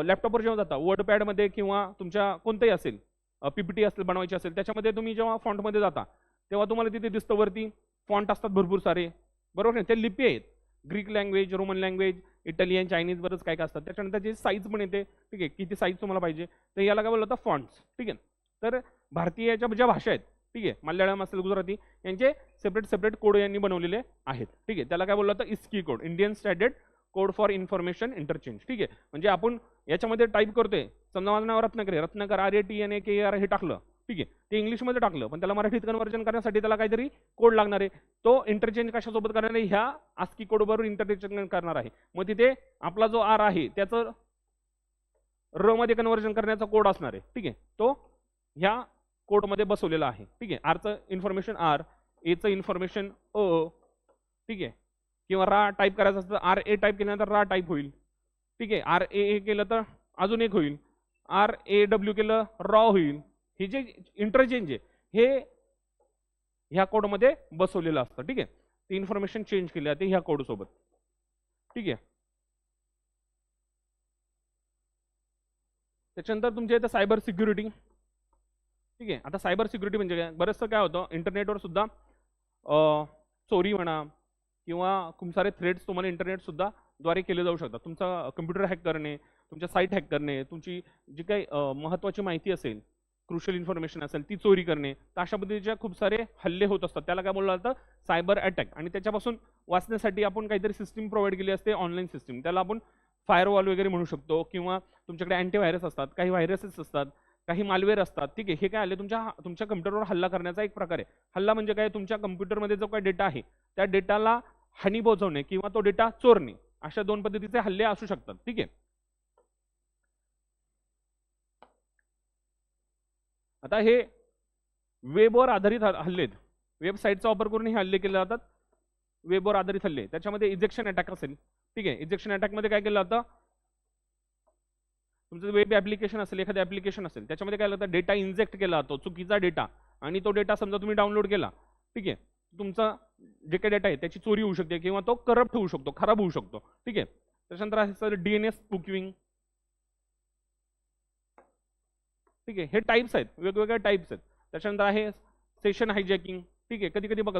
लॅपटॉपवर जेव्हा जाता, वर्डपॅडमध्ये किंवा तुमच्या कोणतंही असेल, पीपीटी असेल बनवायची असेल, त्याच्यामध्ये तुम्ही जेव्हा फॉन्टमध्ये जाता तेव्हा तुम्हाला तिथे दिसतं वरती फॉन्ट असतात भरपूर सारे, बरोबर नाही? ते लिपी आहेत, Greek language, Roman language, Italian, Chinese, बरंच काय काय असतात. त्याच्यानंतर जे साईज पण येते, ठीक आहे, किती साईज तुम्हाला पाहिजे, तर याला काय बोललं जातं? फॉन्ट्स, ठीक आहे. तर भारतीयाच्या ज्या भाषा आहेत, ठीक आहे, मल्याळम असेल, गुजराती, यांचे सेपरेट कोड यांनी बनवलेले आहेत, ठीक आहे. त्याला काय बोललं जातं? ISCII code, Indian standard code for information interchange, ठीक आहे. म्हणजे आपण याच्यामध्ये टाईप करतोय, समजा माझं नाव रत्नाकर, RATNAKER हे टाकलं, ठीक आहे, ते इंग्लिशमध्ये टाकलं, पण त्याला मराठीत कन्वर्जन करण्यासाठी त्याला काहीतरी कोड लागणार आहे. तो इंटरचेंज कशासोबत करणार आहे? ह्या ASCII कोडबरोबर इंटरचेंज करणार आहे. मग तिथे आपला जो R आहे त्याचं र मध्ये कन्वर्जन करण्याचा कोड असणार आहे, ठीक आहे. तो ह्या कोडमध्ये बसवलेला आहे, ठीक आहे. आरचं इन्फॉर्मेशन R, एचं इन्फॉर्मेशन अ, ठीक आहे. किंवा रा टाईप करायचं असतं, RA टाईप केल्यानंतर रा टाईप होईल, ठीक आहे. RAA केलं तर अजून एक होईल, RAW केलं रॉ होईल. हे जे इंटरचेंज आहे हे ह्या कोडमध्ये बसवलेलं असतं, ठीक आहे. ती इन्फॉर्मेशन चेंज केली जाते ह्या कोडसोबत, ठीक आहे. त्याच्यानंतर तुमच्या इथं सायबर सिक्युरिटी, ठीक आहे. आता सायबर सिक्युरिटी म्हणजे काय? बरंचसं काय होतं, इंटरनेटवर सुद्धा चोरी म्हणा किंवा खूप सारे थ्रेड्स तुम्हाला इंटरनेट सुद्धा द्वारे केले जाऊ शकतात. तुमचा कम्प्युटर हॅक करणे, तुमच्या साईट हॅक करणे, तुमची जी काही महत्त्वाची माहिती असेल, क्रुशियल इन्फॉर्मेशन असेल, ती चोरी करणे, तर अशा पद्धतीच्या खूप सारे हल्ले होत असतात. त्याला काय बोललं जातं? Cyber attack. आणि त्याच्यापासून वाचण्यासाठी आपण काहीतरी सिस्टीम प्रोव्हाइड केली असते, ऑनलाईन सिस्टीम, त्याला आपण फायरवॉल वगैरे म्हणू शकतो. किंवा तुमच्याकडे अँटीव्हायरस असतात, काही व्हायरसेस असतात, काही मालवेअर असतात, ठीक आहे. हे काय आले? तुमच्या कम्प्युटरवर हल्ला करण्याचा एक प्रकार आहे. हल्ला म्हणजे काय? तुमच्या कम्प्युटरमध्ये जो काही डेटा आहे त्या डेटाला हानी पोहोचवणे किंवा तो डेटा चोरणे, अशा दोन पद्धतीचे हल्ले असू शकतात, ठीक आहे. आता हे वेबवर आधारित हल्ले आहेत, वेबसाईटचा वापर करून हे हल्ले केले जातात, वेबवर आधारित हल्ले. त्याच्यामध्ये इजेक्शन अटॅक असेल, ठीक आहे. इजेक्शन अटॅकमध्ये काय केलं जातं? तुमचं वेब ॲप्लिकेशन असेल, एखादं ॲप्लिकेशन असेल, त्याच्यामध्ये काय होतं? डेटा इंजेक्ट केला जातो, चुकीचा डेटा, आणि तो डेटा समजा तुम्ही डाउनलोड केला, ठीक आहे, तुमचा जे काही डेटा आहे त्याची चोरी होऊ शकते किंवा तो करप्ट होऊ शकतो, खराब होऊ शकतो, ठीक आहे. त्याच्यानंतर आहे सर DNS स्पूकिंग, ठीक आहे. हे टाईप्स आहेत, वेगवेगळ्या टाईप्स आहेत. त्याच्यानंतर आहे सेशन हायजॅकिंग, ठीक आहे. कधी कधी बघा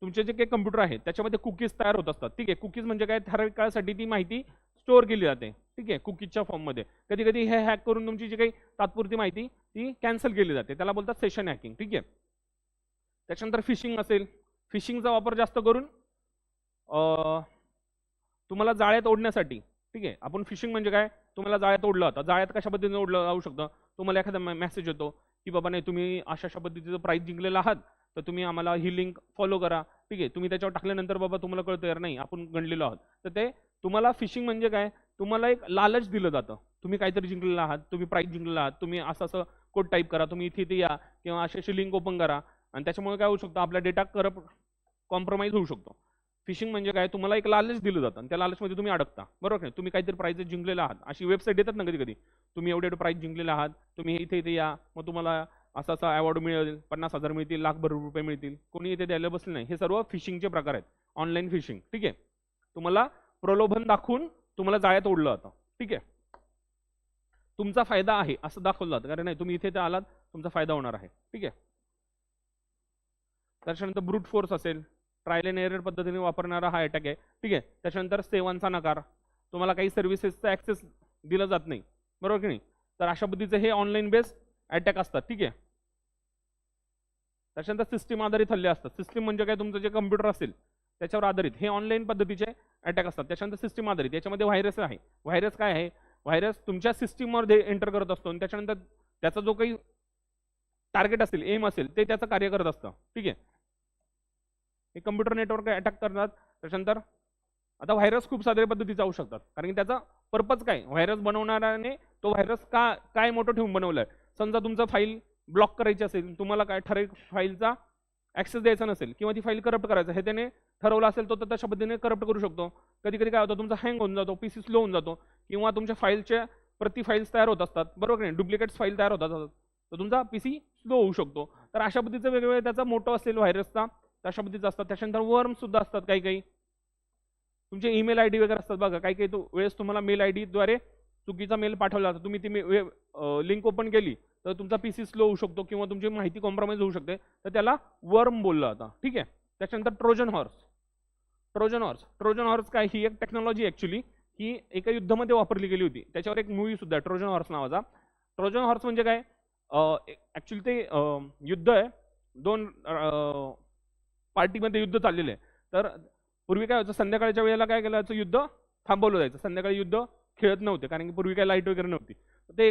तुमचे जे काही कम्प्युटर आहे त्याच्यामध्ये कुकीज तयार होत असतात, ठीक आहे. कुकीज म्हणजे काय? ठराविक काळासाठी ती माहिती स्टोअर केली जाते, ठीक आहे, कुकीजच्या फॉर्ममध्ये. कधी कधी हे हॅक करून तुमची जी काही तात्पुरती माहिती ती कॅन्सल केली जाते, त्याला बोलतात सेशन हॅकिंग, ठीक आहे. त्याच्यानंतर फिशिंग असेल, फिशिंगचा वापर जास्त करून तुम्हाला जाळ्यात ओढण्यासाठी, ठीक आहे. आपण फिशिंग म्हणजे काय? तुम्हाला जाळ्यात ओढलं जातं. जाळ्यात कशा पद्धतीने ओढलं जाऊ शकतं? तुम्हाला एखादा मेसेज येतो की बाबा नाही, तुम्ही अशा अशा पद्धतीचं प्राईज जिंकलेला आहात, तर तुम्ही आम्हाला ही लिंक फॉलो करा, ठीक आहे. तुम्ही त्याच्यावर टाकल्यानंतर बाबा तुम्हाला कळतं यार नाही, आपण गणलेलो आहोत. तर ते तुम्हाला फिशिंग म्हणजे काय? तुम्हाला एक लालच दिलं जातं, तुम्ही काहीतरी जिंकलेला आहात, तुम्ही प्राईज जिंकलेला आहात, तुम्ही असं कोड टाईप करा, तुम्ही इथे इथे या, किंवा अशी अशी लिंक ओपन करा, आणि त्याच्यामुळे काय होऊ शकतं? आपला डेटा कॉम्प्रोमाइज होऊ शकतो. फिशिंग म्हणजे काय? तुम्हाला एक लालच दिलं जातं आणि त्या लालचमध्ये तुम्ही अडकता, बरोबर नाही? तुम्ही काहीतरी प्राइजेस जिंकलेला आहात, अशी वेबसाईट येतात ना कधी कधी, तुम्ही एवढे प्राइज जिंकलेले आहात, तुम्ही इथे इथे या, मग तुम्हाला असा असा अवॉर्ड मिळेल, 50,000 मिळतील, लाखभर रुपये मिळतील. कोणी इथे द्यायला बसले नाही. हे सर्व फिशिंगचे प्रकार आहेत, ऑनलाईन फिशिंग, ठीक आहे. तुम्हाला प्रलोभन दाखवून तुम्हाला जाळ्यात ओढलं जातं, ठीक आहे. तुमचा फायदा आहे असं दाखवलं जातं, कारण नाही तुम्ही इथे आलात, तुमचा फायदा होणार आहे, ठीक आहे. त्याच्यानंतर ब्रूट फोर्स असेल, ट्रायल अँड एरर पद्धतीने वापरणारा हा अटॅक आहे, ठीक आहे. त्याच्यानंतर सेवांचा नकार, तुम्हाला काही सर्व्हिसेसचा ॲक्सेस दिला जात नाही, बरोबर की नाही? तर अशा पद्धतीचे हे ऑनलाईन बेस्ड अटॅक असतात, ठीक आहे. त्याच्यानंतर सिस्टीम आधारित हल्ले असतात. सिस्टीम म्हणजे काय? तुमचं जे कम्प्युटर असेल त्याच्यावर आधारित हे ऑनलाईन पद्धतीचे अटॅक असतात. त्याच्यानंतर सिस्टीम आधारित, याच्यामध्ये व्हायरस आहे. व्हायरस काय आहे? व्हायरस तुमच्या सिस्टीममध्ये एंटर करत असतो आणि त्याच्यानंतर त्याचा जो काही टार्गेट असेल, एम असेल, ते त्याचं कार्य करत असतं, ठीक आहे. हे कम्प्युटर नेटवर्क अटॅक करतात. त्याच्यानंतर आता व्हायरस खूप साध्या पद्धतीचे जाऊ शकतात, कारण की त्याचा पर्पज काय? व्हायरस बनवणाऱ्याने तो व्हायरस काय मोठं ठेवून बनवलाय? समजा तुमचं फाईल ब्लॉक करायची असेल, तुम्हाला काय ठराविक फाईलचा ॲक्सेस द्यायचा नसेल किंवा ती फाईल करप्ट करायचं हे त्याने ठरवलं असेल तर तशा पद्धतीने करप्ट करू शकतो. कधी कधी काय होतं, तुमचा हँग होऊन जातो, पीसी स्लो होऊन जातो, किंवा तुमच्या फाईलच्या प्रति फाईल्स तयार होत असतात, बरोबर नाही, डुप्लिकेट्स फाईल तयार होतात, तर तुमचा पीसी स्लो होऊ शकतो. तर अशा पद्धतीचं वेगवेगळे त्याचा मोठं असेल व्हायरसचा तशा पद्धतीचं असतात. त्याच्यानंतर वर्म सुद्धा असतात काही काही. तुमचे ईमेल आयडी वगैरे असतात बघा, काही काही वेळेस तुम्हाला मेल आयडी द्वारे चुकीचा मेल पाठवला जातो, तुम्ही ती लिंक ओपन केली तर तुमचा पीसी स्लो होऊ शकतो किंवा तुमची माहिती कॉम्प्रोमाइज होऊ शकते, तर त्याला वर्म बोललं जातं. ठीक आहे. त्याच्यानंतर ट्रोजन हॉर्स. ट्रोजन हॉर्स काय, ही एक टेक्नॉलॉजी ॲक्च्युली ही एका युद्धामध्ये वापरली गेली होती. त्याच्यावर एक मूवी सुद्धा आहे ट्रोजन हॉर्स नावाचा. ट्रोजन हॉर्स म्हणजे काय, ॲक्च्युली ते युद्ध आहे, दोन पार्टीमध्ये युद्ध चाललेलं आहे. तर पूर्वी काय व्हायचं, संध्याकाळच्या वेळेला काय केलं जायचं, युद्ध थांबवलं जायचं. संध्याकाळी युद्ध खेळत नव्हते कारण की पूर्वी काय लाईट वगैरे नव्हती. ते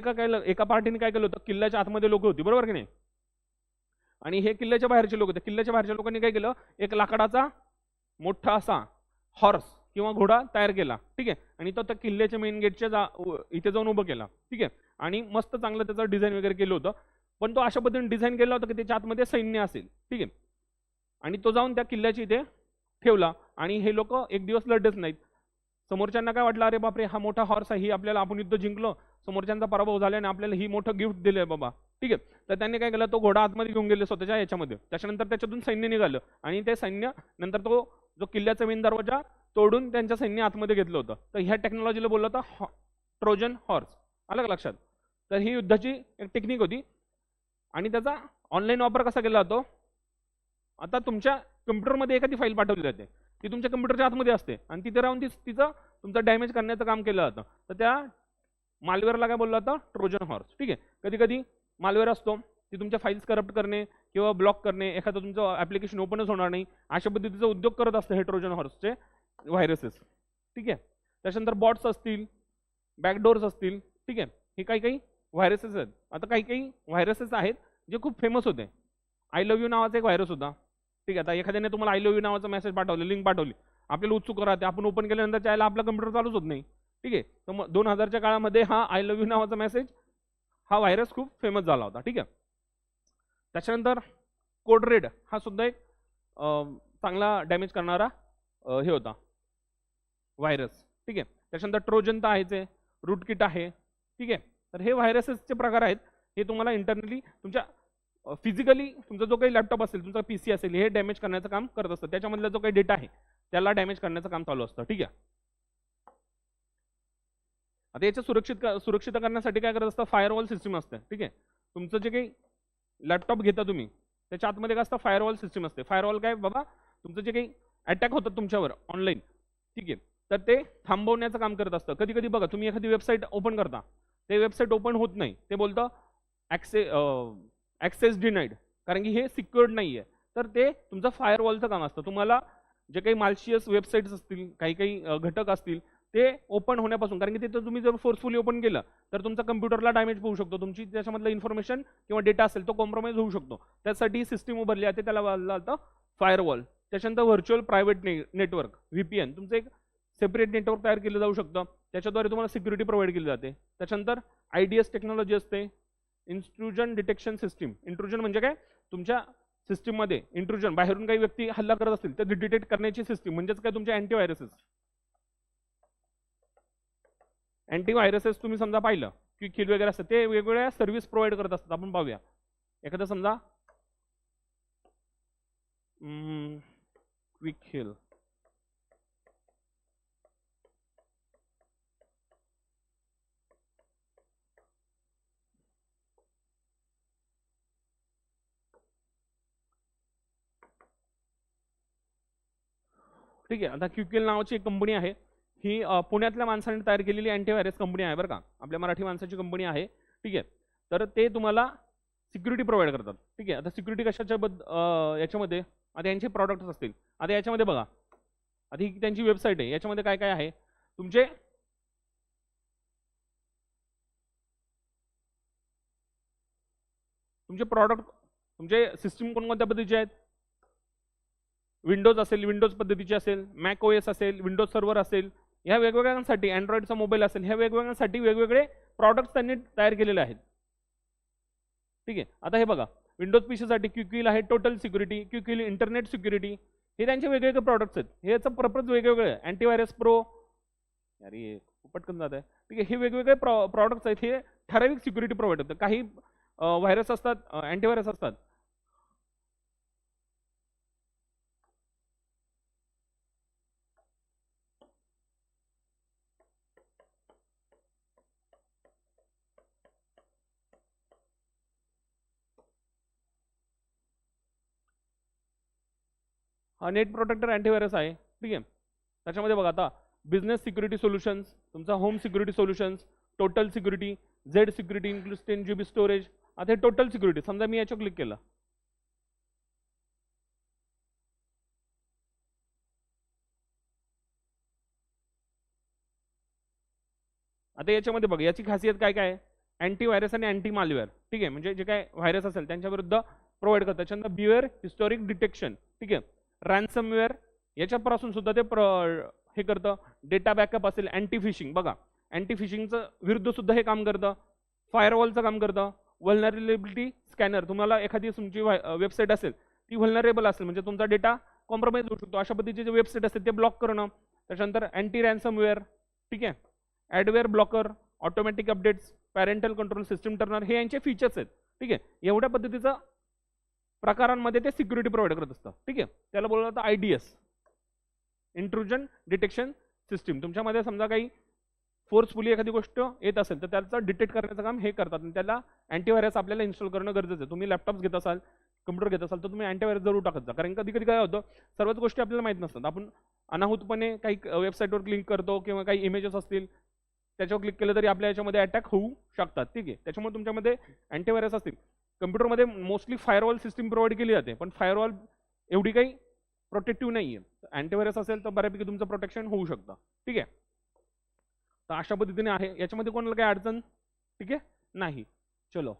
एका पार्टीने काय केलं होतं, किल्ल्याच्या आतमध्ये लोक होती, बरोबर की नाही, आणि हे किल्ल्याच्या बाहेरचे लोक होते. किल्ल्याच्या बाहेरच्या लोकांनी काय केलं, एक लाकडाचा मोठा असा हॉर्स किंवा घोडा तयार केला. ठीक आहे. आणि तो त्या किल्ल्याच्या मेन गेटच्या इथे जाऊन उभं केला. ठीक आहे. आणि मस्त चांगलं त्याचं डिझाईन वगैरे केलं होतं. पण तो अशा पद्धतीने डिझाईन केला होता की त्याच्या आतमध्ये सैन्य असेल. ठीक आहे. आणि तो जाऊन त्या किल्ल्याची इथे ठेवला आणि हे लोक एक दिवस लढलेच नाहीत. समोरच्यांना काय वाटलं, अरे बापरे हा मोठा हॉर्स आहे, ही आपल्याला, आपण युद्ध जिंकलो, समोरच्यांचा पराभव झाल्याने आपल्याला ही मोठं गिफ्ट दिलंय बाबा. ठीक आहे. तर त्यांनी काय केलं, तो घोडा आतमध्ये घेऊन गेले स्वतःच्या याच्यामध्ये. त्याच्यानंतर त्याच्यातून सैन्य निघालं आणि ते सैन्य नंतर तो जो किल्ल्याचा मेन दरवाजा तोडून त्यांच्या सैन्य आतमध्ये घेतलं होतं. तर ह्या टेक्नॉलॉजीला बोललं होतं ट्रोजन हॉर्स. आलं का लक्षात. तर ही युद्धाची एक टेक्निक होती आणि त्याचा ऑनलाईन वापर कसा केला जातो, आता तुमच्या कम्प्युटरमध्ये एखादी फाईल पाठवली जाते, ती तुमच्या कम्प्युटरच्या आतमध्ये असते आणि तिथे राहून तिचं तुमचं डॅमेज करण्याचं काम केलं जातं. तर त्या मालवेअरला काय बोललं जातं, ट्रोजन हॉर्स. ठीक आहे. कधी कधी मालवेअर असतो, ती तुमच्या फाईल्स करप्ट करणे किंवा ब्लॉक करणे, एखादं तुमचं ॲप्लिकेशन ओपनच होणार नाही, अशा पद्धतीचा उद्योग करत असतं हे ट्रोजन हॉर्सचे व्हायरसेस. ठीक आहे. त्याच्यानंतर बॉट्स असतील, बॅकडोर्स असतील. ठीक आहे. हे काही काही व्हायरसेस आहेत. आता काही काही व्हायरसेस आहेत जे खूप फेमस होते. आय लव्ह यू नावाचा एक व्हायरस होता. ठीक आहे. आता एखाद्याने तुम्हाला आय लव्ह यू नावाचा मेसेज पाठवले, लिंक पाठवली, आपल्याला उत्सुक राहते, आपण ओपन केल्यानंतर त्याला आपला कम्प्युटर चालूच होत नाही. ठीक आहे. तर मग 2000च्या काळामध्ये हा आय लव्ह यू नावाचा मेसेज, हा व्हायरस खूप फेमस झाला होता. ठीक आहे. त्याच्यानंतर कोड रेड हा सुद्धा एक चांगला डॅमेज करणारा हे होता व्हायरस. ठीक आहे. त्याच्यानंतर ट्रोजन तर आहेच आहे, रूट किट आहे. ठीक आहे. तर हे व्हायरसेसचे प्रकार आहेत. हे तुम्हाला इंटरनली तुमच्या फिजिकली तुमचा जो काही लॅपटॉप असेल, तुमचा पीसी असेल, हे डॅमेज करण्याचं काम करत असतं. त्याच्यामधला जो काही डेटा आहे त्याला डॅमेज करण्याचं काम चालू असतं. ठीक आहे. आता याच्या सुरक्षित करण्यासाठी काय करत असतं, फायरवॉल सिस्टीम असते. ठीक आहे. तुमचं जे काही लॅपटॉप घेता तुम्ही त्याच्या आतमध्ये काय असतं, फायरवॉल सिस्टीम असते. फायरवॉल काय बाबा, तुमचं जे काही अटॅक होतात तुमच्यावर ऑनलाईन, ठीक आहे, तर ते थांबवण्याचं काम करत असतं. कधी कधी बघा, तुम्ही एखादी वेबसाईट ओपन करता, ते वेबसाईट ओपन होत नाही, ते बोलतं ॲक्सेस डिनाईड, कारण की हे सिक्युअर्ड नाही आहे. तर ते तुमचं फायरवॉलचं काम असतं. तुम्हाला जे काही मालशियस वेबसाईट्स असतील, काही काही घटक असतील, ते ओपन होण्यापासून, कारण की तिथं तुम्ही जर फोर्सफुली ओपन केलं तर तुमचा कम्प्युटरला डॅमेज होऊ शकतो, तुमची त्याच्यामधलं इन्फॉर्मेशन किंवा डेटा असेल तो कॉम्प्रोमाइज होऊ शकतो. त्यासाठी सिस्टीम उभारली जाते, त्याला बोललं जातं फायरवॉल. त्याच्यानंतर व्हर्च्युअल प्रायव्हेट नेटवर्क, व्हीपीएन, तुमचं एक सेपरेट नेटवर्क तयार केलं जाऊ शकतं, त्याच्याद्वारे तुम्हाला सिक्युरिटी प्रोव्हाइड केली जाते. त्याच्यानंतर IDS टेक्नॉलॉजी असते, इंट्रुजन डिटेक्शन सिस्टीम. इंट्रुजन म्हणजे काय, तुमच्या सिस्टीममध्ये इंट्रुजन, बाहेरून काही व्यक्ती हल्ला करत असतील तर डिटेक्ट करण्याची सिस्टीम, म्हणजेच काय तुमचे अँटीव्हायरसेस. अँटीव्हायरसेस तुम्ही समजा पाहिलं की किल वगैरे असतं, ते वेगवेगळ्या सर्व्हिस प्रोव्हाइड करत असतात. आपण पाहूया एखादं समजा क्विक हिल, ठीक आहे. आता क्विकहिल नावाची एक कंपनी आहे, ही पुण्यातल्या माणसाने तयार केलेली अँटीव्हायरस कंपनी आहे बरं का, आपल्या मराठी माणसाची कंपनी आहे. ठीक आहे. तर ते तुम्हाला सिक्युरिटी प्रोव्हाइड करतात. ठीक आहे. आता सिक्युरिटी कशाच्या याच्यामध्ये, आता यांचे प्रॉडक्ट्स असतील. आता याच्यामध्ये बघा, आता ही त्यांची वेबसाईट आहे, याच्यामध्ये काय काय आहे, तुमचे प्रॉडक्ट, तुमचे सिस्टीम कोणकोणत्या पद्धतीचे आहेत, विंडोज असेल, विंडोज पद्धतीची असेल, मॅक OS असेल, विंडोज सर्व्हर असेल, ह्या वेगवेगळ्यांसाठी, अँड्रॉइडचा मोबाईल असेल, ह्या वेगवेगळ्यांसाठी वेगवेगळे प्रॉडक्ट्स त्यांनी तयार केलेले आहेत. ठीक आहे. आता हे बघा, विंडोज पीसीसाठी क्विकिल आहे, total security, Quick Heal internet security, हे त्यांचे वेगवेगळे प्रॉडक्ट्स आहेत. हे याचं पर्पज वेगवेगळं आहे. अँटीव्हायरस प्रो, अरे पटकन जात आहे, ठीक आहे. हे वेगवेगळे प्रॉडक्ट्स आहेत, हे ठराविक सिक्युरिटी प्रोव्हाइड होतं. काही व्हायरस असतात, अँटीव्हायरस असतात. हा नेट प्रोटेक्टर अँटीव्हायरस आहे, ठीक आहे. त्याच्यामध्ये बघा आता बिझनेस सिक्युरिटी सोल्युशन्स, तुमचा home security solutions, total security, Z security include 10 GB storage. आता हे टोटल सिक्युरिटी, समजा मी याच्यावर क्लिक केलं, आता याच्यामध्ये बघा याची खासियत काय काय आहे, अँटीव्हायरस आणि अँटी मालवेअर, ठीक आहे. म्हणजे जे काय व्हायरस असेल त्यांच्या विरुद्ध प्रोव्हाइड करतात. त्याच्यानंतर बिवेअर हिस्टॉरिक डिटेक्शन, ठीक आहे. रॅन्समवेअर याच्यापासून सुद्धा ते हे करतं. डेटा बॅकअप असेल, अँटी फिशिंग, बघा अँटी फिशिंगचं विरुद्ध सुद्धा हे काम करतं. फायरवॉलचं काम करतं. व्हलनरेबिलिटी स्कॅनर, तुम्हाला एखादी तुमची वेबसाईट असेल ती व्हलनरेबल असेल म्हणजे तुमचा डेटा कॉम्प्रोमाइज होऊ शकतो, अशा पद्धतीचे जे वेबसाईट असतील ते ब्लॉक करणं. त्याच्यानंतर अँटी रॅन्समवेअर, ठीक आहे. Adware blocker, automatic updates, parental control, system tuner, हे यांचे फीचर्स आहेत, ठीक आहे. एवढ्या पद्धतीचा प्रकारांमध्ये ते सिक्युरिटी प्रोव्हाइड करत असतं, ठीक आहे. त्याला बोललं जातं IDS, इंट्रुजन डिटेक्शन सिस्टीम. तुमच्यामध्ये समजा काही फोर्सफुली एखादी गोष्ट येत असेल तर त्याचं डिटेक्ट करण्याचं काम हे करतात आणि त्याला अँटीव्हायरस आपल्याला इन्स्टॉल करणं गरजेचं आहे. तुम्ही लॅपटॉप घेत असाल, कम्प्युटर घेत असाल तर तुम्ही अँटीव्हायरस जरूर टाकत जा, कारण कधी कधी काय होतं सर्वच गोष्टी आपल्याला माहीत नसतात. आपण अनाहूतपणे काही वेबसाईटवर क्लिक करतो किंवा काही इमेजेस असतील त्याच्यावर क्लिक केलं तरी आपल्या याच्यामध्ये अटॅक होऊ शकतात, ठीक आहे. त्याच्यामुळे तुमच्यामध्ये अँटीव्हायरस असतील. कम्प्युटरमध्ये मोस्टली फायरवॉल सिस्टीम प्रोव्हाइड केली जाते, पण फायरवॉल एवढी काही प्रोटेक्टिव्ह नाही आहे. अँटीव्हायरस असेल तर बऱ्यापैकी तुमचं प्रोटेक्शन होऊ शकतं, ठीक आहे. तर अशा पद्धतीने आहे, याच्यामध्ये कोणाला काही अडचण, ठीक आहे, नाही. चलो.